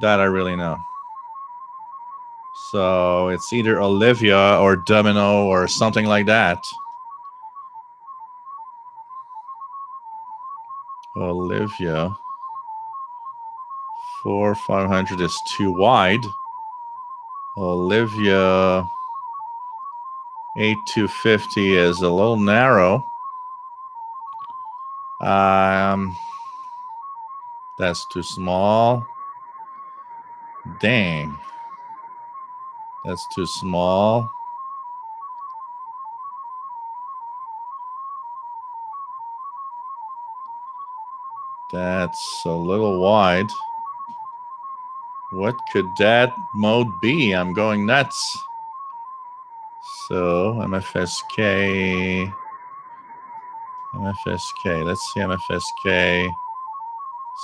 Speaker 2: That I really know. So it's either Olivia or Domino or something like that. Olivia. 4500 is too wide. Olivia 8250 is a little narrow. That's too small. Dang. That's too small. That's a little wide. What could that mode be? I'm going nuts. So MFSK. Let's see MFSK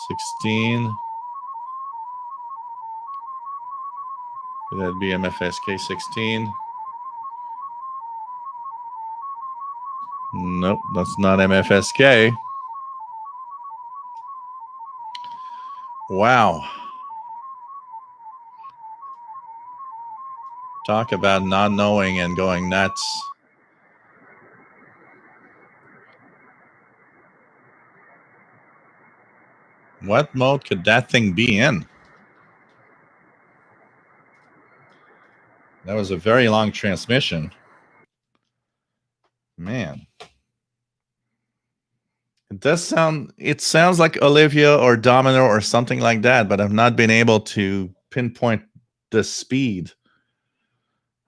Speaker 2: 16. Would that be MFSK 16? Nope, that's not MFSK. Wow. Talk about not knowing and going nuts. What mode could that thing be in? That was a very long transmission. Man. It sounds like Olivia or Domino or something like that, but I've not been able to pinpoint the speed.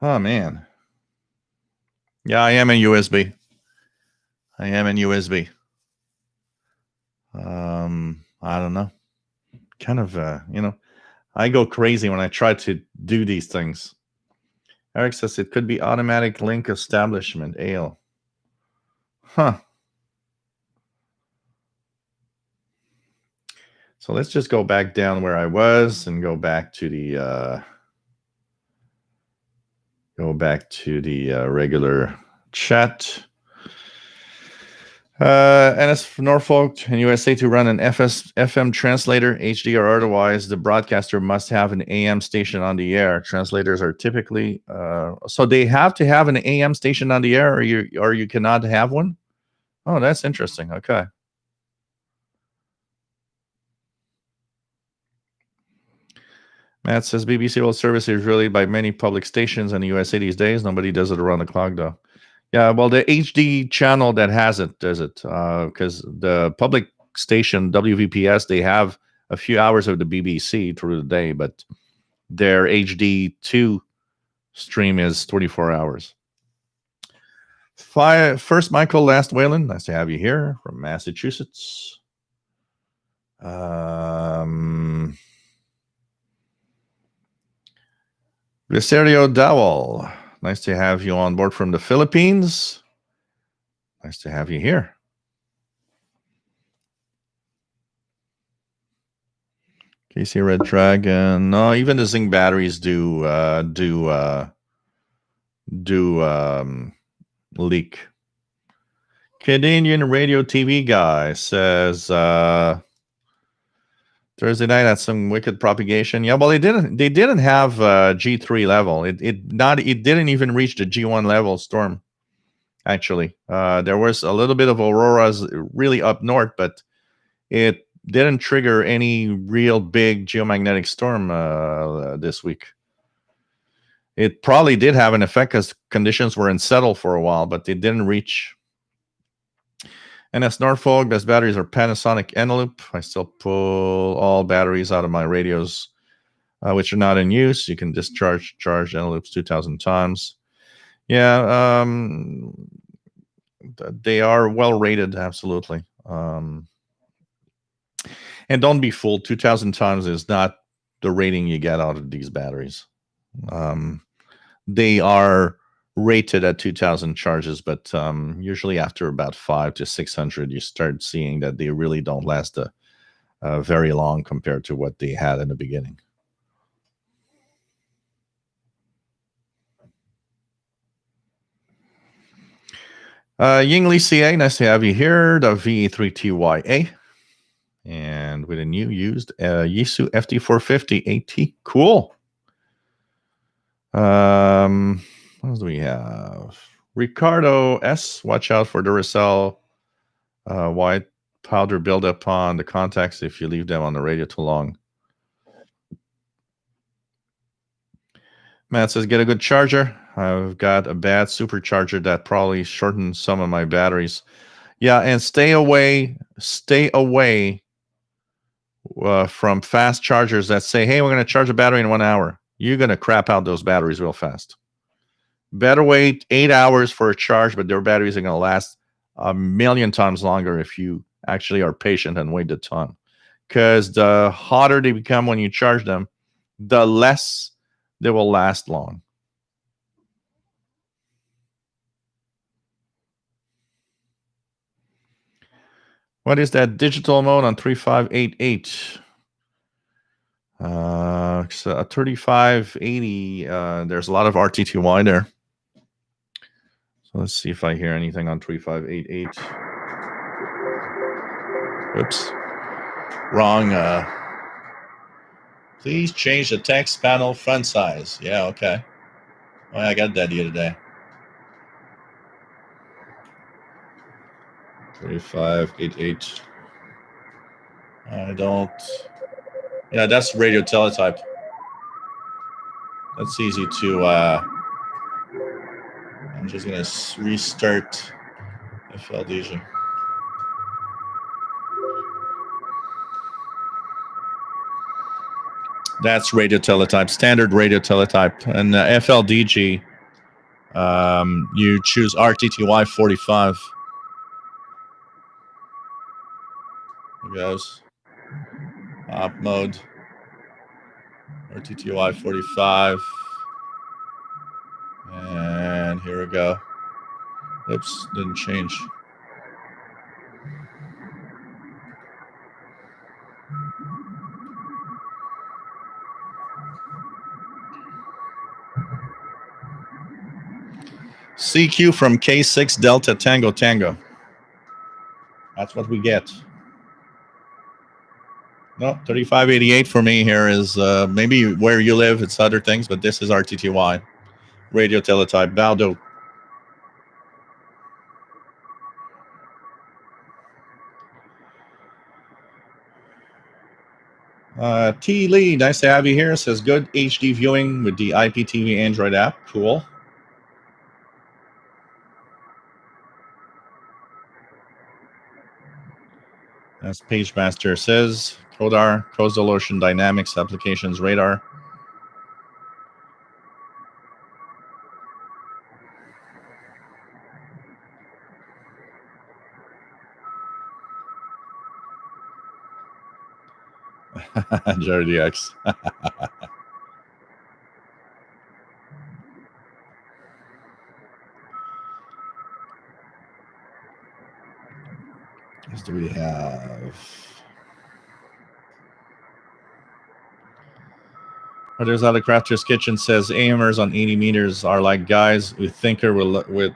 Speaker 2: Oh, man. Yeah, I am in USB. I don't know. Kind of, I go crazy when I try to do these things. Eric says it could be automatic link establishment, AL. Huh. So let's just go back down where I was and go back to the regular chat. NS Norfolk and USA to run an FM translator, HD or otherwise, the broadcaster must have an AM station on the air. Translators are typically so they have to have an AM station on the air, or you cannot have one. Oh, that's interesting. Okay. Matt says BBC World Service is relayed by many public stations in the USA these days. Nobody does it around the clock, though. Yeah, well, the HD channel that has it does it because the public station WVPS, they have a few hours of the BBC through the day, but their HD2 stream is 24 hours. First, Michael, last Wayland. Nice to have you here from Massachusetts. Viserio Dowell. Nice to have you on board from the Philippines. Nice to have you here. Casey Red Dragon. No, even the zinc batteries do leak. Canadian radio TV guy says Thursday night had some wicked propagation. Yeah, well, they didn't have G3 level. It didn't even reach the G1 level storm. Actually, there was a little bit of auroras really up north, but it didn't trigger any real big geomagnetic storm this week. It probably did have an effect because conditions were unsettled for a while, but they didn't reach. NS Norfolk, best batteries are Panasonic Eneloop. I still pull all batteries out of my radios, which are not in use. You can charge Eneloops 2,000 times. Yeah, they are well rated, absolutely. And don't be fooled, 2,000 times is not the rating you get out of these batteries. They are rated at 2,000 charges, but usually after about 500 to 600, you start seeing that they really don't last very long compared to what they had in the beginning. Yingli CA, nice to have you here. The VE3TYA. And with a new used Yisu FT450 AT. Cool. What else do we have? Ricardo S. Watch out for Duracell white powder buildup on the contacts if you leave them on the radio too long. Matt says, get a good charger. I've got a bad supercharger that probably shortens some of my batteries. Yeah, and stay away from fast chargers that say, hey, we're going to charge a battery in 1 hour. You're going to crap out those batteries real fast. Better wait 8 hours for a charge, but their batteries are going to last a million times longer if you actually are patient and wait the time. Because the hotter they become when you charge them, the less they will last long. What is that digital mode on 3588? So a 3580, there's a lot of RTTY there. So let's see if I hear anything on 3588. Oops. Wrong. Please change the text panel font size. Yeah, okay. Oh, I got that the other day. 3588. I don't. Yeah, that's radio teletype. That's easy to. I'm just going to restart FLDJ. That's radio teletype, standard radio teletype. And FLDG, you choose RTTY 45. Here goes. Op mode. RTTY 45. And here we go. Oops, didn't change. CQ from K6 Delta Tango Tango. That's what we get. No, 3588 for me here is maybe where you live. It's other things, but this is RTTY. Radio Teletype. Baldo. T. Lee, nice to have you here. Says good HD viewing with the IPTV Android app. Cool. As PageMaster says, Codar, Coastal Ocean Dynamics Applications Radar. Jerry X. What do we have? There's Other Crafter's Kitchen says AMers on 80 meters are like guys who tinker with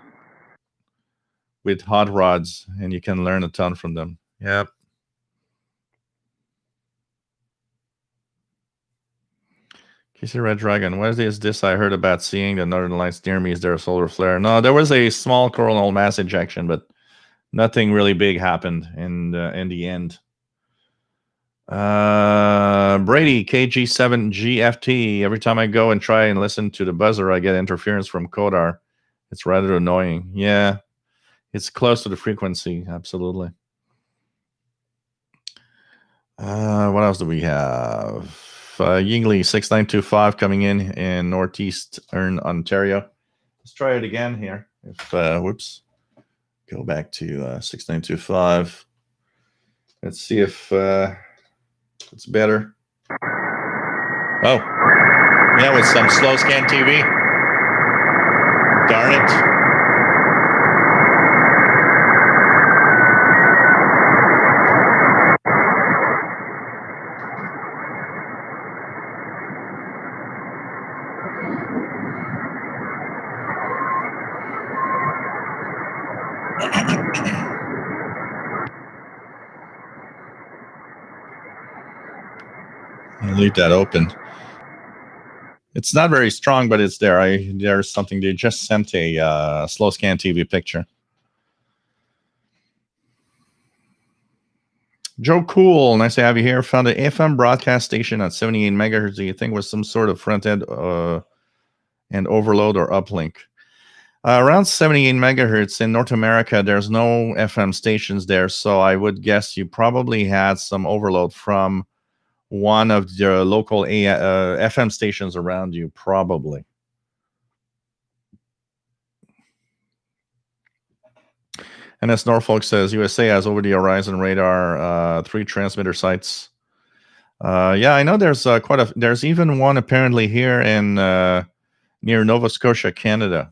Speaker 2: hot rods, and you can learn a ton from them. Yep. Casey Red Dragon, what is this I heard about seeing the northern lights near me? Is there a solar flare? No, there was a small coronal mass ejection, but nothing really big happened in the end. Brady, KG7GFT. Every time I go and try and listen to the buzzer, I get interference from Codar. It's rather annoying. Yeah, it's close to the frequency. Absolutely. What else do we have? Yingli 6925 coming in northeastern Ontario. Let's try it again here. If whoops, go back to 6925. Let's see if it's better. Oh, yeah, with some slow scan TV. Darn it. I'll leave that open. It's not very strong, but it's there. There's something. They just sent a slow scan TV picture. Joe Cool, nice to have you here. Found an FM broadcast station at 78 megahertz. Do you think was some sort of front end and overload or uplink? Around 78 megahertz in North America, there's no FM stations there, so I would guess you probably had some overload from one of the local FM stations around you, probably. And as Norfolk says, USA has over the horizon radar 3 transmitter sites. Yeah, I know there's there's even one apparently here in near Nova Scotia, Canada.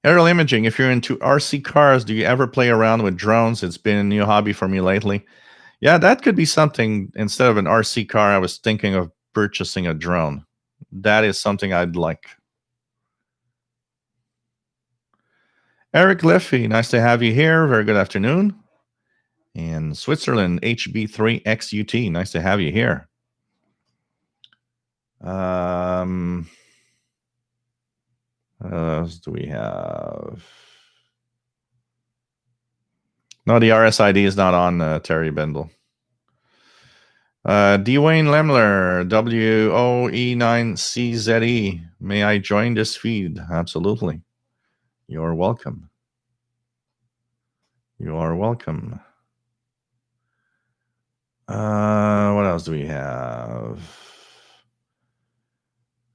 Speaker 2: Aerial imaging, if you're into RC cars, do you ever play around with drones? It's been a new hobby for me lately. Yeah, that could be something. Instead of an RC car, I was thinking of purchasing a drone. That is something I'd like. Eric Liffey, nice to have you here. Very good afternoon. In Switzerland, HB3XUT, nice to have you here. What else do we have? No, the RSID is not on, Terry Bendel. Dwayne Lemler, WOE9CZE. May I join this feed? Absolutely. You're welcome. You are welcome. What else do we have?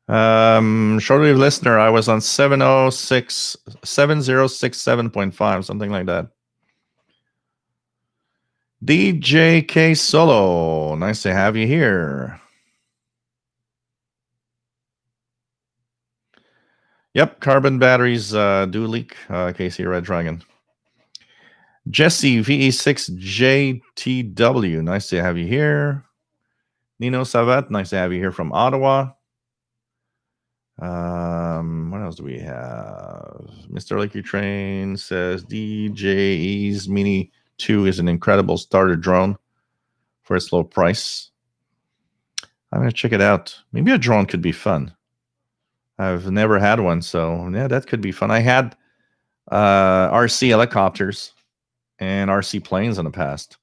Speaker 2: Shortwave listener, I was on 7067.5, something like that. DJK Solo, nice to have you here. Yep, carbon batteries do leak, Casey Red Dragon. Jesse VE6JTW, nice to have you here. Nino Savat, nice to have you here from Ottawa. What else do we have? Mr. Lakey Train says DJ's Mini 2 is an incredible starter drone for its low price. I'm going to check it out. Maybe a drone could be fun. I've never had one, so yeah, that could be fun. I had RC helicopters and RC planes in the past.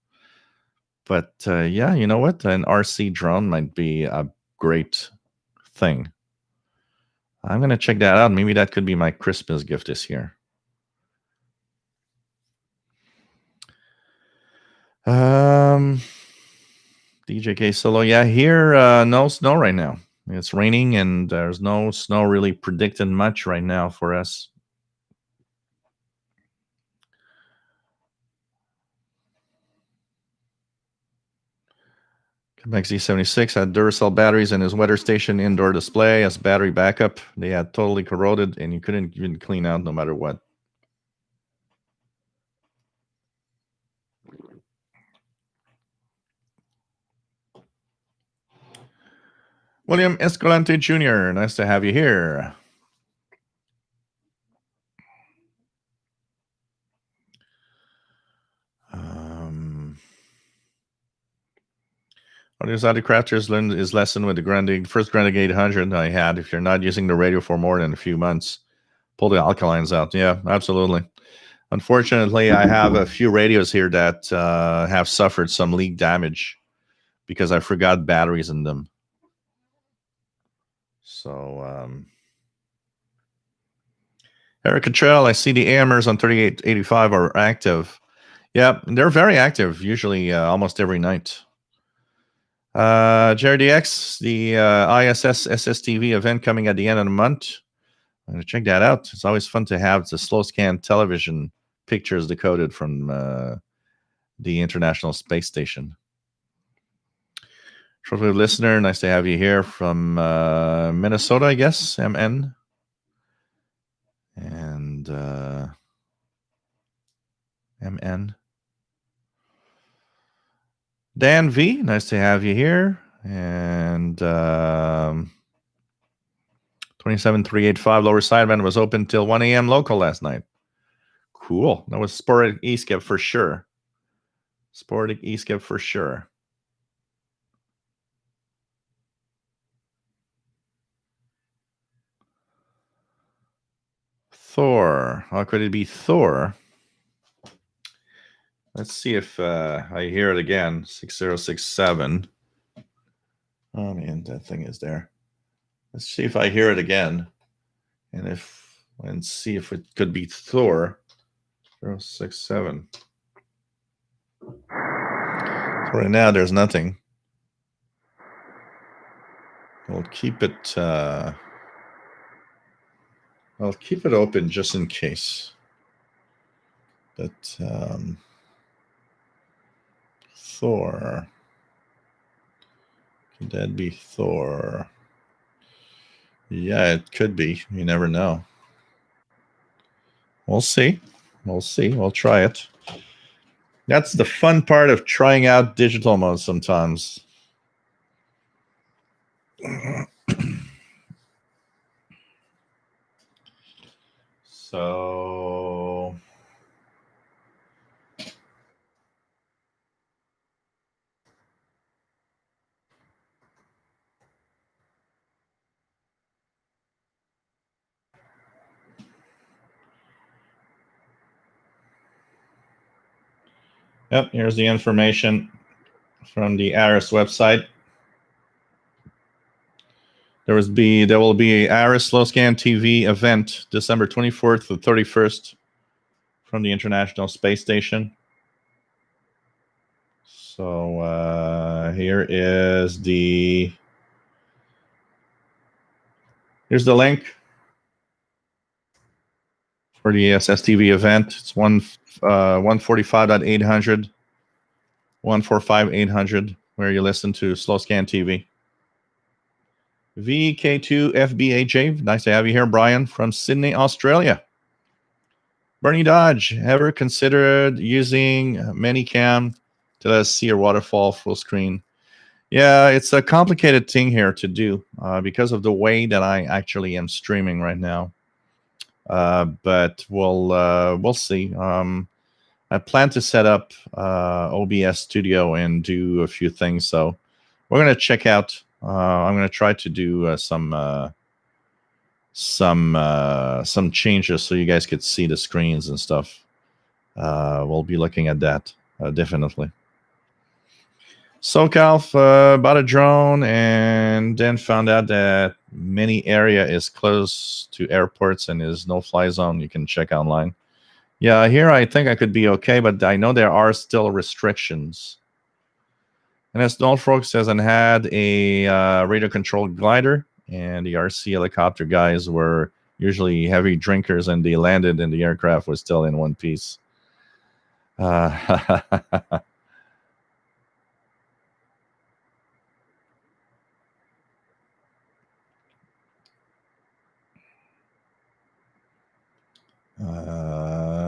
Speaker 2: But yeah, you know what? An RC drone might be a great thing. I'm going to check that out. Maybe that could be my Christmas gift this year. DJK Solo. Yeah, here, no snow right now. It's raining and there's no snow really predicted much right now for us. Quebec Z76 had Duracell batteries in his weather station indoor display as battery backup. They had totally corroded and you couldn't even clean out no matter what. William Escalante Jr., nice to have you here. What is other crafters learned his lesson with the first Grande 800 I had. If you're not using the radio for more than a few months, pull the alkalines out. Yeah, absolutely. Unfortunately, I have a few radios here that have suffered some leak damage because I forgot batteries in them. So, Eric Cottrell, I see the AMers on 3885 are active. Yeah, they're very active, usually almost every night. Jerry DX, the ISS SSTV event coming at the end of the month. I'm going to check that out. It's always fun to have the slow scan television pictures decoded from the International Space Station. Shortwave listener, nice to have you here from Minnesota, I guess, MN. And MN. Dan V, nice to have you here. And 27385 lower sideband was open till 1 a.m. local last night. Cool. That was Sporadic E-Skip for sure. Sporadic E-Skip for sure. Thor. How could it be Thor? Let's see if I hear it again. 6067. Oh man, that thing is there. Let's see if I hear it again. And see if it could be Thor. 067. So right now there's nothing. We'll keep it I'll keep it open just in case. But Thor. Could that be Thor? Yeah, it could be. You never know. We'll see. We'll see. We'll try it. That's the fun part of trying out digital mode sometimes. So yep, here's the information from the ARIS website. There will be ARIS Slow Scan TV event December 24th to 31st from the International Space Station. So here's the link for the SSTV event. It's 145.800, 145.800, where you listen to Slow Scan TV. VK2FBAJ, nice to have you here, Brian, from Sydney, Australia. Bernie Dodge, ever considered using Minicam to let us see your waterfall full screen? Yeah, it's a complicated thing here to do because of the way that I actually am streaming right now. But we'll see. I plan to set up OBS Studio and do a few things. So we're gonna check out. I'm gonna try to do some changes so you guys could see the screens and stuff. We'll be looking at that definitely. So Calf bought a drone and then found out that many area is close to airports and is no-fly zone. You can check online. Yeah, here I think I could be okay, but I know there are still restrictions. And as Norfolk says, I had a radio-controlled glider, and the RC helicopter guys were usually heavy drinkers, and they landed, and the aircraft was still in one piece.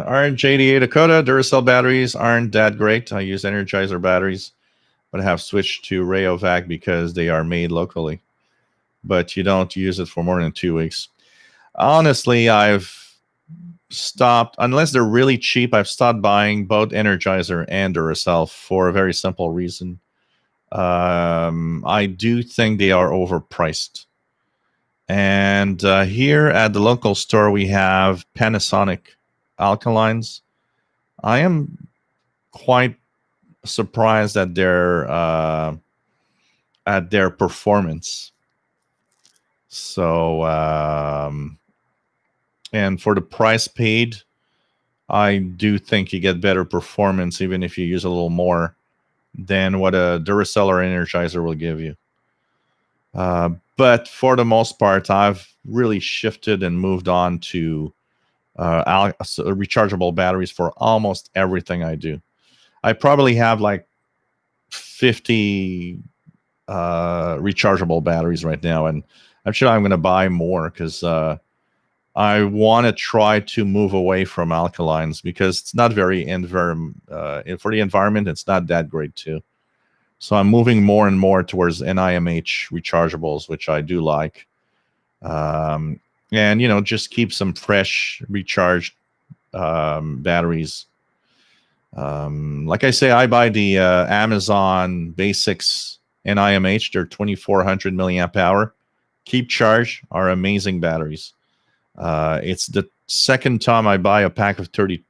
Speaker 2: Aren't JDA Dakota Duracell batteries aren't that great? I use Energizer batteries, but I have switched to Rayovac because they are made locally. But you don't use it for more than 2 weeks. Honestly, I've stopped, unless they're really cheap, I've stopped buying both Energizer and Duracell for a very simple reason. I do think they are overpriced. And here at the local store, we have Panasonic Alkalines. I am quite surprised at their performance. So, and for the price paid, I do think you get better performance even if you use a little more than what a Duracell or Energizer will give you. But for the most part, I've really shifted and moved on to rechargeable batteries for almost everything I do. I probably have like 50 rechargeable batteries right now, and actually I'm going to buy more because I want to try to move away from alkalines because it's not very for the environment. It's not that great too. So I'm moving more and more towards NIMH rechargeables, which I do like. And just keep some fresh recharged batteries. Like I say, I buy the Amazon Basics NIMH. They're 2400 milliamp hour. Keep charge are amazing batteries. It's the second time I buy a pack of 16.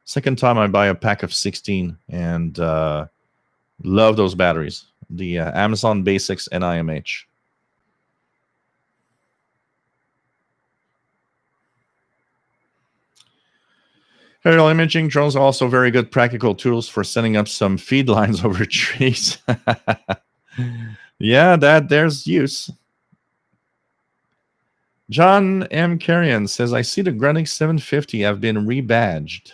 Speaker 2: Second time I buy a pack of 16 and love those batteries. The Amazon Basics NIMH. Aerial imaging drones are also very good practical tools for setting up some feed lines over trees. Yeah, there's use. John M. Carrion says, I see the Grunning 750 have been rebadged.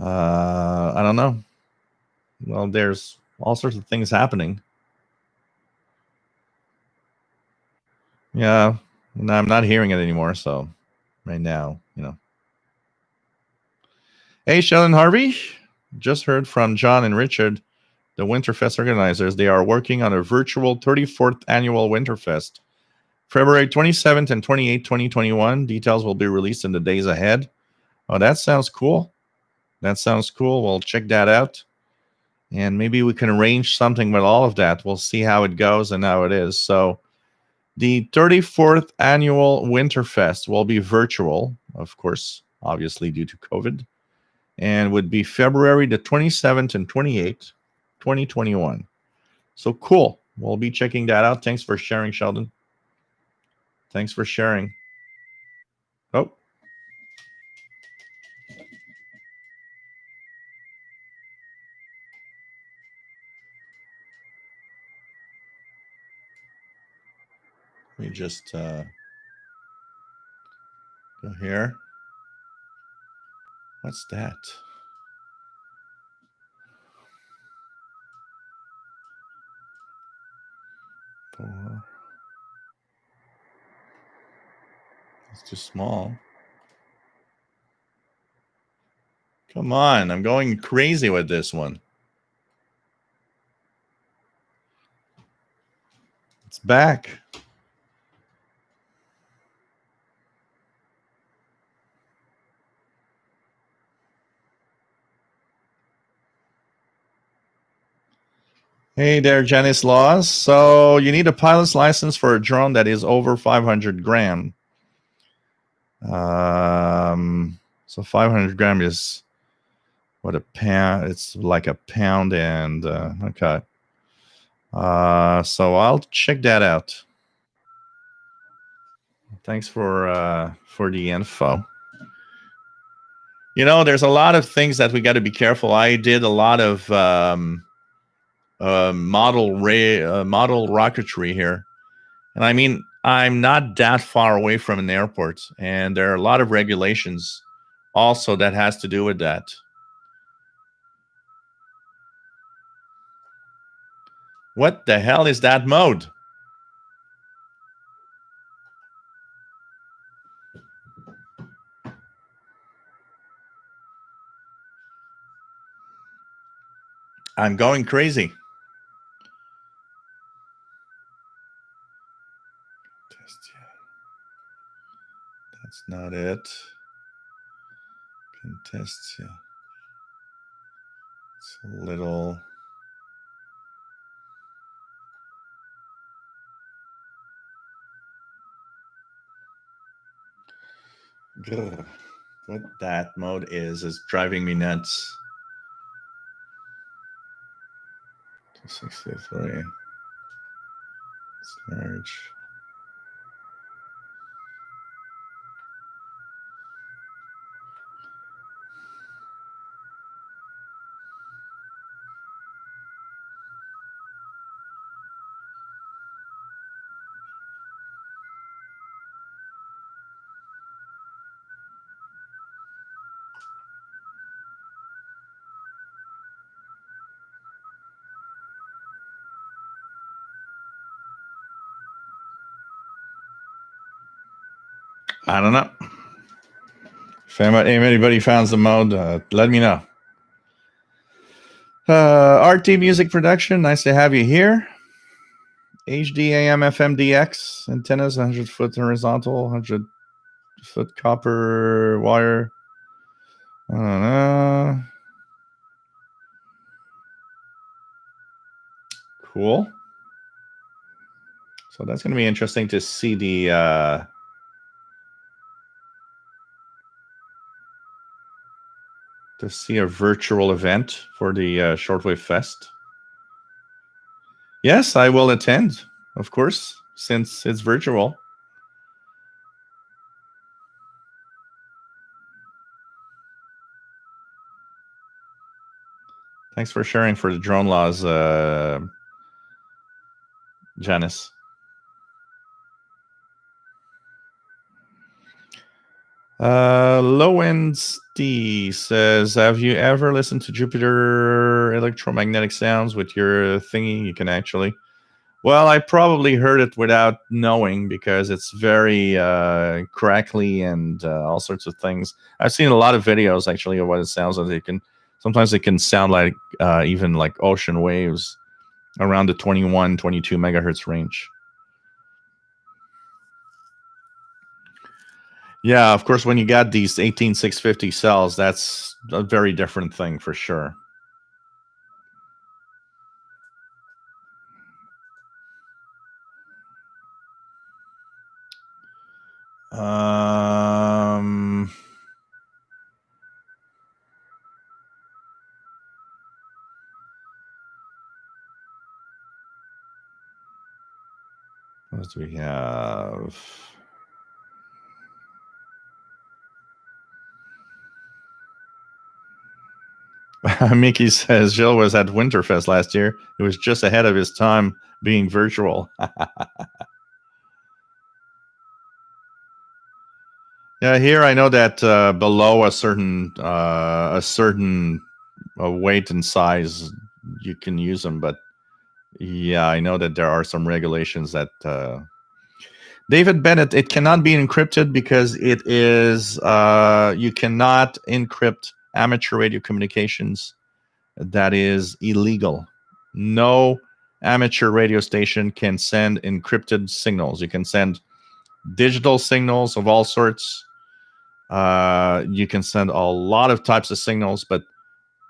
Speaker 2: I don't know. Well, there's all sorts of things happening. Yeah, and I'm not hearing it anymore, so right now, Hey, Sheldon Harvey. Just heard from John and Richard, the Winterfest organizers. They are working on a virtual 34th annual Winterfest. February 27th and 28th, 2021. Details will be released in the days ahead. Oh, that sounds cool. We'll check that out. And maybe we can arrange something with all of that. We'll see how it goes and how it is. So the 34th annual Winterfest will be virtual, of course, obviously due to COVID, and would be February the 27th and 28th, 2021. So cool. We'll be checking that out. Thanks for sharing, Sheldon. Thanks for sharing. Oh. Let me just go here. What's that? Four. It's too small. Come on, I'm going crazy with this one. It's back. Hey there, Janice Laws. So you need a pilot's license for a drone that is over 500 gram. So 500 gram is what, a pound? It's like a pound and okay. So I'll check that out. Thanks for the info. You know, there's a lot of things that we got to be careful. I did a lot of model rocketry here, and I mean, I'm not that far away from an airport, and there are a lot of regulations also that has to do with that. What the hell is that mode? I'm going crazy. That's not it. Contest, yeah. It's a little. Grr. What that mode is driving me nuts. 263. It's large. I don't know. If anybody finds the mode, let me know. RT Music Production, nice to have you here. HD AM FM DX antennas, 100 foot horizontal, 100 foot copper wire. I don't know. Cool. So that's going to be interesting to see the to see a virtual event for the Shortwave Fest. Yes, I will attend, of course, since it's virtual. Thanks for sharing for the drone laws, Janice. Lowensti says, have you ever listened to Jupiter electromagnetic sounds with your thingy? You can actually. Well, I probably heard it without knowing because it's very crackly and all sorts of things. I've seen a lot of videos actually of what it sounds like. Sometimes it can sound like even like ocean waves around the 21, 22 megahertz range. Yeah, of course, when you got these 18650 cells, that's a very different thing for sure. What do we have? Mickey says Jill was at Winterfest last year. It was just ahead of his time being virtual. Yeah, here I know that below a certain weight and size, you can use them. But yeah, I know that there are some regulations that. David Bennett, it cannot be encrypted because it is you cannot encrypt amateur radio communications that is illegal. No amateur radio station can send encrypted signals. You can send digital signals of all sorts. You can send a lot of types of signals, but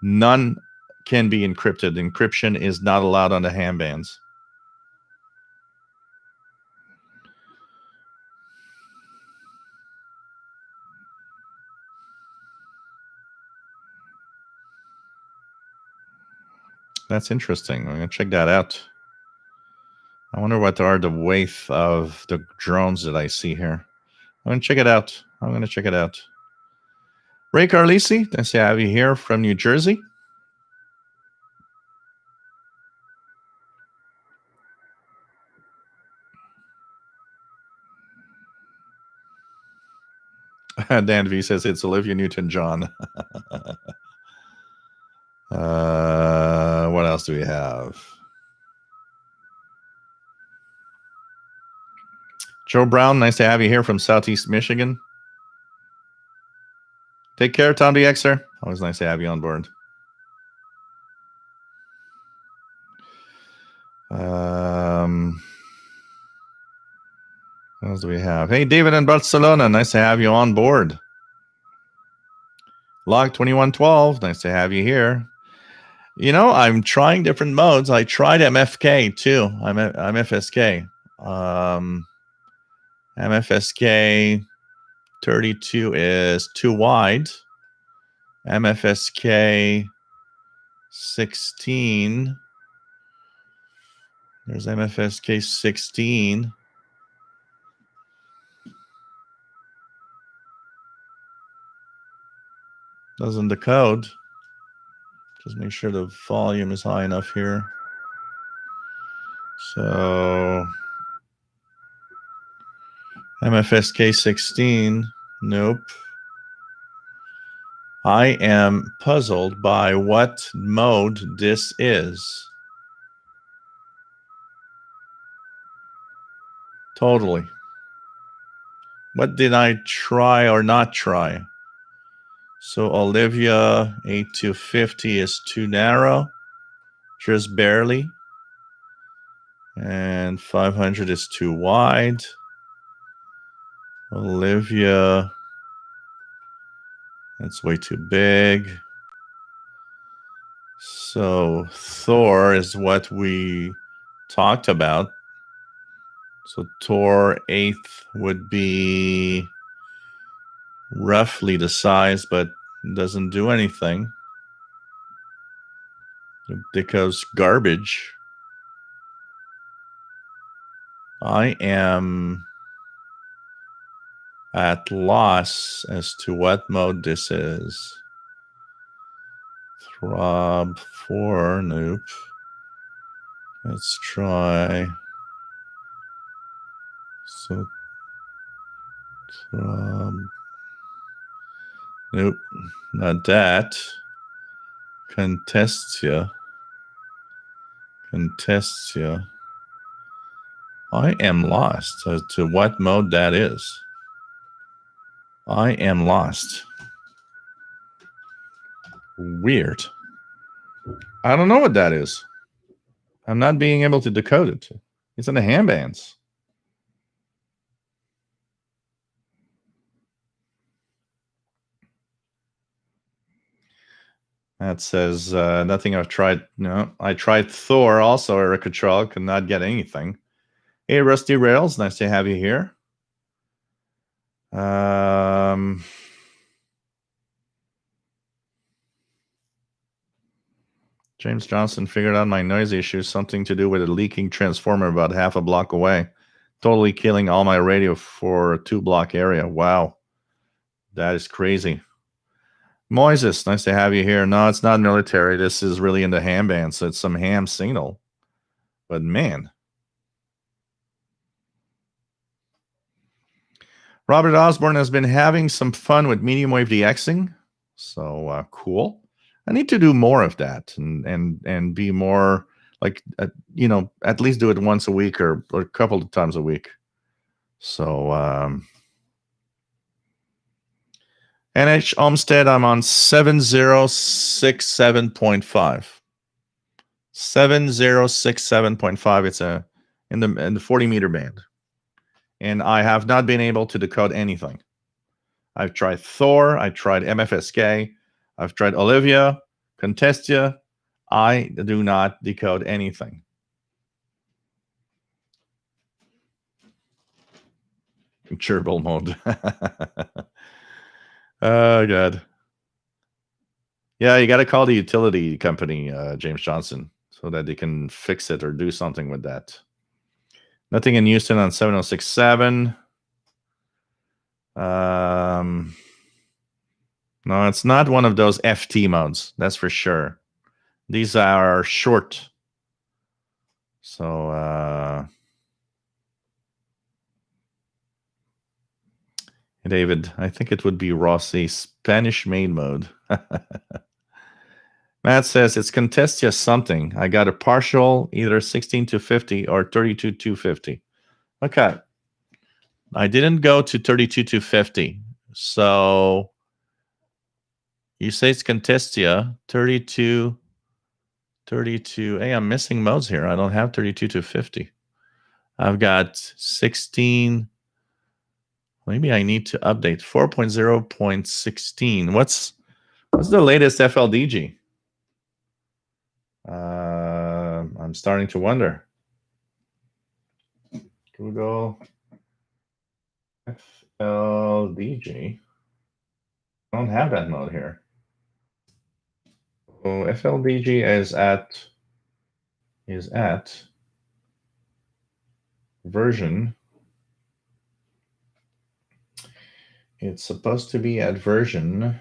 Speaker 2: none can be encrypted. Encryption is not allowed on the ham bands. That's interesting. I'm going to check that out. I wonder what are the weight of the drones that I see here. I'm going to check it out. Ray Carlisi, nice to have you here from New Jersey. Dan V says it's Olivia Newton-John. What else do we have? Joe Brown, nice to have you here from Southeast Michigan. Take care, Tom DXer. Always nice to have you on board. What else do we have? Hey, David in Barcelona, nice to have you on board. Log 2112, nice to have you here. You know, I'm trying different modes. I tried MFK too. I'm FSK. MFSK 32 is too wide. MFSK 16. There's MFSK 16. Doesn't decode. Just make sure the volume is high enough here. So MFSK 16, nope. I am puzzled by what mode this is. Totally. What did I try or not try? So Olivia 8250 is too narrow, just barely. And 500 is too wide. Olivia, that's way too big. So Thor is what we talked about. So Tor 8th would be roughly the size, but doesn't do anything. It goes garbage. I am at loss as to what mode this is. Throb 4, nope. Let's try. So throb. Nope, not that. Contestia. I am lost as to what mode that is. I am lost. Weird. I don't know what that is. I'm not being able to decode it. It's in the ham bands. That says nothing I've tried. No, I tried Thor also, Eric Control, could not get anything. Hey, Rusty Rails, nice to have you here. James Johnson figured out my noise issue, something to do with a leaking transformer about half a block away. Totally killing all my radio for a 2-block area. Wow. That is crazy. Moises, nice to have you here. No, it's not military. This is really in the ham band, so it's some ham signal. But man. Robert Osborne has been having some fun with medium wave DXing. So cool. I need to do more of that and be more like, at least do it once a week or a couple of times a week. So, NH Olmsted, I'm on 7067.5. 7067.5. It's in the 40 meter band. And I have not been able to decode anything. I've tried Thor, I tried MFSK, I've tried Olivia, Contestia. I do not decode anything. Gerbil mode. Oh, God. Yeah, you got to call the utility company, James Johnson, so that they can fix it or do something with that. Nothing in Houston on 7067. No, it's not one of those FT modes, that's for sure. These are short. So, David, I think it would be Rossi Spanish main mode. Matt says it's Contestia something. I got a partial, either 16-250 or 32-250. Okay. I didn't go to 32-250. So you say it's Contestia, 32. Hey, I'm missing modes here. I don't have 32-250. I've got 16. Maybe I need to update 4.0.16. What's the latest FLDG? I'm starting to wonder. Google FLDG. I don't have that mode here. So FLDG is at version. It's supposed to be at version.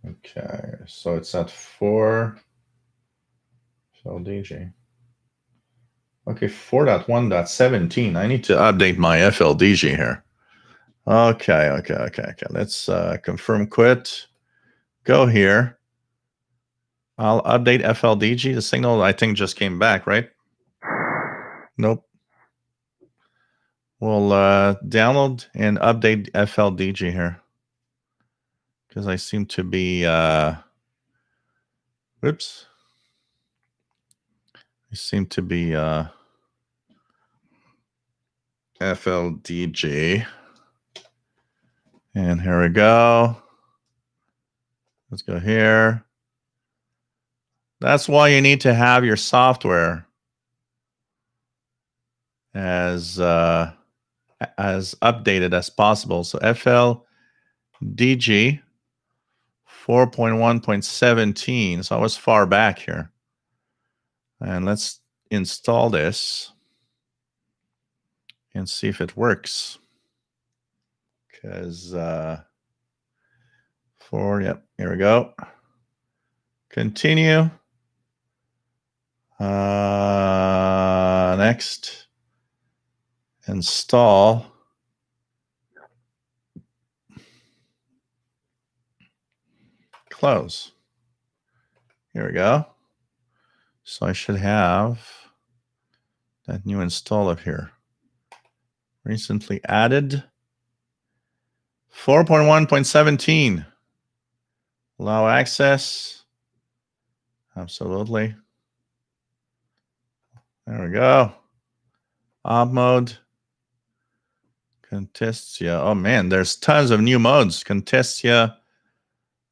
Speaker 2: Okay, so it's at 4 FLDG. Okay, 4.1.17. I need to update my FLDG here. Okay. Let's confirm quit. Go here. I'll update FLDG. The signal, I think, just came back, right? Nope. We'll download and update FLDG here. Because I seem to be... Whoops. I seem to be... FLDG. And here we go. Let's go here. That's why you need to have your software as updated as possible. So FLDG 4.1.17. So I was far back here. And let's install this and see if it works. Because yep, here we go. Continue. Next. Install. Close. Here we go. So I should have that new install up here. Recently added 4.1.17. Allow access. Absolutely. There we go. Op mode. Contestia. Oh man, there's tons of new modes. Contestia.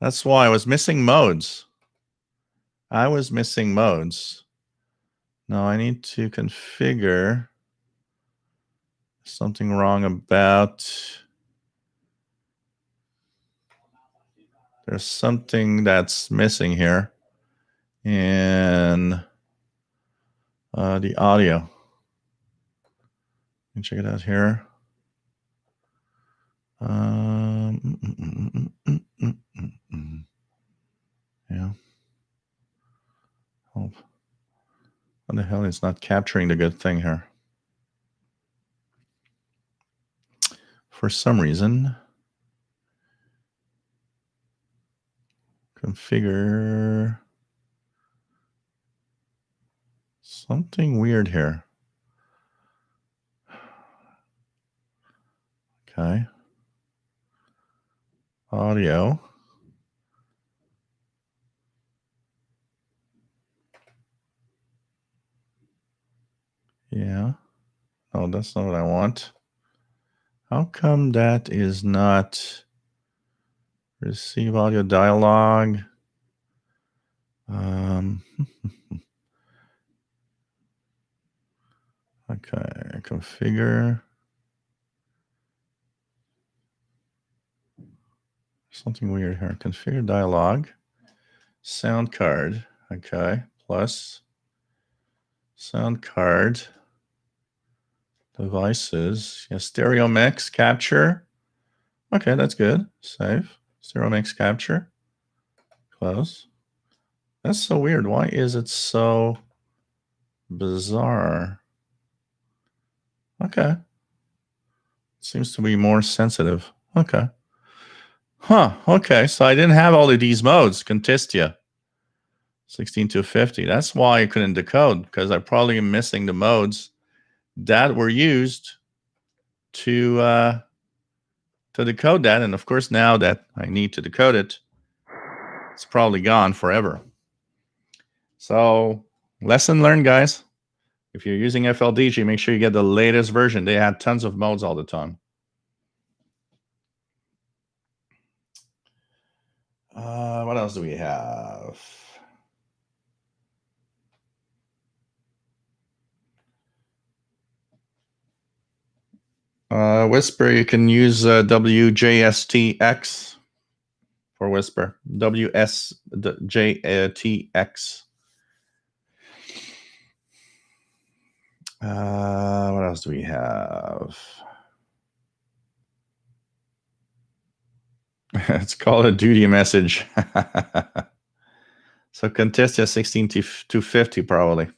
Speaker 2: That's why I was missing modes. Now I need to configure something wrong about. There's something that's missing here in the audio. Let me check it out here. Yeah. Oh. What the hell is not capturing the good thing here? For some reason. Configure Something weird here. Okay. Audio. Yeah. Oh, that's not what I want. How come that is not receive audio dialogue? Okay, configure. Something weird here. Configure dialogue. Sound card. Okay, plus sound card. Devices. Yeah, stereo mix capture. Okay, that's good. Save. Stereo mix capture. Close. That's so weird. Why is it so bizarre? Okay. Seems to be more sensitive. Okay. Huh. Okay. So I didn't have all of these modes. Contistia. 16250. That's why I couldn't decode, because I probably am missing the modes that were used to decode that. And of course, now that I need to decode it, it's probably gone forever. So lesson learned, guys. If you're using FLDG, make sure you get the latest version. They had tons of modes all the time. What else do we have? Whisper, you can use WJSTX for Whisper. WSJTX. What else do we have? It's called a duty message. So Contestia 16250 probably.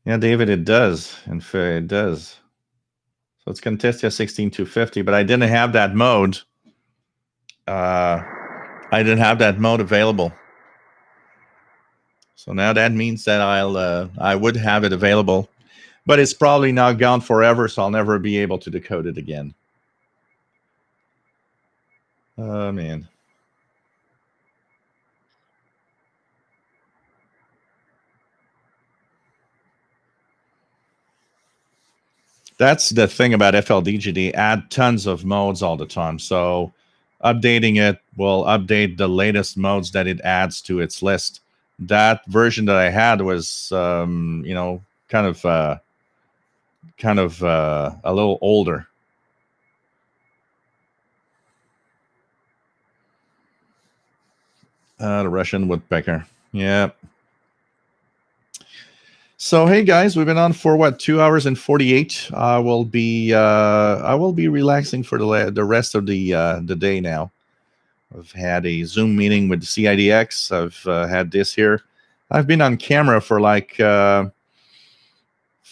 Speaker 2: Yeah, David, it does. In fact, it does. So it's Contestia 16250, but I didn't have that mode. I didn't have that mode available. So now that means that I would have it available, but it's probably now gone forever, so I'll never be able to decode it again. Oh, man. That's the thing about FLDG. They add tons of modes all the time. So updating it will update the latest modes that it adds to its list. That version that I had was, kind of a little older. The Russian woodpecker. Yeah. So hey guys, we've been on for what, 2 hours and 48. I will be relaxing for the rest of the day now. I've had a Zoom meeting with the CIDX. I've had this here. I've been on camera for like 5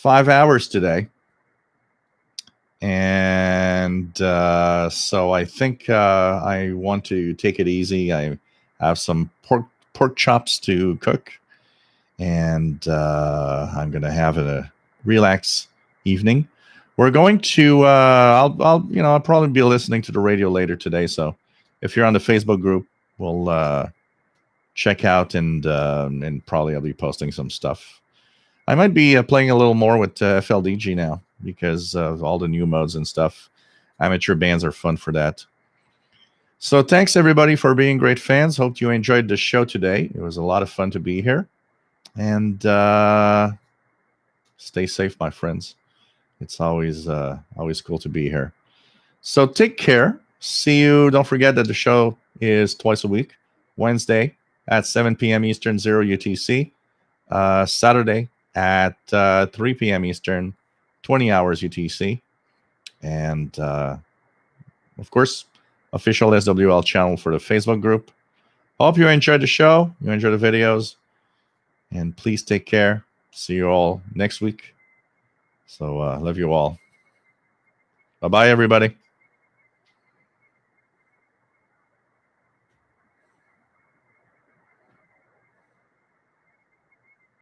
Speaker 2: hours today. And so I think I want to take it easy. I have some pork chops to cook. And I'm going to have a relaxed evening. We're going to, I'll probably be listening to the radio later today. So if you're on the Facebook group, we'll check out and probably I'll be posting some stuff. I might be playing a little more with FLDG now because of all the new modes and stuff. Amateur bands are fun for that. So thanks everybody for being great fans. Hope you enjoyed the show today. It was a lot of fun to be here. And stay safe, my friends. It's always cool to be here. So take care. See you. Don't forget that the show is twice a week. Wednesday at 7 p.m. Eastern, 0 UTC. Saturday at 3 p.m. Eastern, 20 hours UTC. And, of course, official SWL channel for the Facebook group. Hope you enjoyed the show. You enjoyed the videos. And please take care. See you all next week. So love you all. Bye-bye, everybody.